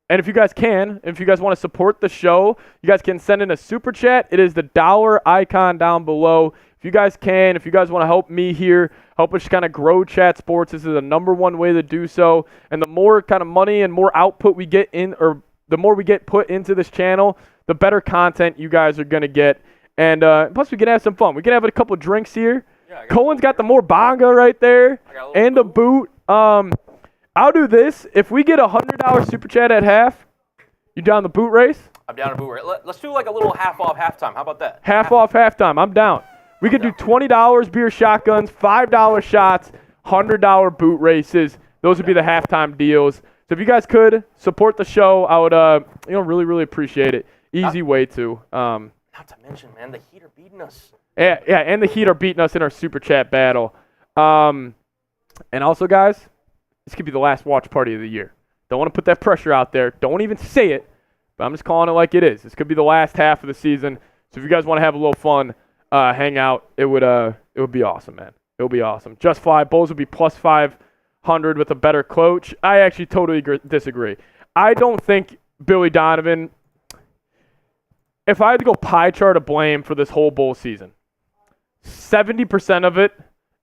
if you guys can, if you guys want to support the show, you guys can send in a super chat. It is the $ icon down below. If you guys can, if you guys want to help me here, help us kind of grow Chat Sports, this is the #1 way to do so. And the more kind of money and more output we get in, or the more we get put into this channel, the better content you guys are going to get. And plus, we can have some fun. We can have a couple drinks here. Yeah, Cohen's got the more bonga right there and a boot. I'll do this. If we get a $100 super chat at half, you down the boot race? I'm down to boot race. Let's do like a little half off halftime. How about that? Half off halftime. I'm down. We could do $20 beer shotguns, $5 shots, $100 boot races. Those would be the halftime deals. So if you guys could support the show, I would really, really appreciate it. Easy way to. Not to mention, man, the Heat are beating us. Yeah, and the Heat are beating us in our super chat battle. And also, guys, this could be the last watch party of the year. Don't want to put that pressure out there. Don't even say it, but I'm just calling it like it is. This could be the last half of the season. So if you guys want to have a little fun, hang out, it would be awesome, man. It would be awesome. Just Fly Bulls would be plus 500 with a better coach. I actually totally disagree. I don't think Billy Donovan, if I had to go pie chart of blame for this whole bowl season, 70% of it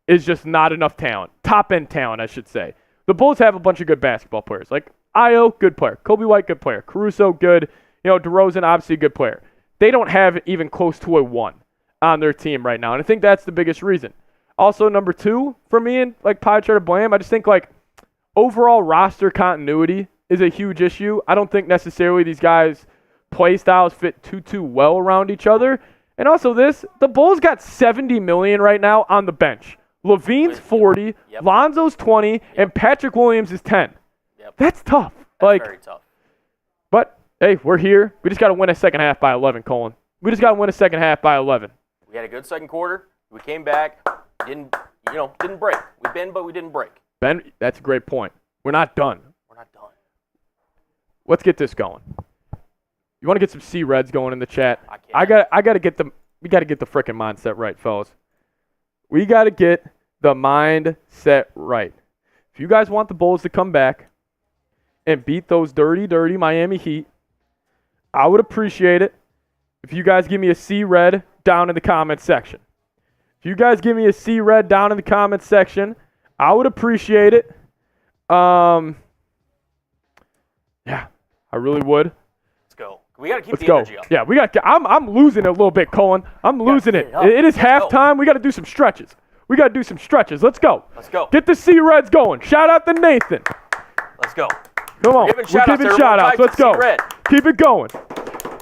is just not enough talent. Top-end talent, I should say. The Bulls have a bunch of good basketball players. Like Ayo, good player. Coby White, good player. Caruso, good. DeRozan, obviously a good player. They don't have even close to a 1 on their team right now, and I think that's the biggest reason. Also, number 2 for me in pie chart of blame, I just think overall roster continuity is a huge issue. I don't think necessarily these guys' play styles fit too well around each other. And also the Bulls got $70 million right now on the bench. Levine's 40, yep. Lonzo's 20, yep. And Patrick Williams is 10. Yep. That's tough. That's very tough. But, hey, we're here. We just got to win a second half by 11, Colin. We just got to win a second half by 11. We had a good second quarter. We came back. Didn't break. We bend, but we didn't break. Ben, that's a great point. We're not done. We're not done. Let's get this going. You want to get some C-Reds going in the chat? I can't. We got to get the freaking mindset right, fellas. We got to get the mindset right. If you guys want the Bulls to come back and beat those dirty Miami Heat, I would appreciate it if you guys give me a C-Red down in the comments section. If you guys give me a C-Red down in the comments section, I would appreciate it. Yeah, I really would. Let's go. We got to keep the energy up. Yeah, we got. I'm losing it a little bit, Colin. I'm losing it. It is halftime. We got to do some stretches. Let's go. Let's go. Get the C-Reds going. Shout out to Nathan. Let's go. Come on. We're giving shout-outs. Let's go. Keep it going.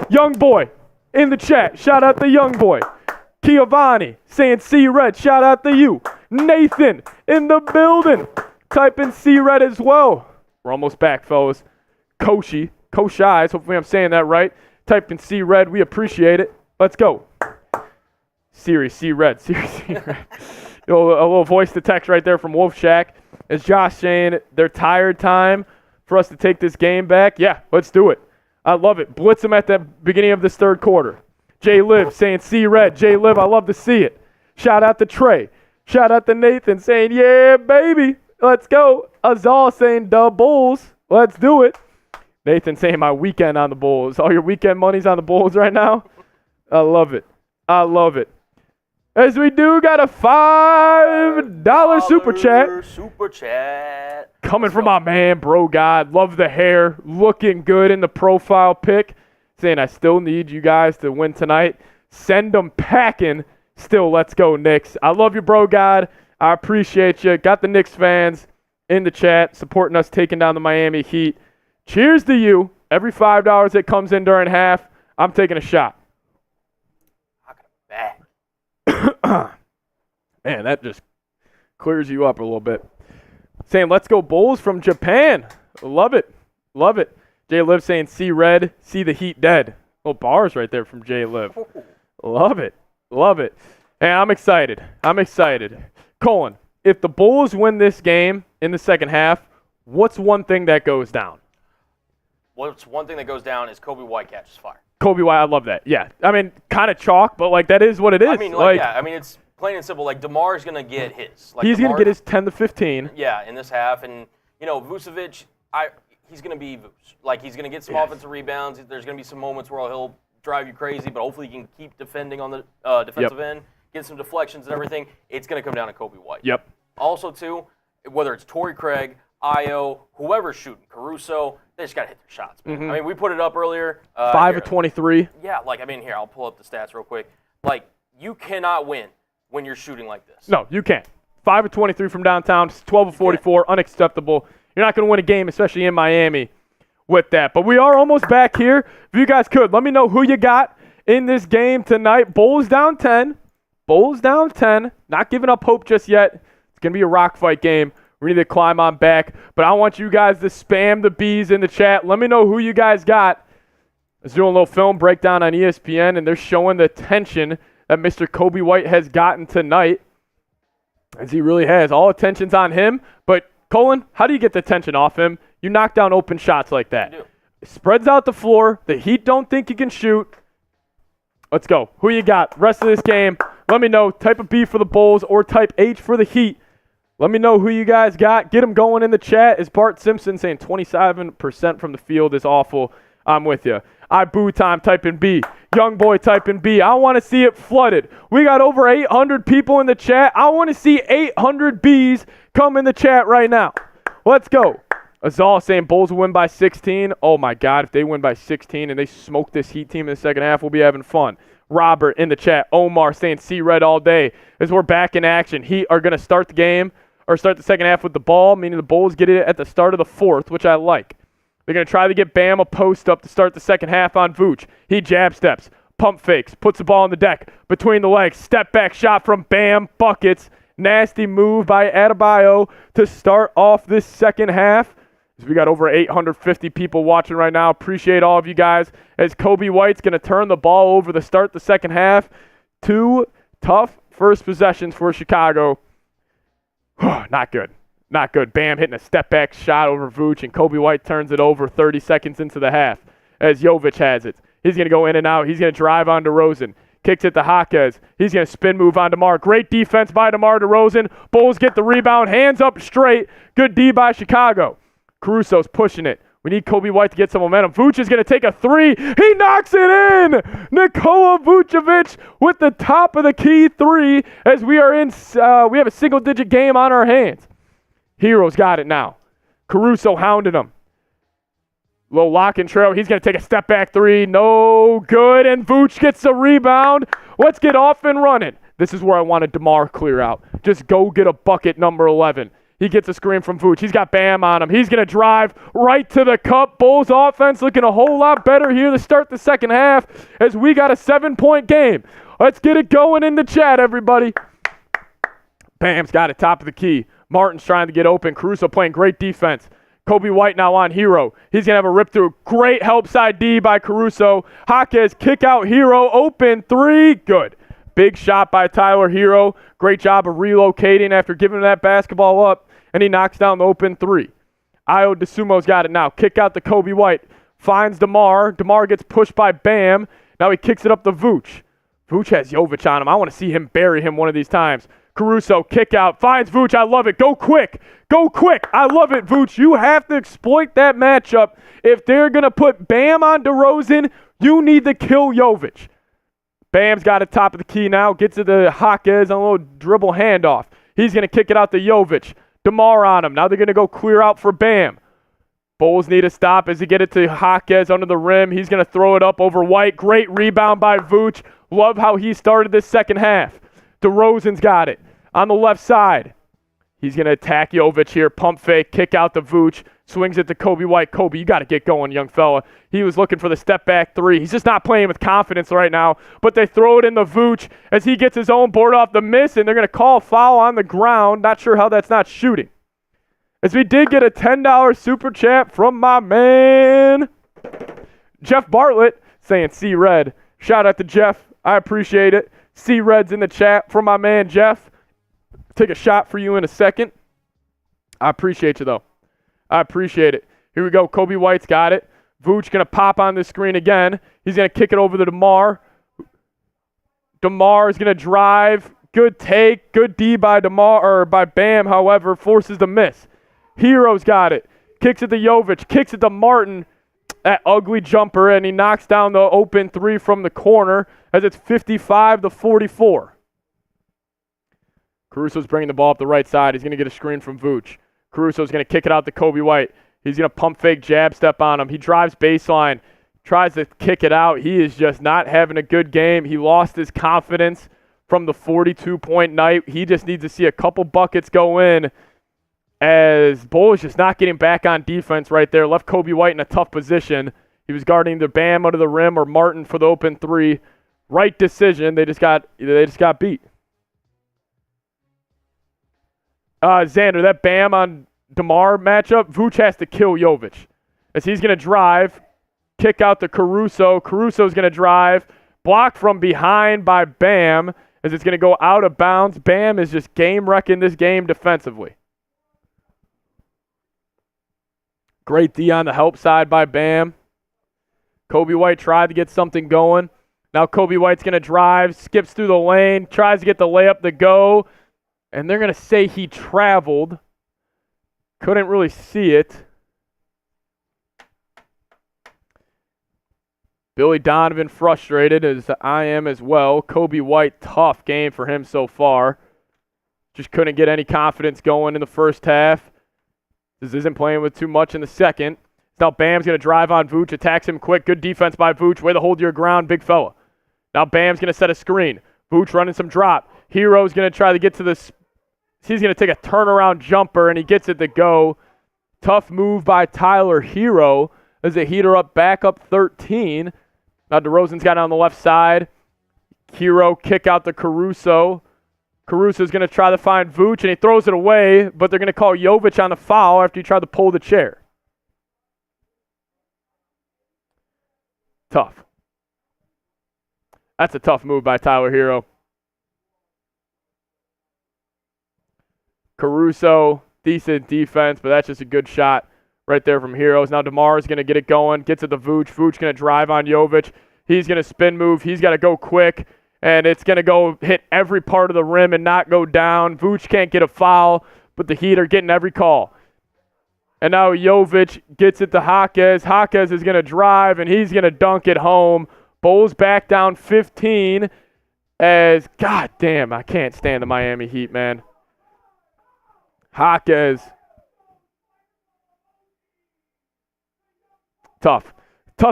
Young boy in the chat. Shout out to Young boy. Giovanni saying C-Red. Shout out to you. Nathan in the building. Type in C-Red as well. We're almost back, fellas. Koshi, hopefully I'm saying that right. Type in C-Red. We appreciate it. Let's go. Series C-Red. A little voice to text right there from Wolf Shack. Is Josh saying they're tired time for us to take this game back? Yeah, let's do it. I love it. Blitz them at the beginning of this third quarter. Jay Liv saying C-Red. Jay Liv, I love to see it. Shout out to Trey. Shout out to Nathan saying, yeah, baby. Let's go. Azal saying, the Bulls. Let's do it. Nathan saying my weekend on the Bulls. All your weekend money's on the Bulls right now? I love it. I love it. As we do got a $5 super chat. Super chat. Coming from my man, Bro God. Love the hair. Looking good in the profile pic. Saying I still need you guys to win tonight. Send them packing. Still, let's go, Knicks. I love you, Bro God. I appreciate you. Got the Knicks fans in the chat supporting us taking down the Miami Heat. Cheers to you. Every $5 that comes in during half, I'm taking a shot. Man, that just clears you up a little bit. Saying, let's go Bulls from Japan. Love it. Love it. Jay Liv saying, see red, see the Heat dead. Little bars right there from Jay Liv. Love it. Love it. And I'm excited. I'm excited. Colin, if the Bulls win this game in the second half, what's one thing that goes down? What's one thing that goes down is Coby White catches fire. Coby White, I love that. Yeah. I mean, kind of chalk, but, like, that is what it is. I mean, yeah. I mean, it's plain and simple. Like, DeMar's going to get his. Like, he's going to get his 10 to 15. Yeah, in this half. And, you know, Vucevic, he's going to be Vuce. Like, he's going to get some offensive rebounds. There's going to be some moments where he'll drive you crazy, but hopefully he can keep defending on the defensive end, get some deflections and everything. It's going to come down to Coby White. Yep. Also, too, whether it's Torrey Craig, Io, whoever's shooting, Caruso, they just got to hit their shots. I mean, we put it up earlier. 5 of 23. Yeah, like, I mean, here, I'll pull up the stats real quick. Like, you cannot win when you're shooting like this. No, you can't. 5 of 23 from downtown, 12 of 44, unacceptable. You're not going to win a game, especially in Miami, with that. But we are almost back here. If you guys could, let me know who you got in this game tonight. Bulls down 10. Bulls down 10. Not giving up hope just yet. It's going to be a rock fight game. We need to climb on back. But I want you guys to spam the B's in the chat. Let me know who you guys got. I was doing a little film breakdown on ESPN, and they're showing the tension that Mr. Coby White has gotten tonight, as he really has. All attention's on him. But, Colin, how do you get the tension off him? You knock down open shots like that. You do. Spreads out the floor. The Heat don't think you can shoot. Let's go. Who you got? Rest of this game, let me know. Type of B for the Bulls or type H for the Heat. Let me know who you guys got. Get them going in the chat. Is Bart Simpson saying 27% from the field is awful? I'm with you. Boo time typing B. Young boy typing B. I want to see it flooded. We got over 800 people in the chat. I want to see 800 Bs come in the chat right now. Let's go. Azal saying Bulls will win by 16. Oh, my God. If they win by 16 and they smoke this Heat team in the second half, we'll be having fun. Robert in the chat. Omar saying see red all day. As we're back in action, Heat are going to start the game or start the second half with the ball, meaning the Bulls get it at the start of the fourth, which I like. They're going to try to get Bam a post up to start the second half on Vooch. He jab steps, pump fakes, puts the ball on the deck, between the legs, step back shot from Bam, buckets. Nasty move by Adebayo to start off this second half. As we got over 850 people watching right now. Appreciate all of you guys. As Coby White's going to turn the ball over to start the second half. 2 tough first possessions for Chicago. Not good. Not good. Bam hitting a step-back shot over Vooch, and Coby White turns it over 30 seconds into the half as Jovic has it. He's going to go in and out. He's going to drive on DeRozan. Kicks it to Jaquez. He's going to spin move on DeMar. Great defense by DeMar DeRozan. Bulls get the rebound. Hands up straight. Good D by Chicago. Caruso's pushing it. We need Coby White to get some momentum. Vooch is going to take a three. He knocks it in. Nikola Vucevic with the top of the key three as we are in. We have a single-digit game on our hands. Hero's got it now. Caruso hounding him. Little lock and trail. He's going to take a step back three. No good. And Vooch gets the rebound. Let's get off and running. This is where I wanted DeMar clear out. Just go get a bucket, number 11. He gets a screen from Vooch. He's got Bam on him. He's going to drive right to the cup. Bulls offense looking a whole lot better here to start the second half as we got a 7-point game. Let's get it going in the chat, everybody. Bam's got it top of the key. Martin's trying to get open. Caruso playing great defense. Coby White now on Hero. He's going to have a rip through. Great help side D by Caruso. Jaquez kick out Hero. Open three. Good. Big shot by Tyler Hero. Great job of relocating after giving that basketball up. And he knocks down the open three. Io DeSumo's got it now. Kick out to Coby White. Finds DeMar. DeMar gets pushed by Bam. Now he kicks it up to Vooch. Vooch has Jovic on him. I want to see him bury him one of these times. Caruso, kick out, finds Vooch. I love it. Go quick. Go quick. I love it, Vooch. You have to exploit that matchup. If they're going to put Bam on DeRozan, you need to kill Jovic. Bam's got it top of the key now. Gets to the Jaquez on a little dribble handoff. He's going to kick it out to Jovic. DeMar on him. Now they're going to go clear out for Bam. Bulls need to stop as he get it to Jaquez under the rim. He's going to throw it up over White. Great rebound by Vooch. Love how he started this second half. DeRozan's got it on the left side. He's going to attack Jovic here. Pump fake, kick out to Vooch. Swings it to Coby White. Coby, you got to get going, young fella. He was looking for the step back three. He's just not playing with confidence right now. But they throw it in the Vooch as he gets his own board off the miss, and they're going to call a foul on the ground. Not sure how that's not shooting. As we did get a $10 super chat from my man, Jeff Bartlett, saying C Red. Shout out to Jeff. I appreciate it. C Red's in the chat from my man, Jeff. Take a shot for you in a second. I appreciate you, though. I appreciate it. Here we go. Coby White's got it. Vooch going to pop on the screen again. He's going to kick it over to DeMar. DeMar is going to drive. Good take. Good D by DeMar, or by Bam, however, forces the miss. Hero's got it. Kicks it to Jovic. Kicks it to Martin. That ugly jumper, and he knocks down the open three from the corner as it's 55-44. Caruso's bringing the ball up the right side. He's going to get a screen from Vooch. Caruso's going to kick it out to Coby White. He's going to pump fake jab step on him. He drives baseline, tries to kick it out. He is just not having a good game. He lost his confidence from the 42-point night. He just needs to see a couple buckets go in, as Bull is just not getting back on defense right there. Left Coby White in a tough position. He was guarding either Bam under the rim or Martin for the open three. Right decision. They just got beat. Xander, that Bam on DeMar matchup, Vooch has to kill Jovic, as he's going to drive, kick out to Caruso. Caruso's going to drive, blocked from behind by Bam, as it's going to go out of bounds. Bam is just game-wrecking this game defensively. Great D on the help side by Bam. Coby White tried to get something going. Now Coby White's going to drive, skips through the lane, tries to get the layup to go, and they're going to say he traveled. Couldn't really see it. Billy Donovan frustrated, as I am as well. Coby White, tough game for him so far. Just couldn't get any confidence going in the first half. This isn't playing with too much in the second. Now Bam's going to drive on Vooch, attacks him quick. Good defense by Vooch. Way to hold your ground, big fella. Now Bam's going to set a screen. Vooch running some drop. Hero's going to try to get to this. He's going to take a turnaround jumper, and he gets it to go. Tough move by Tyler Hero as they heat her up back up 13. Now DeRozan's got it on the left side. Hero kick out to Caruso. Caruso's going to try to find Vooch, and he throws it away, but they're going to call Jovic on the foul after he tried to pull the chair. Tough. That's a tough move by Tyler Hero. Caruso, decent defense, but that's just a good shot right there from Heroes. Now DeMar is going to get it going, gets it to Vooch. Vooch going to drive on Jovic. He's going to spin move. He's got to go quick, and it's going to go hit every part of the rim and not go down. Vooch can't get a foul, but the Heat are getting every call. And now Jovic gets it to Jaquez. Jaquez is going to drive, and he's going to dunk it home. Bulls back down 15 as, God damn, I can't stand the Miami Heat, man. Jaquez. Tough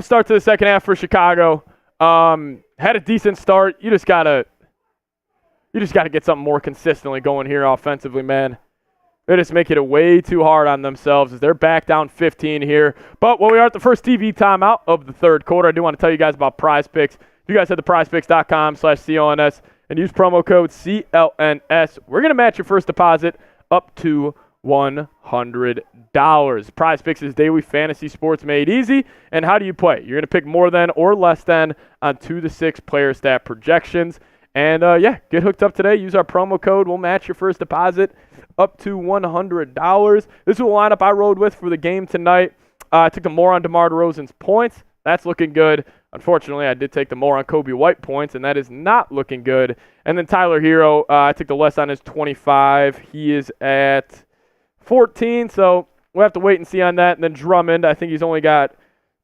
start to the second half for Chicago. Had a decent start. You just gotta get something more consistently going here offensively, man. They just make it way too hard on themselves as they're back down 15 here. But when we are at the first TV timeout of the third quarter, I do want to tell you guys about Prize Picks. If you guys head to prizepicks.com/CLNS and use promo code CLNS, we're going to match your first deposit up to $100. Prize Picks is daily fantasy sports made easy. And how do you play? You're going to pick more than or less than on 2 to 6 player stat projections. And get hooked up today. Use our promo code. We'll match your first deposit up to $100. This is the lineup I rode with for the game tonight. I took the more on DeMar DeRozan's points. that's looking good. Unfortunately, I did take the more on Coby White points, and that is not looking good. And then Tyler Hero, I took the less on his 25. He is at 14, so we'll have to wait and see on that. And then Drummond, I think he's only got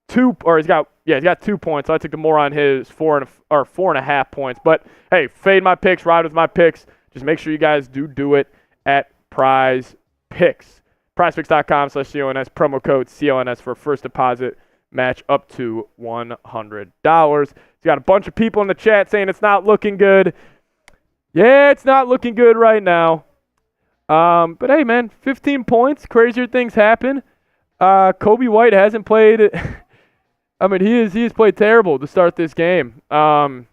2 points. So I took the more on his 4.5 points. But hey, fade my picks, ride with my picks. Just make sure you guys do it at Prize Picks. PrizePicks.com/CONS, promo code CONS for first deposit match up to $100. You got a bunch of people in the chat saying it's not looking good. Yeah, it's not looking good right now. But hey, man, 15 points. Crazier things happen. Coby White hasn't played. I mean, he has played terrible to start this game. Hey,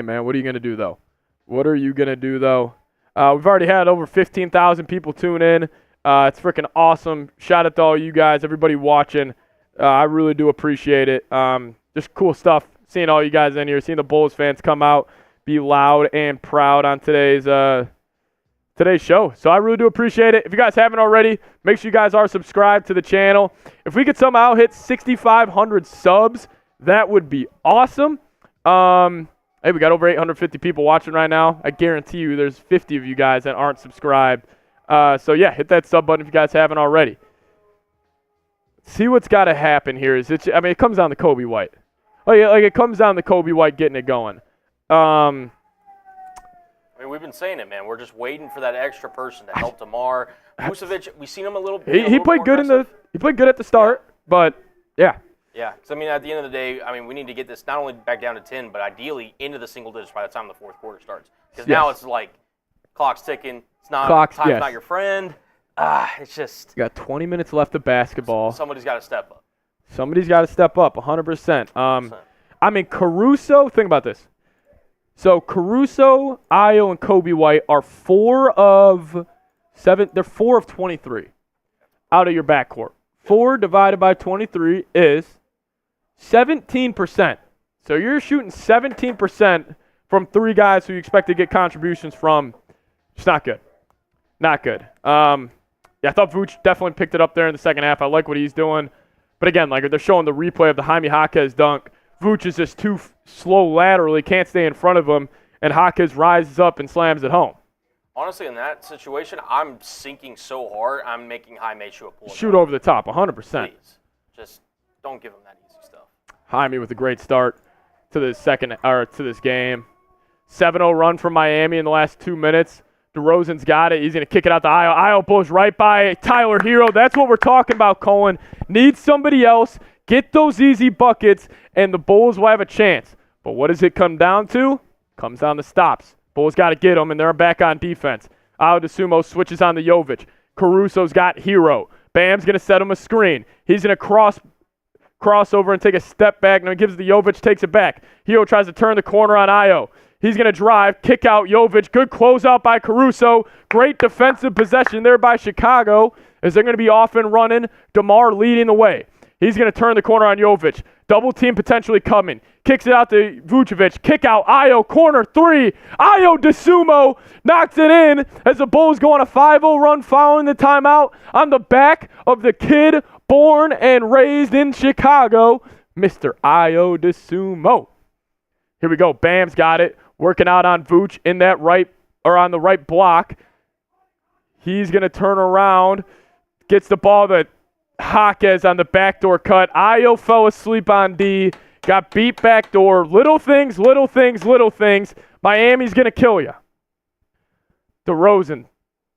man, what are you going to do, though? We've already had over 15,000 people tune in. It's freaking awesome. Shout out to all you guys, everybody watching. I really do appreciate it. Just cool stuff. Seeing all you guys in here, seeing the Bulls fans come out, be loud and proud on today's show. So I really do appreciate it. If you guys haven't already, make sure you guys are subscribed to the channel. If we could somehow hit 6,500 subs, that would be awesome. Hey, we got over 850 people watching right now. I guarantee you there's 50 of you guys that aren't subscribed. So yeah, hit that sub button if you guys haven't already. See what's got to happen here it comes down to Coby White. It comes down to Coby White getting it going. I mean, we've been saying it, man. We're just waiting for that extra person to help DeMar. Vucevic, we've seen him a little. He played good he played good at the start, but yeah. Yeah, because at the end of the day, we need to get this not only back down to 10, but ideally into the single digits by the time the fourth quarter starts. Because now it's like clock's ticking. It's not time's not your friend. It's just you got 20 minutes left of basketball. Somebody's got to step up. 100%. Caruso. Think about this. So Caruso, Ayo, and Coby White are 4 of 7. They're 4 of 23 out of your backcourt. 4 divided by 23 is 17%. So you're shooting 17% from 3 guys who you expect to get contributions from. It's not good. Not good. I thought Vooch definitely picked it up there in the second half. I like what he's doing. But again, they're showing the replay of the Jaime Jaquez dunk. Vooch is just too slow laterally, can't stay in front of him, and Jaquez rises up and slams it home. Honestly, in that situation, I'm sinking so hard, I'm making Jaime shoot a pull. Shoot over the top, 100%. Please. Just don't give him that easy stuff. Jaime with a great start to this game. 7-0 run from Miami in the last 2 minutes. DeRozan's got it. He's going to kick it out to Ayo. Ayo pulls right by Tyler Hero. That's what we're talking about, Cohen. Need somebody else. Get those easy buckets, and the Bulls will have a chance. But what does it come down to? Comes down to stops. Bulls got to get them, and they're back on defense. Ayo DeSumo switches on to Jovic. Caruso's got Hero. Bam's going to set him a screen. He's going to crossover and take a step back. Now he gives it to Jovic, takes it back. Hero tries to turn the corner on Ayo. He's going to drive, kick out Jovic. Good closeout by Caruso. Great defensive possession there by Chicago as they're going to be off and running. DeMar leading the way. He's going to turn the corner on Jovic. Double team potentially coming. Kicks it out to Vucevic. Kick out. Ayo, corner 3. Ayo DeSumo knocks it in as the Bulls go on a 5-0 run following the timeout on the back of the kid born and raised in Chicago, Mr. Ayo DeSumo. Here we go. Bam's got it. Working out on Vooch in that on the right block. He's going to turn around. Gets the ball to Jaquez on the backdoor cut. Ayo fell asleep on D. Got beat backdoor. Little things. Miami's going to kill you. DeRozan.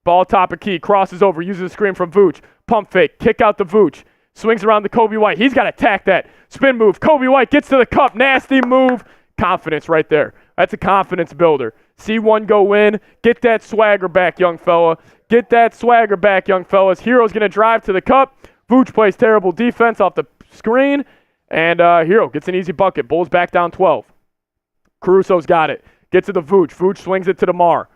Ball top of key. Crosses over. Uses a screen from Vooch. Pump fake. Kick out to Vooch. Swings around to Coby White. He's got to attack that. Spin move. Coby White gets to the cup. Nasty move. Confidence right there. That's a confidence builder. See one go in. Get that swagger back, young fella. Hero's going to drive to the cup. Vooch plays terrible defense off the screen. And Hero gets an easy bucket. Bulls back down 12. Caruso's got it. Gets to the Vooch. Vooch swings it to DeMar.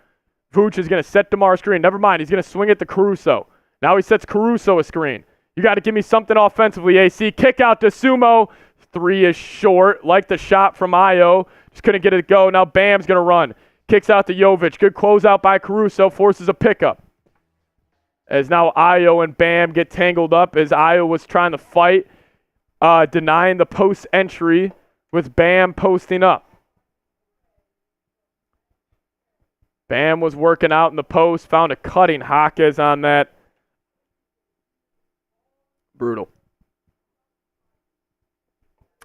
Vooch is going to set DeMar a screen. Never mind. He's going to swing it to Caruso. Now he sets Caruso a screen. You got to give me something offensively, AC. Kick out to Sumo. 3 is short. Like the shot from Ayo. Just couldn't get it to go. Now Bam's going to run. Kicks out to Jovic. Good closeout by Caruso. Forces a pickup. As now Ayo and Bam get tangled up as Ayo was trying to fight. denying the post entry with Bam posting up. Bam was working out in the post, found a cutting Jaquez on that. Brutal.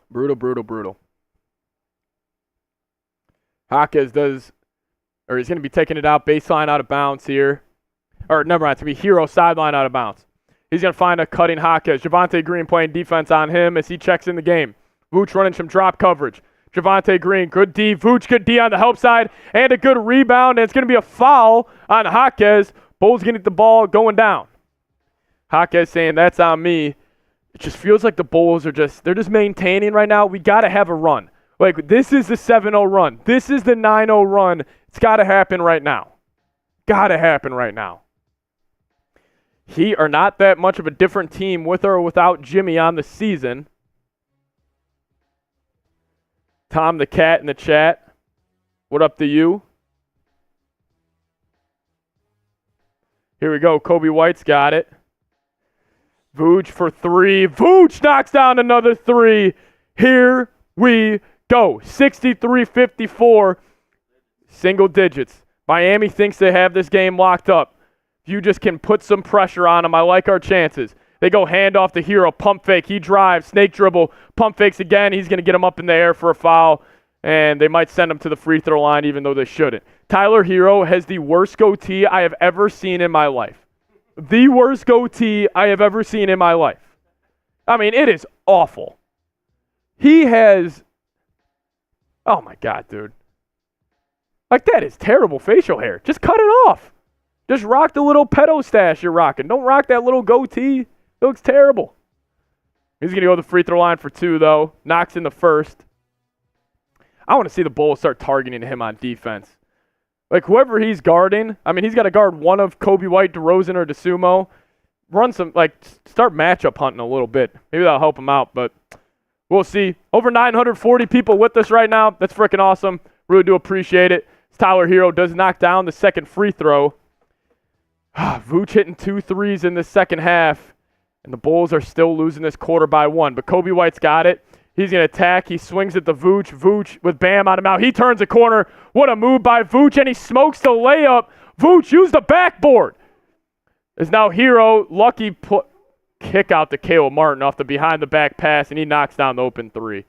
Brutal. Jaquez he's going to be taking it out, baseline out of bounds here. Or never mind, it's going to be Hero sideline out of bounds. He's going to find a cutting Jaquez. Javonte Green playing defense on him as he checks in the game. Vooch running some drop coverage. Javonte Green, good D. Vooch, good D on the help side, and a good rebound, and it's going to be a foul on Jaquez. Bulls going to get the ball going down. Jaquez saying, that's on me. It just feels like the Bulls they're just maintaining right now. We got to have a run. Like, this is the 7-0 run. This is the 9-0 run. It's got to happen right now. Heat are not that much of a different team with or without Jimmy on the season. Tom the Cat in the chat. What up to you? Here we go. Coby White's got it. Vooch for three. Vooch knocks down another three. Here we go. 63-54. Single digits. Miami thinks they have this game locked up. If you just can put some pressure on them, I like our chances. They go handoff to Hero, pump fake. He drives, snake dribble, pump fakes again. He's going to get him up in the air for a foul, and they might send him to the free throw line even though they shouldn't. Tyler Hero has the worst goatee I have ever seen in my life. The worst goatee I have ever seen in my life. I mean, it is awful. He has, oh my God, dude. Like, that is terrible facial hair. Just cut it off. Just rock the little pedo stash you're rocking. Don't rock that little goatee. It looks terrible. He's going to go to the free throw line for two, though. Knocks in the first. I want to see the Bulls start targeting him on defense. Like, whoever he's guarding, I mean, he's got to guard one of Coby White, DeRozan, or DeSumo. Run some, like, start matchup hunting a little bit. Maybe that'll help him out, but we'll see. Over 940 people with us right now. That's freaking awesome. Really do appreciate it. Tyler Hero does knock down the second free throw. Vooch hitting 2 threes in the second half, and the Bulls are still losing this quarter by 1. But Coby White's got it. He's going to attack. He swings at the Vooch. Vooch with Bam on him out. He turns the corner. What a move by Vooch, and he smokes the layup. Vooch used the backboard. Is now Hero. Lucky kick out to Caleb Martin off the behind-the-back pass, and he knocks down the open three.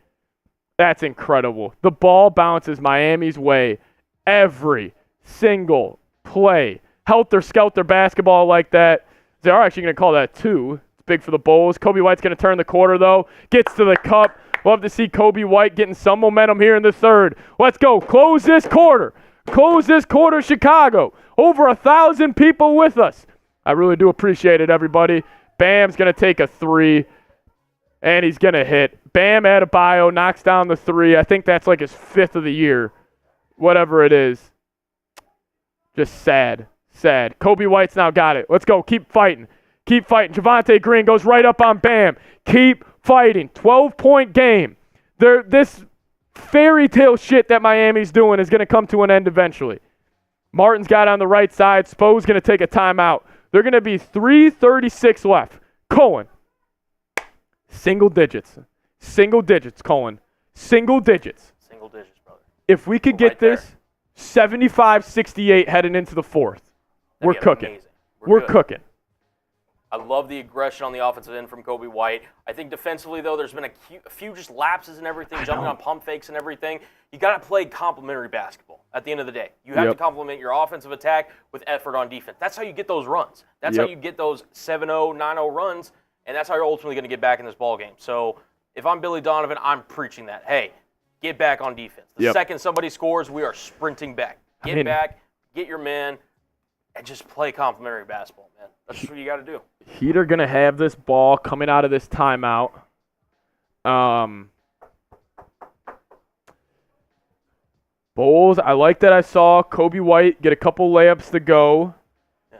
That's incredible. The ball bounces Miami's way every single play. Helter-skelter basketball like that. They are actually going to call that 2. It's big for the Bulls. Coby White's going to turn the quarter, though. Gets to the cup. Love to see Coby White getting some momentum here in the third. Let's go. Close this quarter. Chicago. Over 1,000 people with us. I really do appreciate it, everybody. Bam's going to take a 3, and he's going to hit. Bam Adebayo knocks down the 3. I think that's like his 5th of the year. Whatever it is. Just sad. Coby White's now got it. Let's go. Keep fighting. Javonte Green goes right up on Bam. Keep fighting. 12-point game. This fairy tale shit that Miami's doing is going to come to an end eventually. Martin's got it on the right side. Spo's going to take a timeout. They're going to be 3:36 left. Cohen. Single digits, Cohen. Single digits. Single digits, brother. If we could get this 75-68 heading into the fourth, we're cooking. We're cooking. I love the aggression on the offensive end from Coby White. I think defensively, though, there's been a few just lapses and everything, jumping on pump fakes and everything. You got to play complementary basketball at the end of the day. You have to complement your offensive attack with effort on defense. That's how you get those runs. That's how you get those 7-0, 9-0 runs, and that's how you're ultimately going to get back in this ballgame. So if I'm Billy Donovan, I'm preaching that. Hey, get back on defense. The second somebody scores, we are sprinting back. Get back, get your man, and just play complementary basketball, man. That's what you got to do. Heat are going to have this ball coming out of this timeout. Bulls, I like that I saw Coby White get a couple layups to go.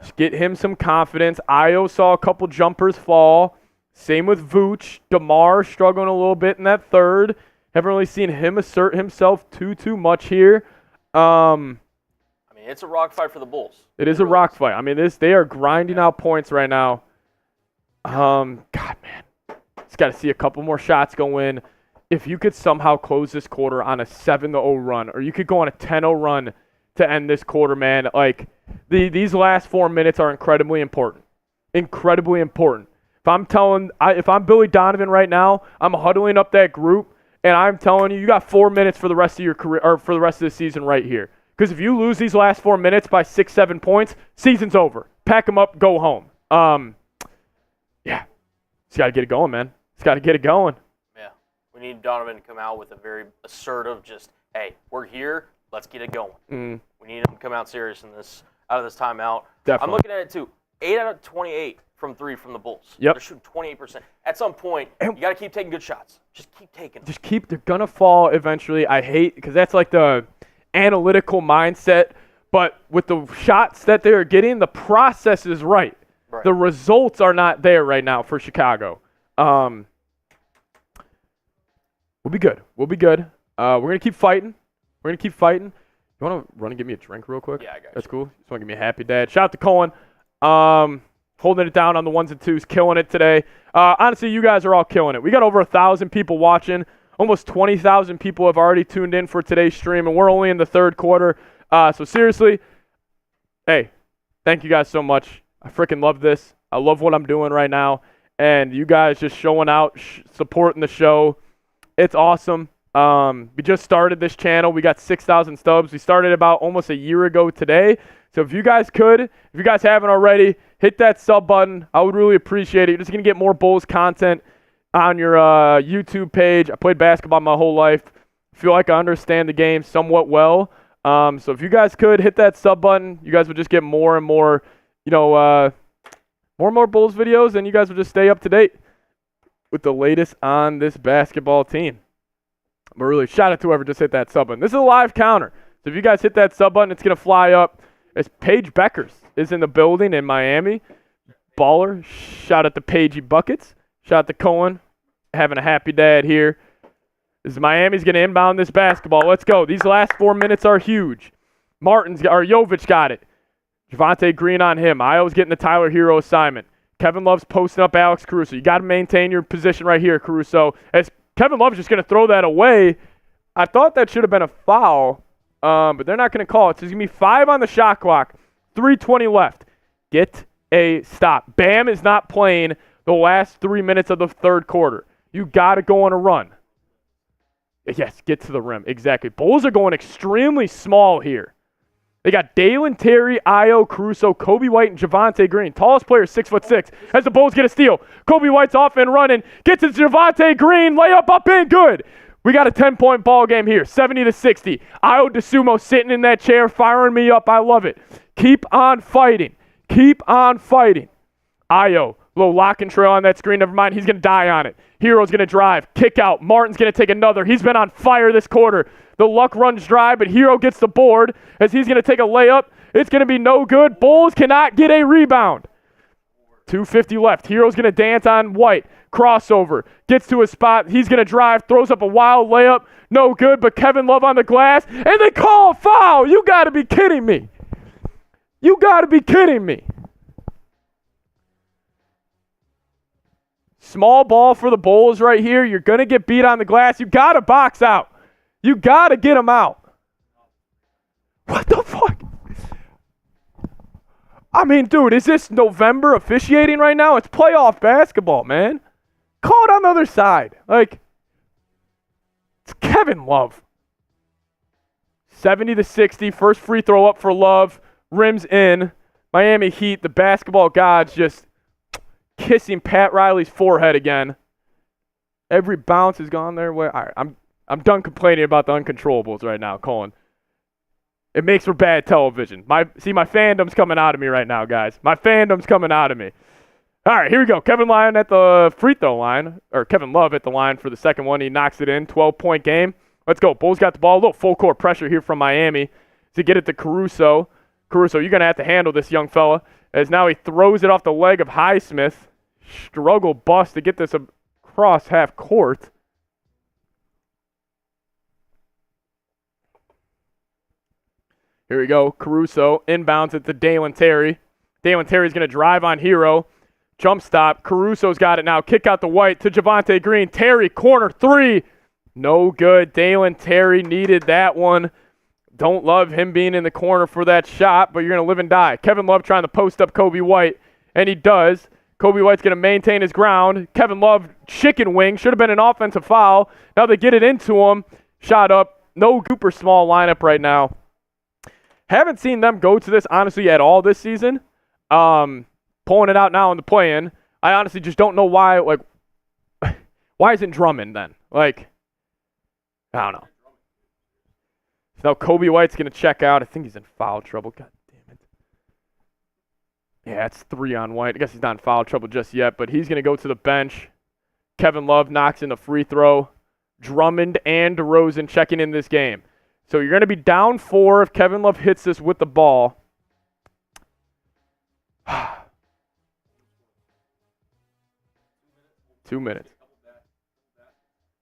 Just get him some confidence. Io saw a couple jumpers fall. Same with Vooch. DeMar struggling a little bit in that third. Haven't really seen him assert himself too much here. It's a rock fight for the Bulls. It is a rock fight. I mean, they are grinding out points right now. God, man. Just got to see a couple more shots go in. If you could somehow close this quarter on a 7-0 run, or you could go on a 10-0 run to end this quarter, man, like these last 4 minutes are incredibly important. Incredibly important. If I'm Billy Donovan right now, I'm huddling up that group, and I'm telling you, you got 4 minutes for the rest of your career, or for the rest of the season right here. Because if you lose these last 4 minutes by 6-7 points, season's over. Pack them up, go home. Yeah, just got to get it going, man. Just got to get it going. Yeah, we need Donovan to come out with a very assertive, just, hey, we're here, let's get it going. We need him to come out serious out of this timeout. Definitely. I'm looking at it too. 8 out of 28 from 3 from the Bulls. Yep. They're shooting 28%. At some point, you got to keep taking good shots. Just keep taking them. They're going to fall eventually. I hate, because that's like the analytical mindset, but with the shots that they're getting, the process is right. The results are not there right now for Chicago. We'll be good. We're going to keep fighting. You want to run and get me a drink real quick? Yeah, I got you. That's cool. Just want to give me a happy dad. Shout out to Cohen. Holding it down on the ones and twos, killing it today. Honestly, you guys are all killing it. We got over 1,000 people watching. Almost 20,000 people have already tuned in for today's stream, and we're only in the third quarter. So seriously, hey, thank you guys so much. I freaking love this. I love what I'm doing right now. And you guys just showing out, supporting the show. It's awesome. We just started this channel. We got 6,000 stubs. We started about almost a year ago today. So if you guys haven't already, hit that sub button. I would really appreciate it. You're just going to get more Bulls content on your YouTube page. I played basketball my whole life. I feel like I understand the game somewhat well. So if you guys could hit that sub button, you guys would just get more and more, more and more Bulls videos, and you guys will just stay up to date with the latest on this basketball team. But really, shout out to whoever just hit that sub button. This is a live counter. So if you guys hit that sub button, it's going to fly up. As Paige Beckers is in the building in Miami. Baller. Shout out to Pagey Buckets. Shout out to Cohen. Having a happy dad here. As Miami's going to inbound this basketball. Let's go. These last 4 minutes are huge. Jovic got it. Javonte Green on him. Io's getting the Tyler Hero assignment. Kevin Love's posting up Alex Caruso. You got to maintain your position right here, Caruso. As Kevin Love's just going to throw that away. I thought that should have been a foul, but they're not going to call it. So it's going to be 5 on the shot clock. 3:20 left. Get a stop. Bam is not playing the last 3 minutes of the third quarter. You got to go on a run. Yes, get to the rim. Exactly. Bulls are going extremely small here. They got Dalen Terry, Io, Caruso, Coby White, and Javonte Green. Tallest player, 6'6". As the Bulls get a steal. Coby White's off and running. Gets to Javonte Green. Layup up in. Good. We got a 10-point ball game here. 70-60. Io DeSumo sitting in that chair, firing me up. I love it. Keep on fighting. Keep on fighting. Io, little lock and trail on that screen. Never mind. He's going to die on it. Hero's going to drive. Kick out. Martin's going to take another. He's been on fire this quarter. The luck runs dry, but Hero gets the board as he's going to take a layup. It's going to be no good. Bulls cannot get a rebound. 2:50 left. Hero's going to dance on White. Crossover. Gets to his spot. He's going to drive. Throws up a wild layup. No good, but Kevin Love on the glass. And they call a foul. You got to be kidding me. You got to be kidding me. Small ball for the Bulls right here. You're going to get beat on the glass. You got to box out. You got to get them out. What the fuck? I mean, dude, is this November officiating right now? It's playoff basketball, man. Call it on the other side. Like, it's Kevin Love. 70-60. First free throw up for Love. Rims in. Miami Heat, the basketball gods just kissing Pat Riley's forehead again. Every bounce has gone their way. All right, I'm done complaining about the uncontrollables right now, Colin. It makes for bad television. My fandom's coming out of me right now, guys. My fandom's coming out of me. All right, here we go. Kevin Love at the free throw line, or Kevin Love at the line for the second one. He knocks it in. 12-point game. Let's go. Bulls got the ball. A little full court pressure here from Miami to get it to Caruso. Caruso, you're going to have to handle this young fella, as now he throws it off the leg of Highsmith. Struggle bust to get this across half court. Here we go. Caruso inbounds it to Dalen Terry. Dalen Terry's going to drive on Hero. Jump stop. Caruso's got it now. Kick out to White to Javonte Green. Terry, corner three. No good. Dalen Terry needed that one. Don't love him being in the corner for that shot, but you're going to live and die. Kevin Love trying to post up Coby White, and he does. Coby White's going to maintain his ground. Kevin Love, chicken wing. Should have been an offensive foul. Now they get it into him. Shot up. No super small lineup right now. Haven't seen them go to this, honestly, at all this season. Pulling it out now in the play-in. I honestly just don't know why. Like, why isn't Drummond then? Like, I don't know. So now Coby White's going to check out. I think he's in foul trouble. God damn it. Yeah, it's 3 on White. I guess he's not in foul trouble just yet, but he's going to go to the bench. Kevin Love knocks in the free throw. Drummond and DeRozan checking in this game. So you're going to be down 4 if Kevin Love hits this with the ball. 2 minutes.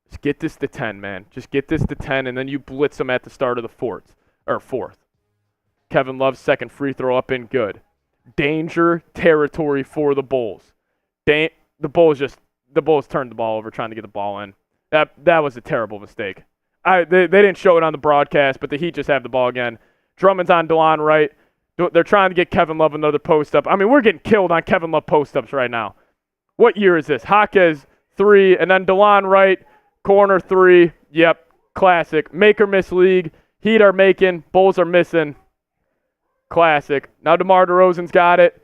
Just get this to 10, man. Just get this to 10, and then you blitz them at the start of the fourth. Kevin Love's second free throw up and good. Danger territory for the Bulls. The Bulls turned the ball over trying to get the ball in. That was a terrible mistake. They didn't show it on the broadcast, but the Heat just have the ball again. Drummond's on DeLon Wright. They're trying to get Kevin Love another post-up. I mean, we're getting killed on Kevin Love post-ups right now. What year is this? Jaquez 3, and then DeLon Wright, corner 3. Yep, classic. Make or miss league. Heat are making, Bulls are missing. Classic. Now DeMar DeRozan's got it.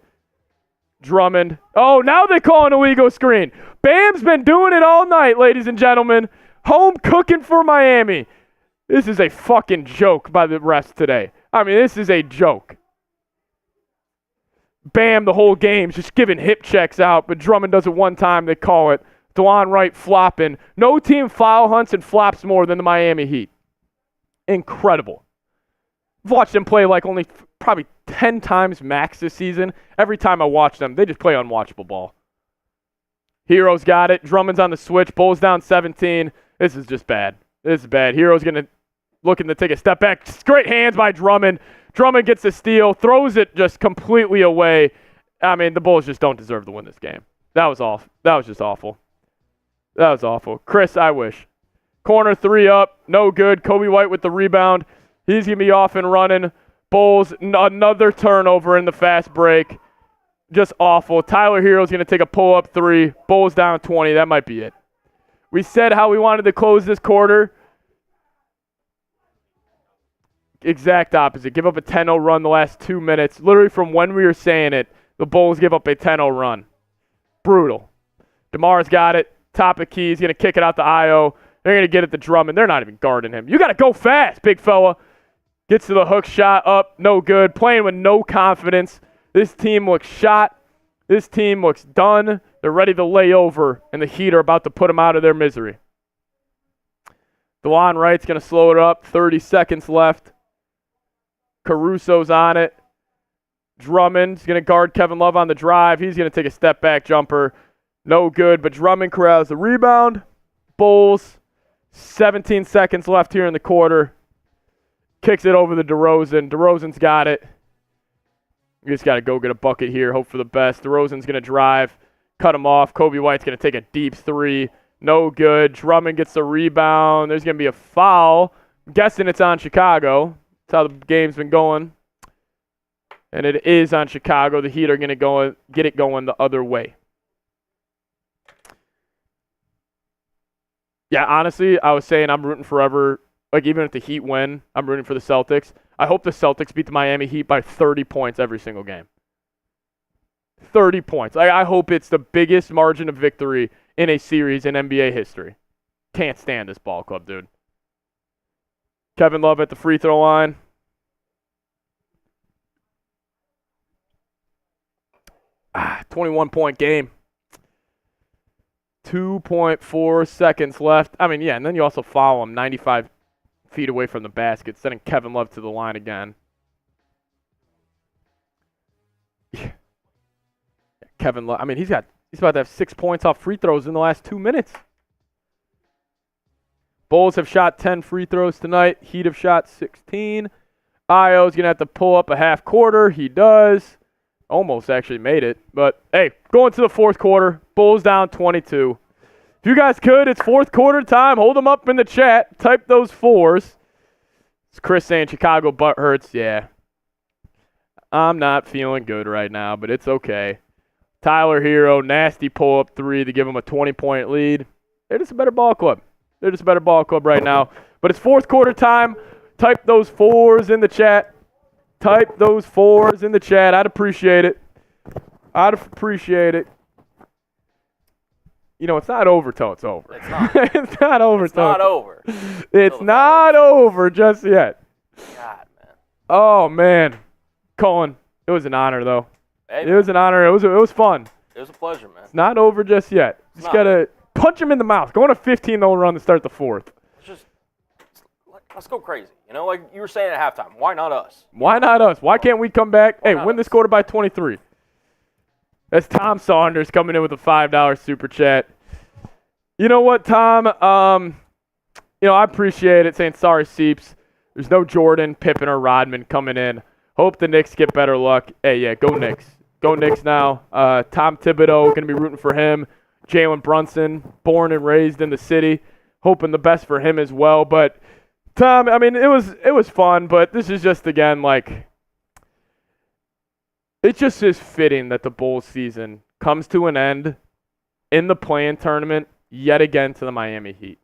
Drummond. Oh, now they call an illegal screen. Bam's been doing it all night, ladies and gentlemen. Home cooking for Miami. This is a fucking joke by the refs today. I mean, this is a joke. Bam, the whole game's just giving hip checks out, but Drummond does it one time, they call it. DeLon Wright flopping. No team foul hunts and flops more than the Miami Heat. Incredible. I've watched them play like only probably 10 times max this season. Every time I watch them, they just play unwatchable ball. Hero's got it. Drummond's on the switch. Bulls down 17. This is just bad. This is bad. Hero's looking to take a step back. Great hands by Drummond. Drummond gets the steal, throws it just completely away. I mean, the Bulls just don't deserve to win this game. That was awful. That was just awful. That was awful. Chris, I wish. Corner 3 up. No good. Coby White with the rebound. He's going to be off and running. Bulls, another turnover in the fast break. Just awful. Tyler Hero's going to take a pull-up 3. Bulls down 20. That might be it. We said how we wanted to close this quarter. Exact opposite. Give up a 10-0 run the last 2 minutes. Literally from when we were saying it, the Bulls give up a 10-0 run. Brutal. DeMar's got it. Top of key. He's going to kick it out to Io. They're going to get it to Drummond. They're not even guarding him. You got to go fast, big fella. Gets to the hook shot up. No good. Playing with no confidence. This team looks shot. This team looks done. They're ready to lay over, and the Heat are about to put them out of their misery. DeLon Wright's going to slow it up. 30 seconds left. Caruso's on it. Drummond's going to guard Kevin Love on the drive. He's going to take a step-back jumper. No good, but Drummond corrals the rebound. Bulls, 17 seconds left here in the quarter. Kicks it over to DeRozan. DeRozan's got it. You just got to go get a bucket here. Hope for the best. DeRozan's going to drive. Cut him off. Coby White's going to take a deep 3. No good. Drummond gets the rebound. There's going to be a foul. I'm guessing it's on Chicago. That's how the game's been going. And it is on Chicago. The Heat are going to get it going the other way. Yeah, honestly, I was saying I'm rooting forever. Like, even if the Heat win, I'm rooting for the Celtics. I hope the Celtics beat the Miami Heat by 30 points every single game. 30 points. I hope it's the biggest margin of victory in a series in NBA history. Can't stand this ball club, dude. Kevin Love at the free throw line. 21-point game. 2.4 seconds left. I mean, yeah, and then you also foul him 95 feet away from the basket, sending Kevin Love to the line again. Yeah. Kevin Love, I mean, he's about to have 6 points off free throws in the last 2 minutes. Bulls have shot 10 free throws tonight. Heat have shot 16. Io's going to have to pull up a half quarter. He does. Almost actually made it. But, hey, going to the fourth quarter. Bulls down 22. If you guys could, it's fourth quarter time. Hold them up in the chat. Type those fours. It's Chris saying Chicago butt hurts. Yeah. I'm not feeling good right now, but it's okay. Tyler Hero, nasty pull-up three to give them a 20-point lead. They're just a better ball club. They're just a better ball club right now. But it's fourth quarter time. Type those fours in the chat. Type those fours in the chat. I'd appreciate it. I'd appreciate it. You know, it's not over till it's over. It's not. It's not over. It's not over. It's not over just yet. God, man. Oh, man. Colin, it was an honor, though. Hey, it was an honor. It was fun. It was a pleasure, man. It's not over just yet. Just got to punch him in the mouth. Go on a 15-0 run to start the fourth. Let's go crazy. You know, like you were saying at halftime, why not us? Why not us? Why can't we come back? Hey, win this quarter by 23. That's Tom Saunders coming in with a $5 super chat. You know what, Tom? I appreciate it saying sorry, Seeps. There's no Jordan, Pippen, or Rodman coming in. Hope the Knicks get better luck. Hey, yeah, go Knicks. Go Knicks now. Tom Thibodeau, going to be rooting for him. Jalen Brunson, born and raised in the city. Hoping the best for him as well. But, Tom, I mean, it was fun, but this is just, again, like, it just is fitting that the Bulls season comes to an end in the play-in tournament yet again to the Miami Heat.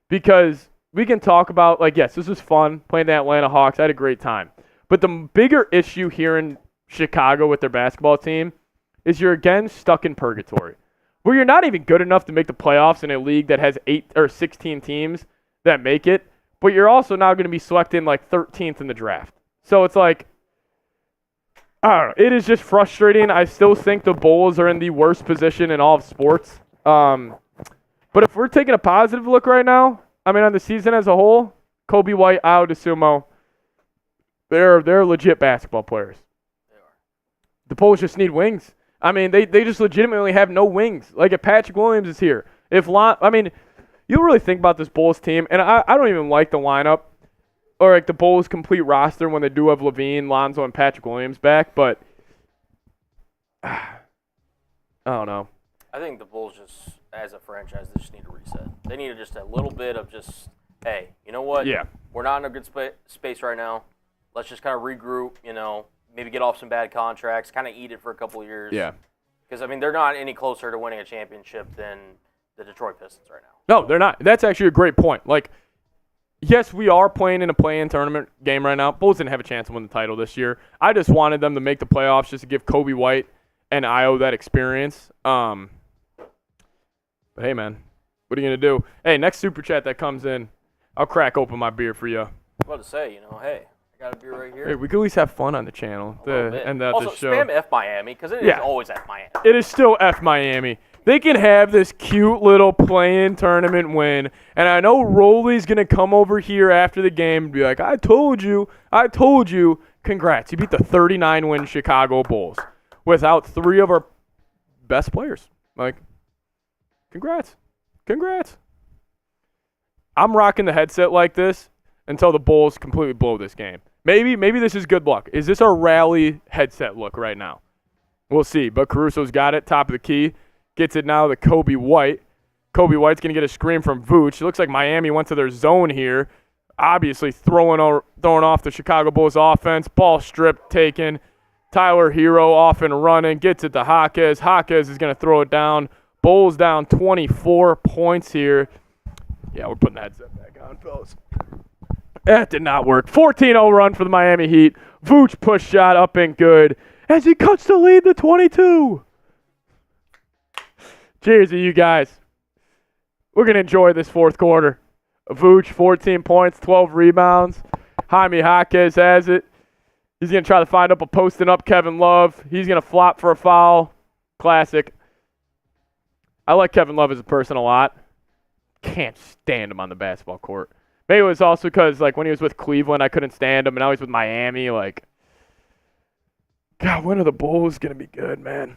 Because we can talk about, like, yes, this was fun playing the Atlanta Hawks. I had a great time. But the bigger issue here in Chicago with their basketball team is you're, again, stuck in purgatory, where you're not even good enough to make the playoffs in a league that has 8 or 16 teams that make it. But you're also now going to be selected like 13th in the draft. So it's like, I don't know. It is just frustrating. I still think the Bulls are in the worst position in all of sports. But if we're taking a positive look right now, I mean, on the season as a whole, Coby White, Ayo DeSumo, they're legit basketball players. They are. The Bulls just need wings. I mean, they just legitimately have no wings. Like if Patrick Williams is here, you really think about this Bulls team, and I don't even like the lineup or like the Bulls' complete roster when they do have Levine, Lonzo, and Patrick Williams back, but I don't know. I think the Bulls just, as a franchise, they just need a reset. They need just a little bit of just, hey, you know what? Yeah. We're not in a good space right now. Let's just kind of regroup, maybe get off some bad contracts, kind of eat it for a couple of years. Yeah. Because, I mean, they're not any closer to winning a championship than the Detroit Pistons right now. No, they're not. That's actually a great point. Like, yes, we are playing in a play-in tournament game right now. Bulls didn't have a chance to win the title this year. I just wanted them to make the playoffs just to give Coby White and Ayo that experience. But, hey, man, what are you going to do? Hey, next super chat that comes in, I'll crack open my beer for you. I was about to say, hey, I got a beer right here. Hey, we could at least have fun on the channel. Also, the show. spam F Miami, because it is always F Miami. It is still F Miami. They can have this cute little play-in tournament win, and I know Rolly's going to come over here after the game and be like, I told you. Congrats. You beat the 39-win Chicago Bulls without 3 of our best players. Like, congrats. I'm rocking the headset like this until the Bulls completely blow this game. Maybe this is good luck. Is this our rally headset look right now? We'll see. But Caruso's got it, top of the key. Gets it now to Coby White. Coby White's going to get a screen from Vooch. It looks like Miami went to their zone here. Obviously throwing off the Chicago Bulls offense. Ball stripped, taken. Tyler Hero off and running. Gets it to Jaquez. Jaquez is going to throw it down. Bulls down 24 points here. Yeah, we're putting the headset back on, fellas. That did not work. 14-0 run for the Miami Heat. Vooch push shot up and good as he cuts the lead to 22. Cheers to you guys. We're going to enjoy this fourth quarter. Vooch, 14 points, 12 rebounds. Jaime Jaquez has it. He's going to try to find up a posting up Kevin Love. He's going to flop for a foul. Classic. I like Kevin Love as a person a lot. Can't stand him on the basketball court. Maybe it was also because, like, when he was with Cleveland, I couldn't stand him, and now he's with Miami. Like, God, when are the Bulls going to be good, man?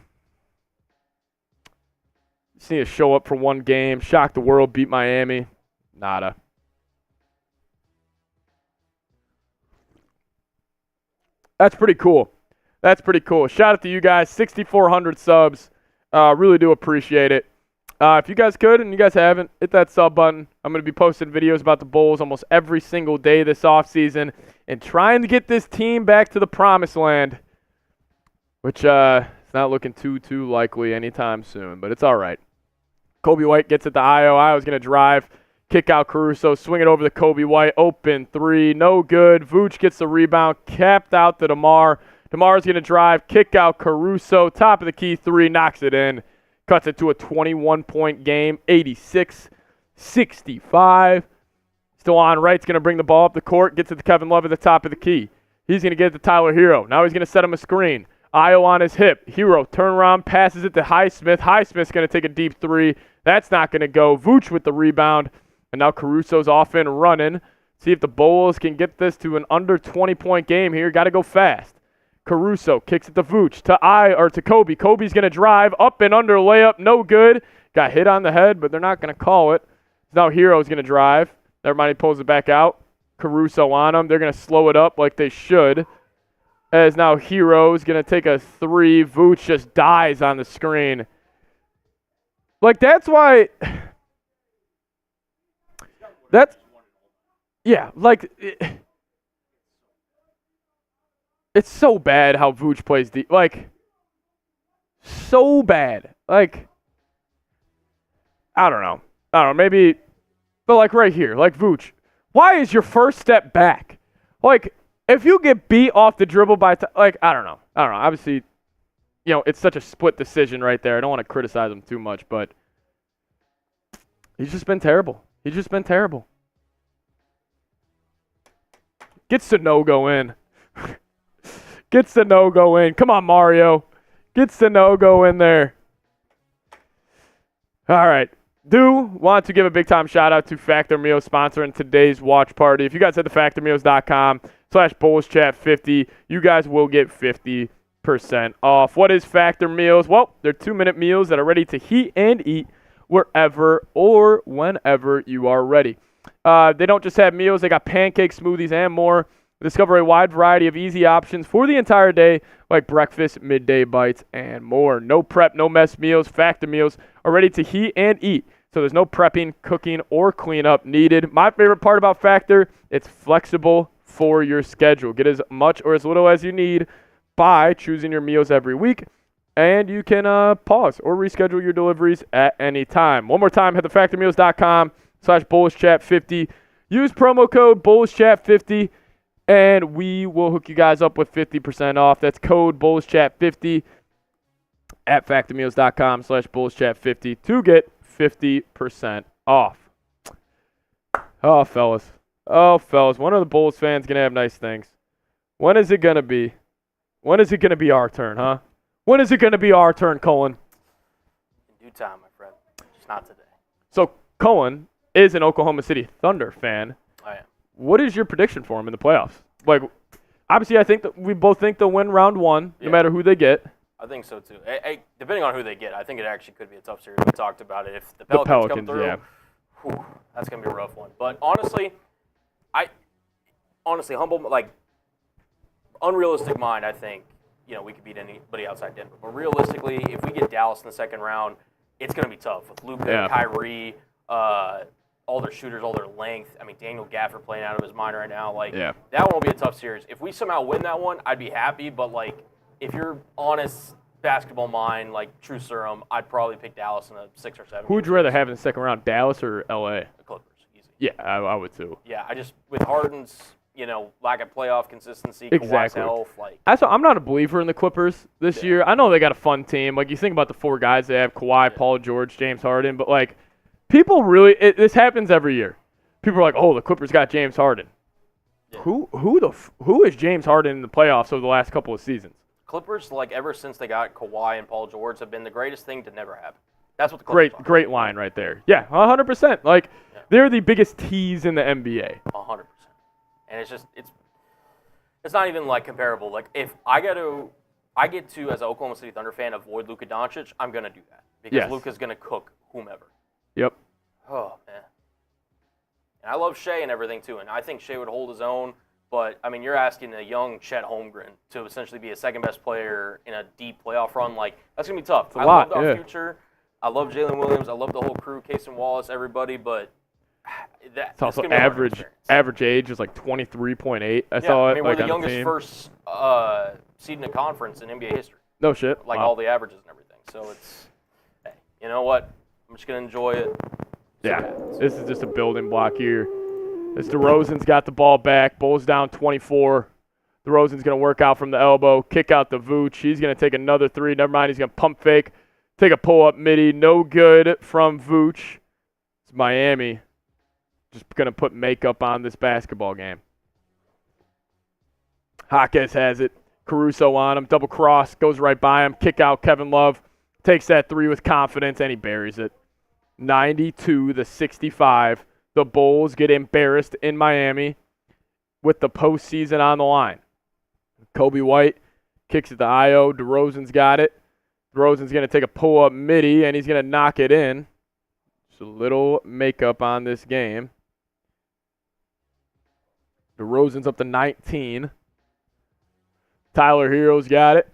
Just need to show up for one game, shock the world, beat Miami. Nada. That's pretty cool. That's pretty cool. Shout out to you guys. 6,400 subs. Really do appreciate it. If you guys could and you guys haven't, hit that sub button. I'm going to be posting videos about the Bulls almost every single day this offseason and trying to get this team back to the promised land, which it's not looking too likely anytime soon, but it's all right. Coby White gets it to Io. Io's going to drive, kick out Caruso, swing it over to Coby White. Open three, no good. Vooch gets the rebound, capped out to DeMar. DeMar's going to drive, kick out Caruso. Top of the key three, knocks it in. Cuts it to a 21-point game, 86-65. Still on Wright's going to bring the ball up the court, gets it to Kevin Love at the top of the key. He's going to get it to Tyler Hero. Now he's going to set him a screen. Io on his hip. Hero turnaround, passes it to Highsmith. Highsmith's going to take a deep three. That's not going to go. Vooch with the rebound. And now Caruso's off and running. See if the Bulls can get this to an under 20-point game here. Got to go fast. Caruso kicks it to Vooch, to Coby. Kobe's going to drive, up and under layup, no good. Got hit on the head, but they're not going to call it. Now Hero's going to drive. Never mind, he pulls it back out. Caruso on him. They're going to slow it up like they should. As now Hero's going to take a three. Vooch just dies on the screen. Like, that's why... Yeah, like... It's so bad how Vooch plays so bad. Like, I don't know, maybe, but like right here, like Vooch, why is your first step back? Like, if you get beat off the dribble by, I don't know. Obviously, it's such a split decision right there. I don't want to criticize him too much, but he's just been terrible. Gets the no-go in. Gets the no-go in. Come on, Mario. Gets the no-go in there. All right. Do want to give a big-time shout-out to Factor Meals sponsoring today's watch party. If you guys head to factormeals.com/BullsChat50, you guys will get 50% off. What is Factor Meals? Well, they're 2-minute meals that are ready to heat and eat wherever or whenever you are ready. They don't just have meals. They got pancakes, smoothies, and more. Discover a wide variety of easy options for the entire day, like breakfast, midday bites, and more. No prep, no mess meals. Factor meals are ready to heat and eat, so there's no prepping, cooking, or cleanup needed. My favorite part about Factor, it's flexible for your schedule. Get as much or as little as you need by choosing your meals every week, and you can pause or reschedule your deliveries at any time. One more time, head to factormeals.com/BullsChat50. Use promo code BullsChat50. And we will hook you guys up with 50% off. That's code BullsChat50 at factormeals.com/BullsChat50 to get 50% off. Oh, fellas. When are the Bulls fans going to have nice things? When is it going to be? When is it going to be our turn, huh? When is it going to be our turn, Cullen? In due time, my friend. Just not today. So, Cullen is an Oklahoma City Thunder fan. I am. What is your prediction for them in the playoffs? Like, obviously, I think that we both think they'll win round one, no matter who they get. I think so, too. Depending on who they get, I think it actually could be a tough series. We talked about it. If the Pelicans come through, that's going to be a rough one. But honestly, unrealistic mind, I think, we could beat anybody outside Denver. But realistically, if we get Dallas in the second round, it's going to be tough with Luka, Kyrie, all their shooters, all their length. I mean, Daniel Gafford playing out of his mind right now. That one will be a tough series. If we somehow win that one, I'd be happy. But, if you're honest basketball mind, true serum, I'd probably pick Dallas in a 6 or 7. Who would you rather have in the second round, Dallas or L.A.? The Clippers, easy. Yeah, I would too. Yeah, with Harden's, lack of playoff consistency, Kawhi's health. I'm not a believer in the Clippers this year. I know they got a fun team. You think about the 4 guys they have, Kawhi, Paul George, James Harden, but, people really this happens every year. People are like, "Oh, the Clippers got James Harden." Yeah. Who is James Harden in the playoffs over the last couple of seasons? Clippers, ever since they got Kawhi and Paul George, have been the greatest thing to never happen. That's what the Clippers are. Great line right there. Yeah, 100%. They're the biggest tease in the NBA. 100%. And it's not even comparable. If I get to as an Oklahoma City Thunder fan avoid Luka Doncic, I'm gonna do that because Luka's gonna cook whomever. Yep. Oh, man. And I love Shea and everything, too. And I think Shea would hold his own But, I mean, you're asking a young Chet Holmgren to essentially be a second-best player in a deep playoff run. Like, that's going to be tough. I love our future. I love Jalen Williams. I love the whole crew, Casey Wallace, everybody. But it's also average age is like 23.8. I saw it. I mean, we're the youngest first seed in a conference in NBA history. No shit. Like all the averages and everything. So it's, hey, you know what? I'm just going to enjoy it. Yeah, this is just a building block here. As DeRozan's got the ball back, Bulls down 24. DeRozan's going to work out from the elbow, kick out the Vooch. He's going to take another three. Never mind, he's going to pump fake, take a pull-up midi. No good from Vooch. It's Miami just going to put makeup on this basketball game. Jaquez has it. Caruso on him. Double cross, goes right by him. Kick out Kevin Love. Takes that three with confidence, and he buries it. 92-65. The Bulls get embarrassed in Miami with the postseason on the line. Coby White kicks it to Io. DeRozan's got it. DeRozan's going to take a pull-up midi, and he's going to knock it in. Just a little makeup on this game. DeRozan's up to 19. Tyler Hero's got it.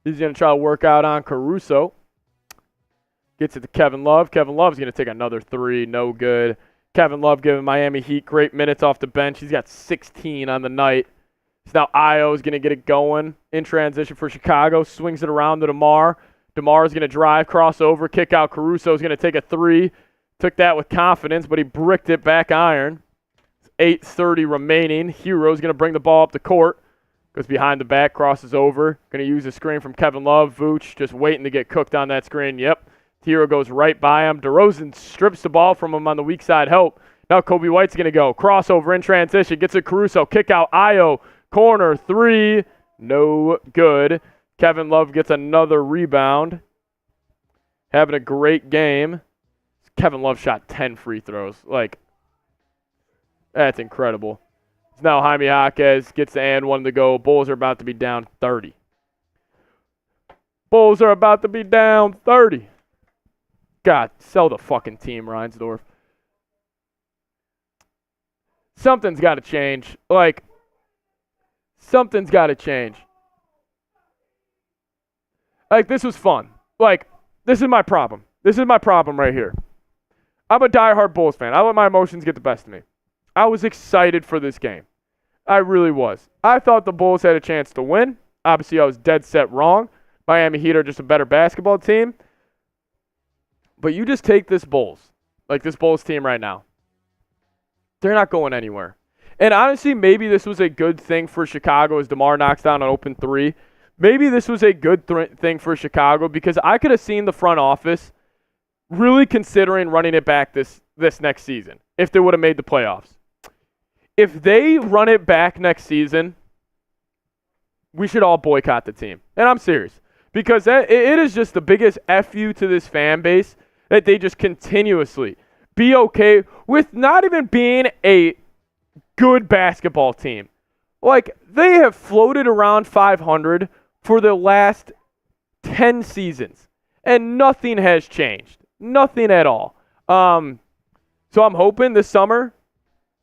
He's going to try to work out on Caruso. Gets it to Kevin Love. Kevin Love's going to take another three. No good. Kevin Love giving Miami Heat great minutes off the bench. He's got 16 on the night. So now Io's going to get it going in transition for Chicago. Swings it around to DeMar. DeMar's going to drive, crossover, kick out. Caruso's going to take a three. Took that with confidence, but he bricked it back iron. 8:30 remaining. Hero's going to bring the ball up the court. Goes behind the back, crosses over. Going to use a screen from Kevin Love. Vooch just waiting to get cooked on that screen. Yep. Hero goes right by him. DeRozan strips the ball from him on the weak side help. Now Coby White's going to go. Crossover in transition. Gets a Caruso. Kick out. Io. Corner. Three. No good. Kevin Love gets another rebound. Having a great game. Kevin Love shot 10 free throws. Like, that's incredible. Now Jaime Jaquez gets the and one to go. Bulls are about to be down 30. Bulls are about to be down 30. God, sell the fucking team, Reinsdorf. Something's got to change. Like, something's got to change. Like, this was fun. Like, this is my problem. This is my problem right here. I'm a diehard Bulls fan. I let my emotions get the best of me. I was excited for this game. I really was. I thought the Bulls had a chance to win. Obviously, I was dead set wrong. Miami Heat are just a better basketball team. But you just take this Bulls, like this Bulls team right now. They're not going anywhere. And honestly, maybe this was a good thing for Chicago as DeMar knocks down an open three. Maybe this was a good thing for Chicago because I could have seen the front office really considering running it back this next season if they would have made the playoffs. If they run it back next season, we should all boycott the team. And I'm serious. Because it is just the biggest FU to this fan base that they just continuously be okay with not even being a good basketball team. Like, they have floated around 500 for the last 10 seasons, and nothing has changed. Nothing at all. So I'm hoping this summer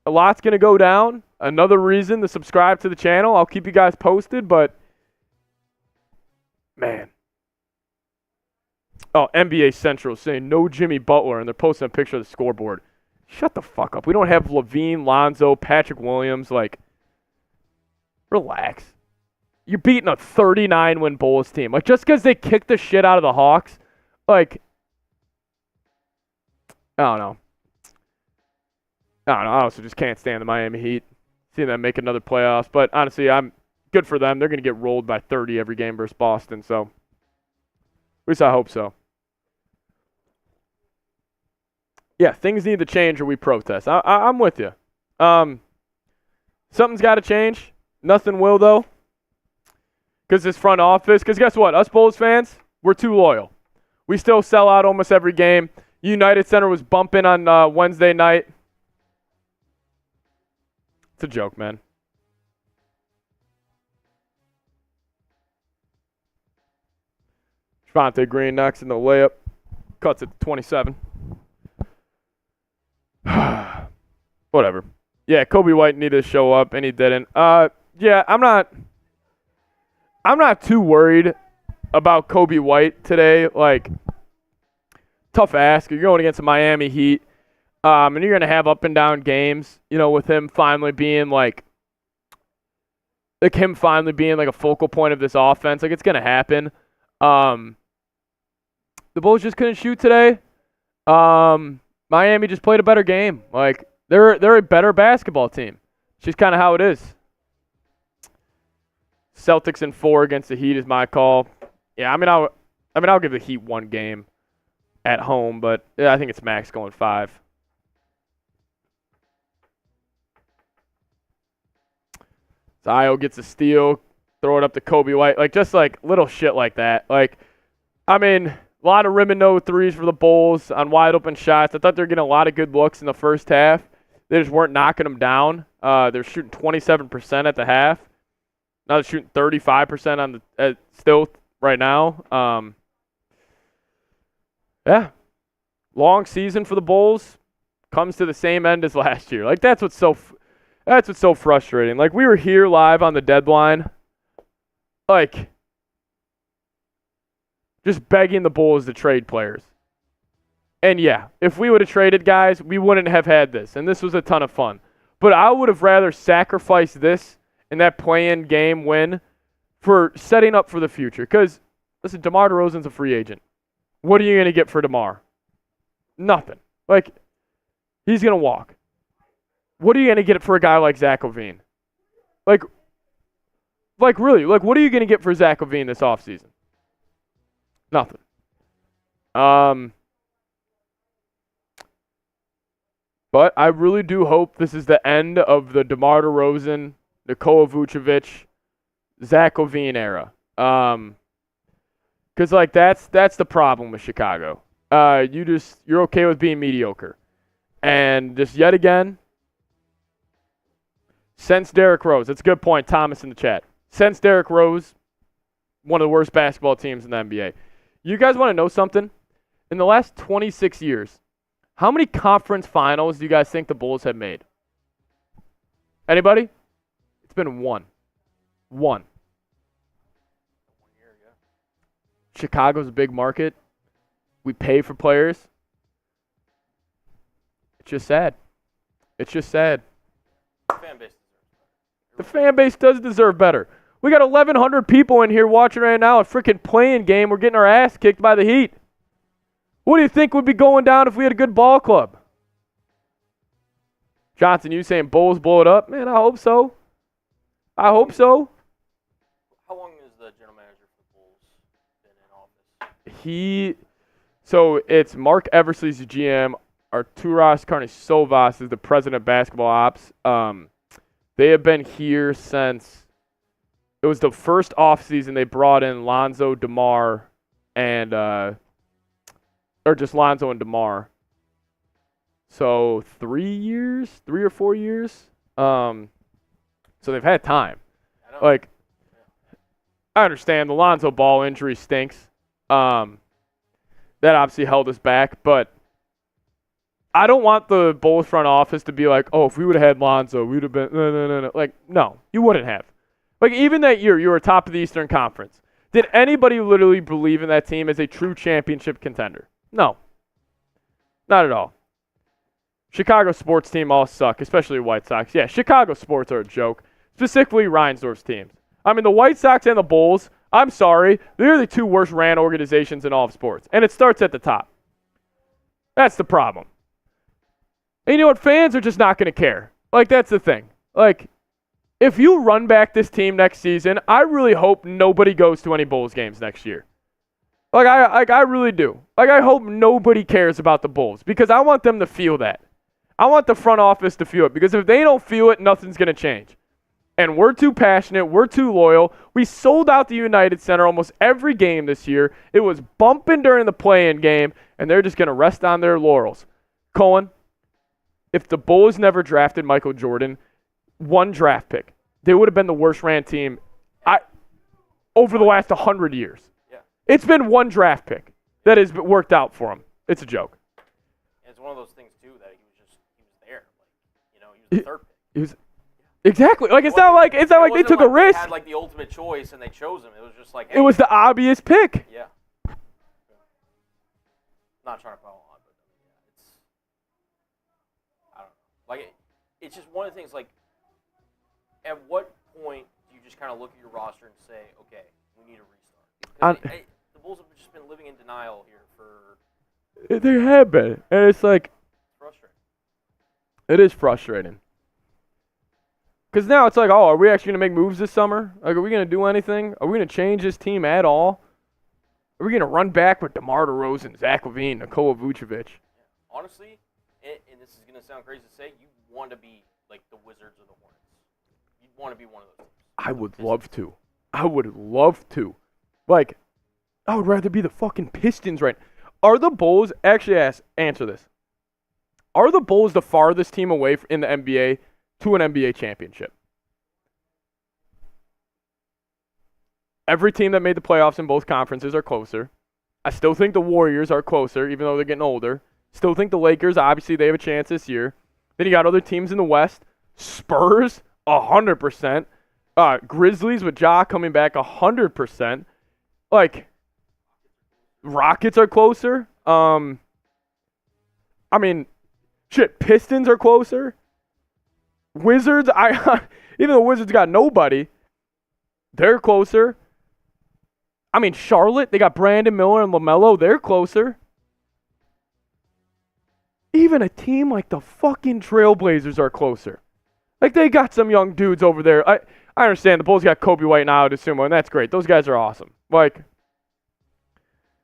a lot's going to go down. Another reason to subscribe to the channel. I'll keep you guys posted, but man. Oh, NBA Central saying no Jimmy Butler, and they're posting a picture of the scoreboard. Shut the fuck up. We don't have Levine, Lonzo, Patrick Williams. Like, relax. You're beating a 39-win Bulls team. Like, just because they kicked the shit out of the Hawks, like, I don't know. I also just can't stand the Miami Heat. Seeing them make another playoffs. But honestly, I'm good for them. They're going to get rolled by 30 every game versus Boston. So, at least I hope so. Yeah, things need to change or we protest. I'm with you. Something's got to change. Nothing will, though. Because this front office, because guess what? Us Bulls fans, we're too loyal. We still sell out almost every game. United Center was bumping on Wednesday night. It's a joke, man. Javonte Green knocks in the layup. Cuts it to 27. Whatever. Yeah, Coby White needed to show up, and he didn't. Yeah, I'm not too worried about Coby White today. Like, tough ask. You're going against the Miami Heat, and you're going to have up and down games, with him finally being like him finally being like a focal point of this offense. Like, it's going to happen. The Bulls just couldn't shoot today. Miami just played a better game. Like, they're a better basketball team. It's just kind of how it is. Celtics in 4 against the Heat is my call. Yeah, I'll give the Heat one game at home, but yeah, I think it's max going 5. Zio gets a steal, throw it up to Coby White. Like, just like little shit like that. Like, a lot of rim and no threes for the Bulls on wide open shots. I thought they were getting a lot of good looks in the first half. They just weren't knocking them down. They're shooting 27% at the half. Now they're shooting 35% still right now. Yeah. Long season for the Bulls. Comes to the same end as last year. Like, that's what's so frustrating. Like, we were here live on the deadline. Like, just begging the Bulls to trade players. And yeah, if we would have traded guys, we wouldn't have had this. And this was a ton of fun. But I would have rather sacrificed this and that play-in game win for setting up for the future. Because, listen, DeMar DeRozan's a free agent. What are you going to get for DeMar? Nothing. Like, he's going to walk. What are you going to get for a guy like Zach LaVine? Like really, like, what are you going to get for Zach LaVine this offseason? Nothing. But I really do hope this is the end of the DeMar DeRozan, Nikola Vucevic, Zach LaVine era. Because, like, that's the problem with Chicago. You're okay with being mediocre. And just yet again, since Derrick Rose, that's a good point, Thomas in the chat. Since Derrick Rose, one of the worst basketball teams in the NBA. You guys want to know something? In the last 26 years, how many conference finals do you guys think the Bulls have made? Anybody? It's been one. One. Chicago's a big market. We pay for players. It's just sad. It's just sad. The fan base does deserve better. We got 1,100 people in here watching right now, a freaking playing game. We're getting our ass kicked by the Heat. What do you think would be going down if we had a good ball club? Johnson, you saying Bulls blow it up? Man, I hope so. I hope so. How long has the general manager for the Bulls been in office? So it's Mark Eversley's the GM. Arturas Karnisovas is the president of basketball ops. They have been here since it was the first offseason they brought in Lonzo, DeMar, and or just Lonzo and DeMar. So 3 or 4 years. So they've had time. I understand the Lonzo Ball injury stinks. That obviously held us back, but I don't want the Bulls front office to be like, oh, if we would have had Lonzo, we would have been, no. Like, no, you wouldn't have. Like, even that year, you were top of the Eastern Conference. Did anybody literally believe in that team as a true championship contender? No. Not at all. Chicago sports team all suck, especially White Sox. Yeah, Chicago sports are a joke, specifically Reinsdorf's teams. The White Sox and the Bulls, I'm sorry, they're the two worst ran organizations in all of sports, and it starts at the top. That's the problem. And you know what? Fans are just not going to care. Like, that's the thing. Like, if you run back this team next season, I really hope nobody goes to any Bulls games next year. I really do. Like, I hope nobody cares about the Bulls because I want them to feel that. I want the front office to feel it because if they don't feel it, nothing's going to change. And we're too passionate. We're too loyal. We sold out the United Center almost every game this year. It was bumping during the play-in game, and they're just going to rest on their laurels. Cohen, if the Bulls never drafted Michael Jordan, one draft pick, they would have been the worst ran team over the last 100 years. Yeah. It's been one draft pick that has worked out for him. It's a joke. And it's one of those things, too, that he was there. He was the third pick. Exactly. Like, it's not like they took a risk. They had, like, the ultimate choice, and they chose him. It was just like, hey. It was the obvious pick. Yeah. Not trying to pile on, but it's, I don't know. Like, it's just one of the things, like, at what point do you just kind of look at your roster and say, okay, we need a restart? The Bulls have just been living in denial here for... They have been. And it's like... frustrating. It is frustrating. Because now it's like, oh, are we actually going to make moves this summer? Like, are we going to do anything? Are we going to change this team at all? Are we going to run back with DeMar DeRozan, Zach LaVine, Nikola Vucevic? Honestly, and this is going to sound crazy to say, you want to be like the Wizards or the Hornets. You'd want to be one of those teams. I would love to. I would love to. Like, I would rather be the fucking Pistons right now. Are the Bulls, actually answer this. Are the Bulls the farthest team away in the NBA to an NBA championship? Every team that made the playoffs in both conferences are closer. I still think the Warriors are closer, even though they're getting older. Still think the Lakers, obviously, they have a chance this year. Then you got other teams in the West. Spurs, 100%. Grizzlies with Ja coming back, 100%. Like, Rockets are closer. I mean, shit, Pistons are closer. Wizards, even though Wizards got nobody, they're closer. I mean, Charlotte, they got Brandon Miller and LaMelo, they're closer. Even a team like the fucking Trailblazers are closer. Like, they got some young dudes over there. I understand the Bulls got Coby White now to Sumo, and that's great. Those guys are awesome. Like,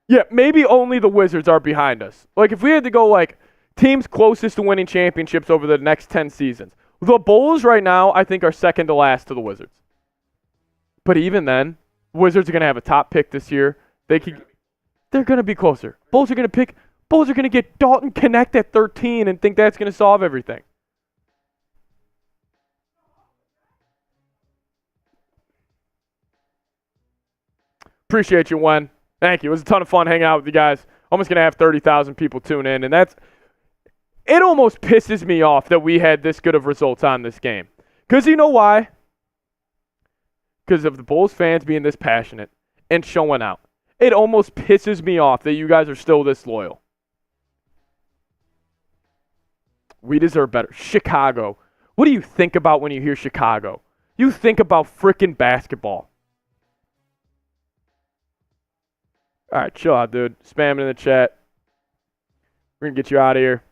yeah, maybe only the Wizards are behind us. Like, if we had to go, like, teams closest to winning championships over the next 10 seasons, the Bulls right now, I think, are second to last to the Wizards. But even then, Wizards are going to have a top pick this year. They're going to be closer. Bulls are going to get Dalton Connect at 13 and think that's going to solve everything. Appreciate you, Wen. Thank you. It was a ton of fun hanging out with you guys. Almost going to have 30,000 people tune in, and it almost pisses me off that we had this good of results on this game. Because you know why? Because of the Bulls fans being this passionate and showing out. It almost pisses me off that you guys are still this loyal. We deserve better. Chicago. What do you think about when you hear Chicago? You think about frickin' basketball. All right, chill out, dude. Spamming in the chat. We're going to get you out of here.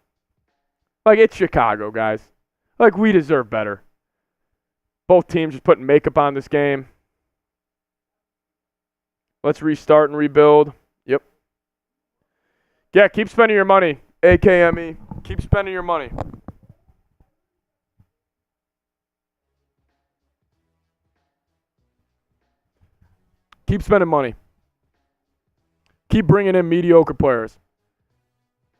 Like, it's Chicago, guys. Like, we deserve better. Both teams just putting makeup on this game. Let's restart and rebuild. Yep. Yeah, keep spending your money, AKME. Keep spending your money. Keep spending money. Keep bringing in mediocre players.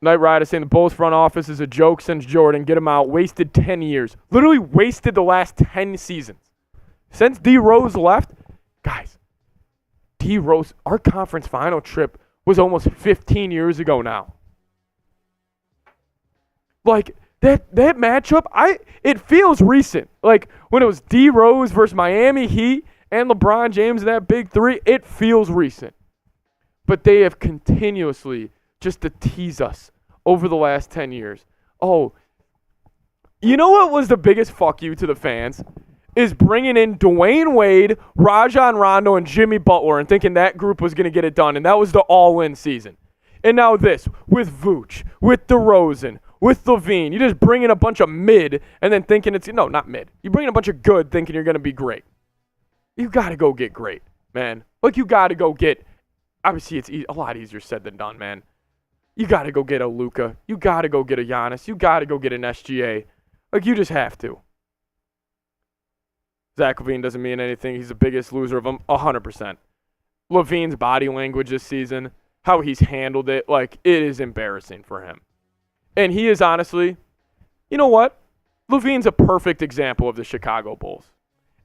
Knight Rider saying the Bulls front office is a joke since Jordan. Get him out. Wasted 10 years. Literally wasted the last 10 seasons. Since D. Rose left, guys, D. Rose, our conference final trip was almost 15 years ago now. Like, that matchup, it feels recent. Like, when it was D. Rose versus Miami Heat and LeBron James in that big three, it feels recent. But they have continuously, just to tease us over the last 10 years. Oh, you know what was the biggest fuck you to the fans? Is bringing in Dwayne Wade, Rajon Rondo, and Jimmy Butler and thinking that group was going to get it done, and that was the all-in season. And now this, with Vooch, with DeRozan, with LaVine. You just bring in a bunch of mid and then thinking no, not mid. You bring in a bunch of good thinking you're going to be great. You got to go get great, man. Like, you got to go get, obviously it's a lot easier said than done, man. You got to go get a Luka. You got to go get a Giannis. You got to go get an SGA. Like, you just have to. Zach LaVine doesn't mean anything. He's the biggest loser of them, 100%. LaVine's body language this season, how he's handled it, like, it is embarrassing for him. And he is honestly, you know what? LaVine's a perfect example of the Chicago Bulls.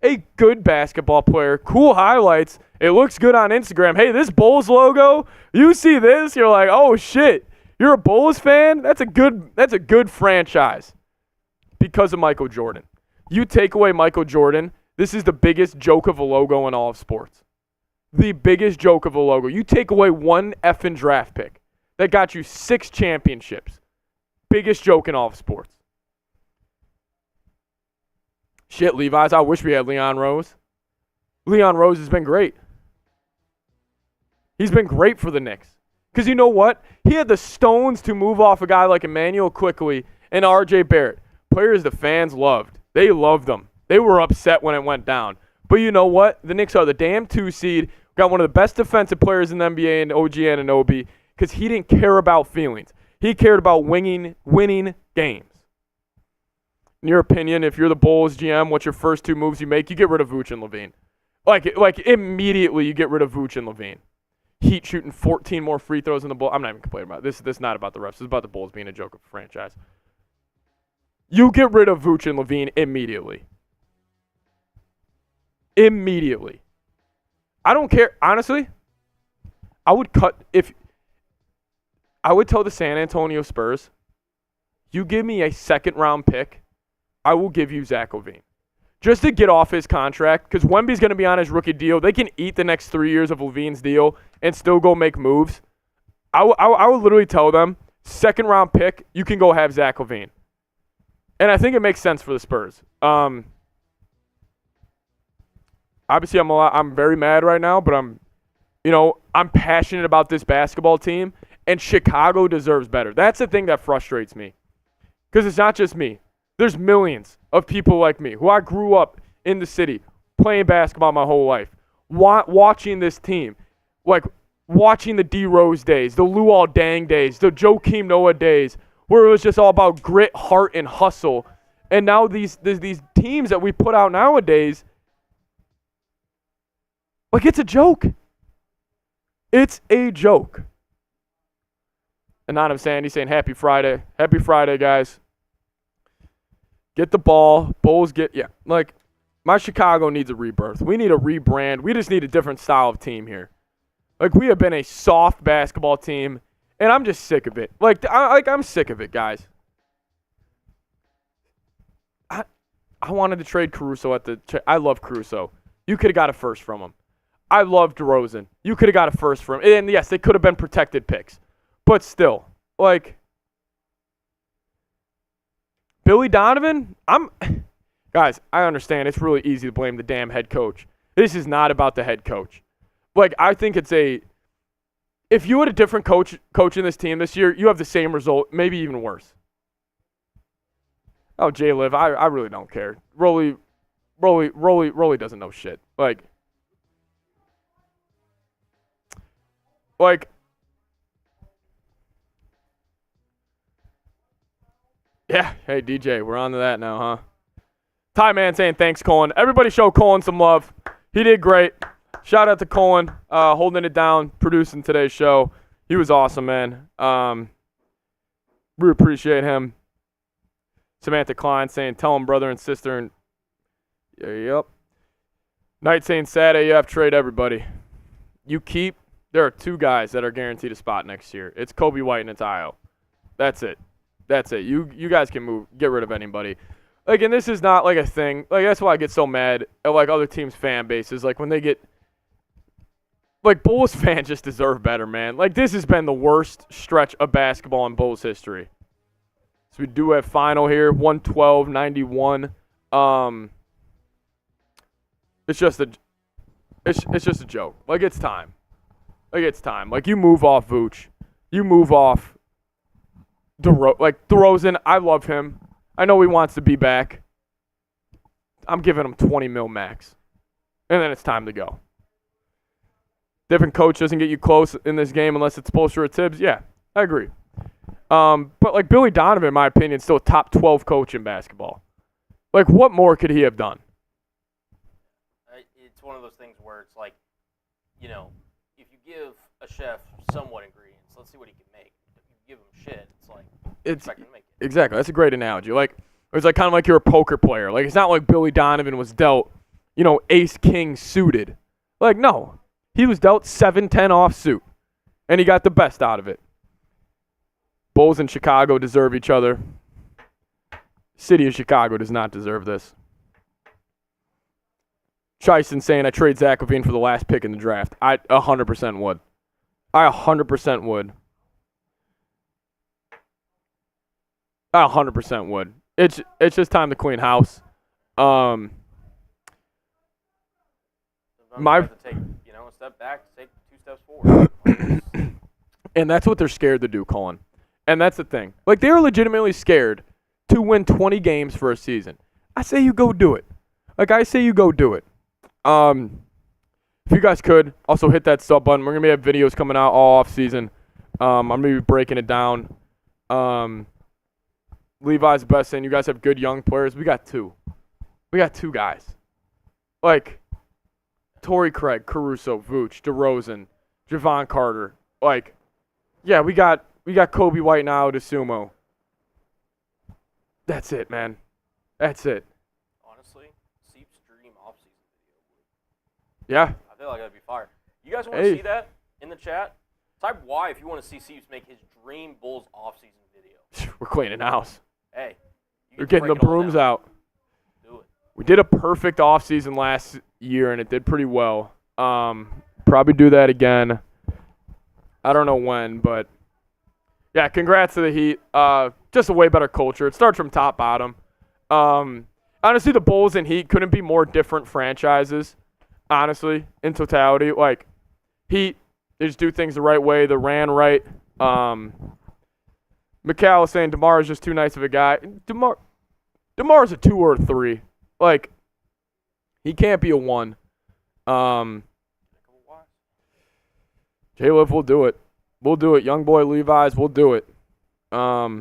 A good basketball player, cool highlights. It looks good on Instagram. Hey, this Bulls logo, you see this, you're like, oh shit, you're a Bulls fan? That's a good franchise because of Michael Jordan. You take away Michael Jordan, this is the biggest joke of a logo in all of sports. The biggest joke of a logo. You take away one effing draft pick that got you 6 championships. Biggest joke in all of sports. Shit, Levi's. I wish we had Leon Rose. Leon Rose has been great. He's been great for the Knicks. Because you know what? He had the stones to move off a guy like Emmanuel Quickley and R.J. Barrett. Players the fans loved. They loved them. They were upset when it went down. But you know what? The Knicks are the damn 2 seed. Got one of the best defensive players in the NBA in OG Anunoby because he didn't care about feelings. He cared about winning games. In your opinion, if you're the Bulls GM, what's your first 2 moves you make? You get rid of Vooch and LaVine. Like immediately you get rid of Vooch and LaVine. Heat shooting 14 more free throws in the Bulls. I'm not even complaining about it. This is not about the refs. This is about the Bulls being a joke of a franchise. You get rid of Vooch and LaVine immediately. Immediately. I don't care. Honestly, I would tell the San Antonio Spurs, you give me a second-round pick, I will give you Zach LaVine. Just to get off his contract, because Wemby's going to be on his rookie deal. They can eat the next 3 years of LaVine's deal and still go make moves. I would literally tell them, second-round pick, you can go have Zach LaVine. And I think it makes sense for the Spurs. Obviously, I'm very mad right now, but I'm passionate about this basketball team, and Chicago deserves better. That's the thing that frustrates me, because it's not just me. There's millions of people like me who I grew up in the city playing basketball my whole life, watching this team, like watching the D Rose days, the Luol Deng days, the Joakim Noah days, where it was just all about grit, heart, and hustle. And now these teams that we put out nowadays, like, it's a joke. It's a joke. Anonymous Sandy saying, happy Friday. Happy Friday, guys. Get the ball. Bulls like, my Chicago needs a rebirth. We need a rebrand. We just need a different style of team here. Like, we have been a soft basketball team, and I'm just sick of it. I'm sick of it, guys. I wanted to trade Caruso I love Caruso. You could have got a first from him. I love DeRozan. You could have got a first from him. And yes, they could have been protected picks. But still, like, Billy Donovan, guys, I understand it's really easy to blame the damn head coach. This is not about the head coach. Like, I think if you had a different coach in this team this year, you have the same result, maybe even worse. Oh, Jay Liv, I really don't care. Rolly doesn't know shit. Yeah, hey, DJ, we're on to that now, huh? Ty Man saying thanks, Colin. Everybody show Colin some love. He did great. Shout out to Colin, holding it down, producing today's show. He was awesome, man. We appreciate him. Samantha Klein saying, tell him brother and sister. And yep. Knight saying, sad AF, trade everybody. There are 2 guys that are guaranteed a spot next year. It's Coby White and it's Io. That's it. You guys can get rid of anybody. Like, and this is not like a thing. Like, that's why I get so mad at like other teams' fan bases. Like, when they get, like, Bulls fans just deserve better, man. Like, this has been the worst stretch of basketball in Bulls history. So we do have final here, 112-91. It's just a joke. Like, it's time. Like, you move off Vooch. You move off DeRozan. I love him. I know he wants to be back. I'm giving him $20 million max. And then it's time to go. Different coach doesn't get you close in this game unless it's Spolstra or Tibbs. Yeah, I agree. But, like, Billy Donovan, in my opinion, is still a top 12 coach in basketball. Like, what more could he have done? It's one of those things where it's like, you know, if you give a chef somewhat ingredients, let's see what he can make. If you give him shit, it's like, it's not going to make it. Exactly. That's a great analogy. Like, it's like kind of like you're a poker player. Like, it's not like Billy Donovan was dealt, ace-king suited. Like, no. He was dealt 7-10 offsuit, and he got the best out of it. Bulls and Chicago deserve each other. City of Chicago does not deserve this. Chison saying I trade Zach LaVine for the last pick in the draft. I 100% would. I 100% would. I 100% would. It's just time to clean house. Sometimes you have to take, a step back, take 2 steps forward. And that's what they're scared to do, Colin. And that's the thing. Like, they're legitimately scared to win 20 games for a season. I say you go do it. If you guys could, also hit that sub button. We're going to have videos coming out all off season. I'm going to be breaking it down. Levi's the best thing. You guys have good young players. We got 2. We got 2 guys. Like, Torrey Craig, Caruso, Vooch, DeRozan, Javon Carter. Like, yeah, we got Coby White now to Sumo. That's it, man. That's it. Honestly, Seep's dream offseason video. Yeah. I feel like that'd be fire. You guys want to see that in the chat? Type Y if you want to see Seeps make his dream Bulls offseason video. We're cleaning house. Hey. We're getting the brooms out. Do it. We did a perfect offseason last year, and it did pretty well. Probably do that again. I don't know when, but yeah, congrats to the Heat. Just a way better culture. It starts from top bottom. Honestly, the Bulls and Heat couldn't be more different franchises, honestly, in totality. Like, Heat, they just do things the right way. They ran right. Mikal is saying DeMar is just too nice of a guy. DeMar's a 2 or a 3. Like, he can't be a 1. J-Liv will do it. We'll do it. Young boy Levi's, we'll do it. Yeah.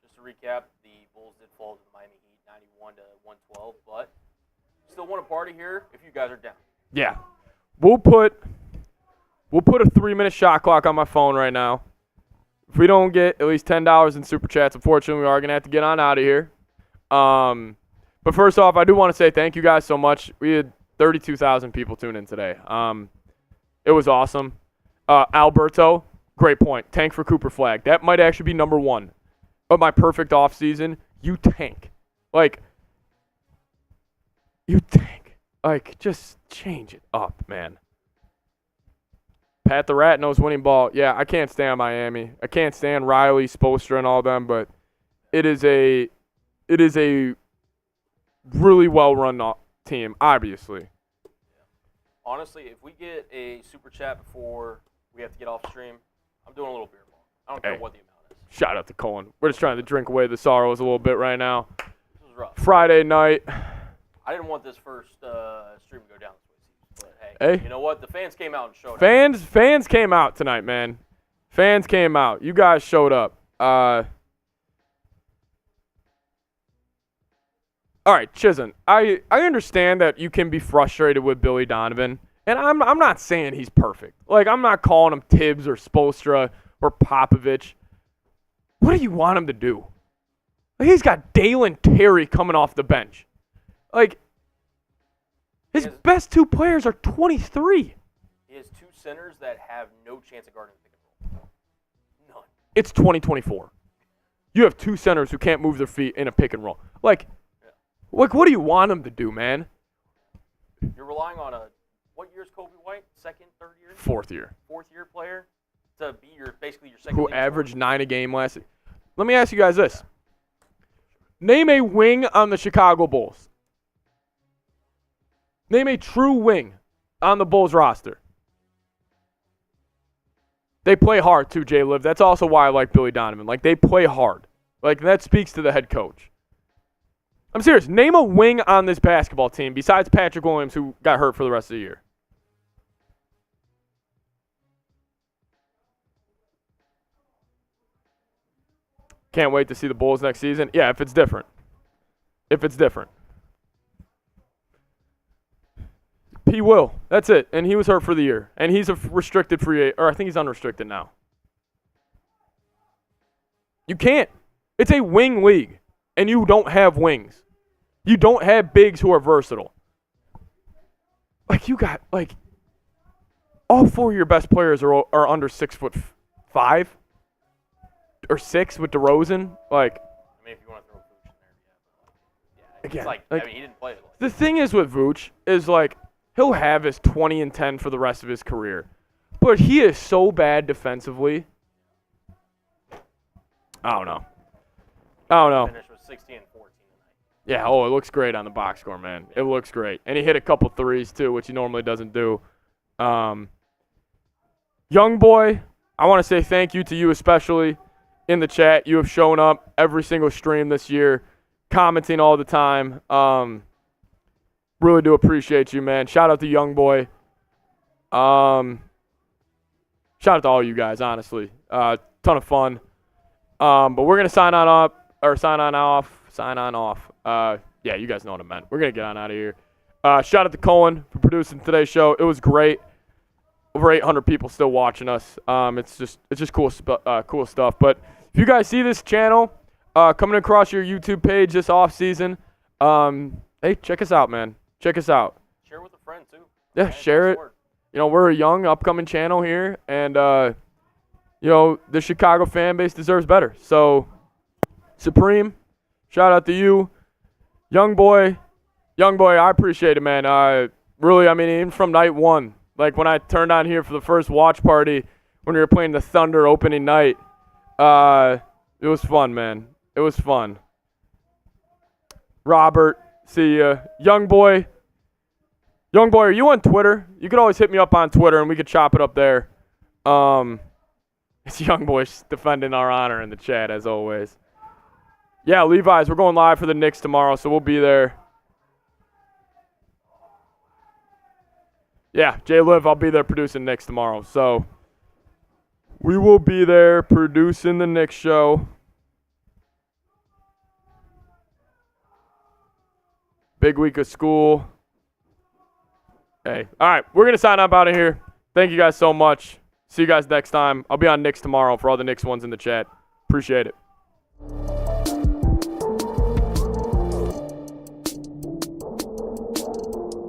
Just to recap, the Bulls did fall to the Miami Heat 91-112, but still want to party here if you guys are down. Yeah. We'll put a 3-minute shot clock on my phone right now. If we don't get at least $10 in Super Chats, unfortunately, we are going to have to get on out of here. But first off, I do want to say thank you guys so much. We had 32,000 people tune in today. It was awesome. Alberto, great point. Tank for Cooper Flag. That might actually be number 1 of my perfect offseason. You tank. Like, you tank. Like, just change it up, man. Pat the Rat knows winning ball. Yeah, I can't stand Miami. I can't stand Riley, Spolstra, and all them, but it is a really well-run team, obviously. Honestly, if we get a Super Chat before we have to get off stream, I'm doing a little beer ball. I don't care what the amount is. Shout out to Colin. We're just trying to drink away the sorrows a little bit right now. This was rough. Friday night. I didn't want this first stream to go down this way, but hey, you know what? The fans came out and showed up. Fans came out tonight, man. Fans came out. You guys showed up. All right, Chizen, I understand that you can be frustrated with Billy Donovan, and I'm not saying he's perfect. Like, I'm not calling him Tibbs or Spolstra or Popovich. What do you want him to do? Like, he's got Dalen Terry coming off the bench. Like, his best 2 players are 23. He has 2 centers that have no chance of guarding the pick and roll. None. It's 2024. You have 2 centers who can't move their feet in a pick and roll. Like, what do you want him to do, man? You're relying on what year is Coby White? 2nd, 3rd year? 4th year. 4th year player to be basically your second. Who averaged 9 a game last year. Let me ask you guys this. Name a wing on the Chicago Bulls. Name a true wing on the Bulls roster. They play hard too, J-Liv. That's also why I like Billy Donovan. Like, they play hard. Like, that speaks to the head coach. I'm serious. Name a wing on this basketball team besides Patrick Williams, who got hurt for the rest of the year. Can't wait to see the Bulls next season. Yeah, if it's different. P. Will. That's it. And he was hurt for the year. And he's a restricted free agent. Or I think he's unrestricted now. You can't. It's a wing league. And you don't have wings. You don't have bigs who are versatile. Like, you got, like, all 4 of your best players are under 6'5" or 6 with DeRozan. Like, I mean, if you want to throw Vooch in there, again, It's like, I mean, he didn't play it. The thing is with Vooch is like he'll have his 20 and 10 for the rest of his career, but he is so bad defensively. I don't know. Finished with 16 and 14 tonight. Yeah, it looks great on the box score, man. It looks great. And he hit a couple threes, too, which he normally doesn't do. Young boy, I want to say thank you to you especially in the chat. You have shown up every single stream this year, commenting all the time. Really do appreciate you, man. Shout out to Young boy. Shout out to all you guys, honestly. Ton of fun. But we're going to sign on off. Yeah, you guys know what I meant. We're going to get on out of here. Shout out to Colin for producing today's show. It was great. Over 800 people still watching us. It's just cool stuff. But if you guys see this channel coming across your YouTube page this off season, hey, check us out, man. Check us out. Share with a friend, too. Yeah, share it. You know, we're a young, upcoming channel here, and you know, the Chicago fan base deserves better. So, Supreme, shout out to you. Young boy, I appreciate it, man. Really, I mean, even from night one, like when I turned on here for the first watch party when we were playing the Thunder opening night, it was fun, man. It was fun. Robert, see ya. Young boy, are you on Twitter? You could always hit me up on Twitter, and we could chop it up there. It's Young boy defending our honor in the chat, as always. Yeah, Levi's, we're going live for the Knicks tomorrow, so we'll be there. Yeah, Jay Liv, I'll be there producing Knicks tomorrow. So we will be there producing the Knicks show. Big week of school. Hey, all right, we're going to sign up out of here. Thank you guys so much. See you guys next time. I'll be on Knicks tomorrow for all the Knicks ones in the chat. Appreciate it.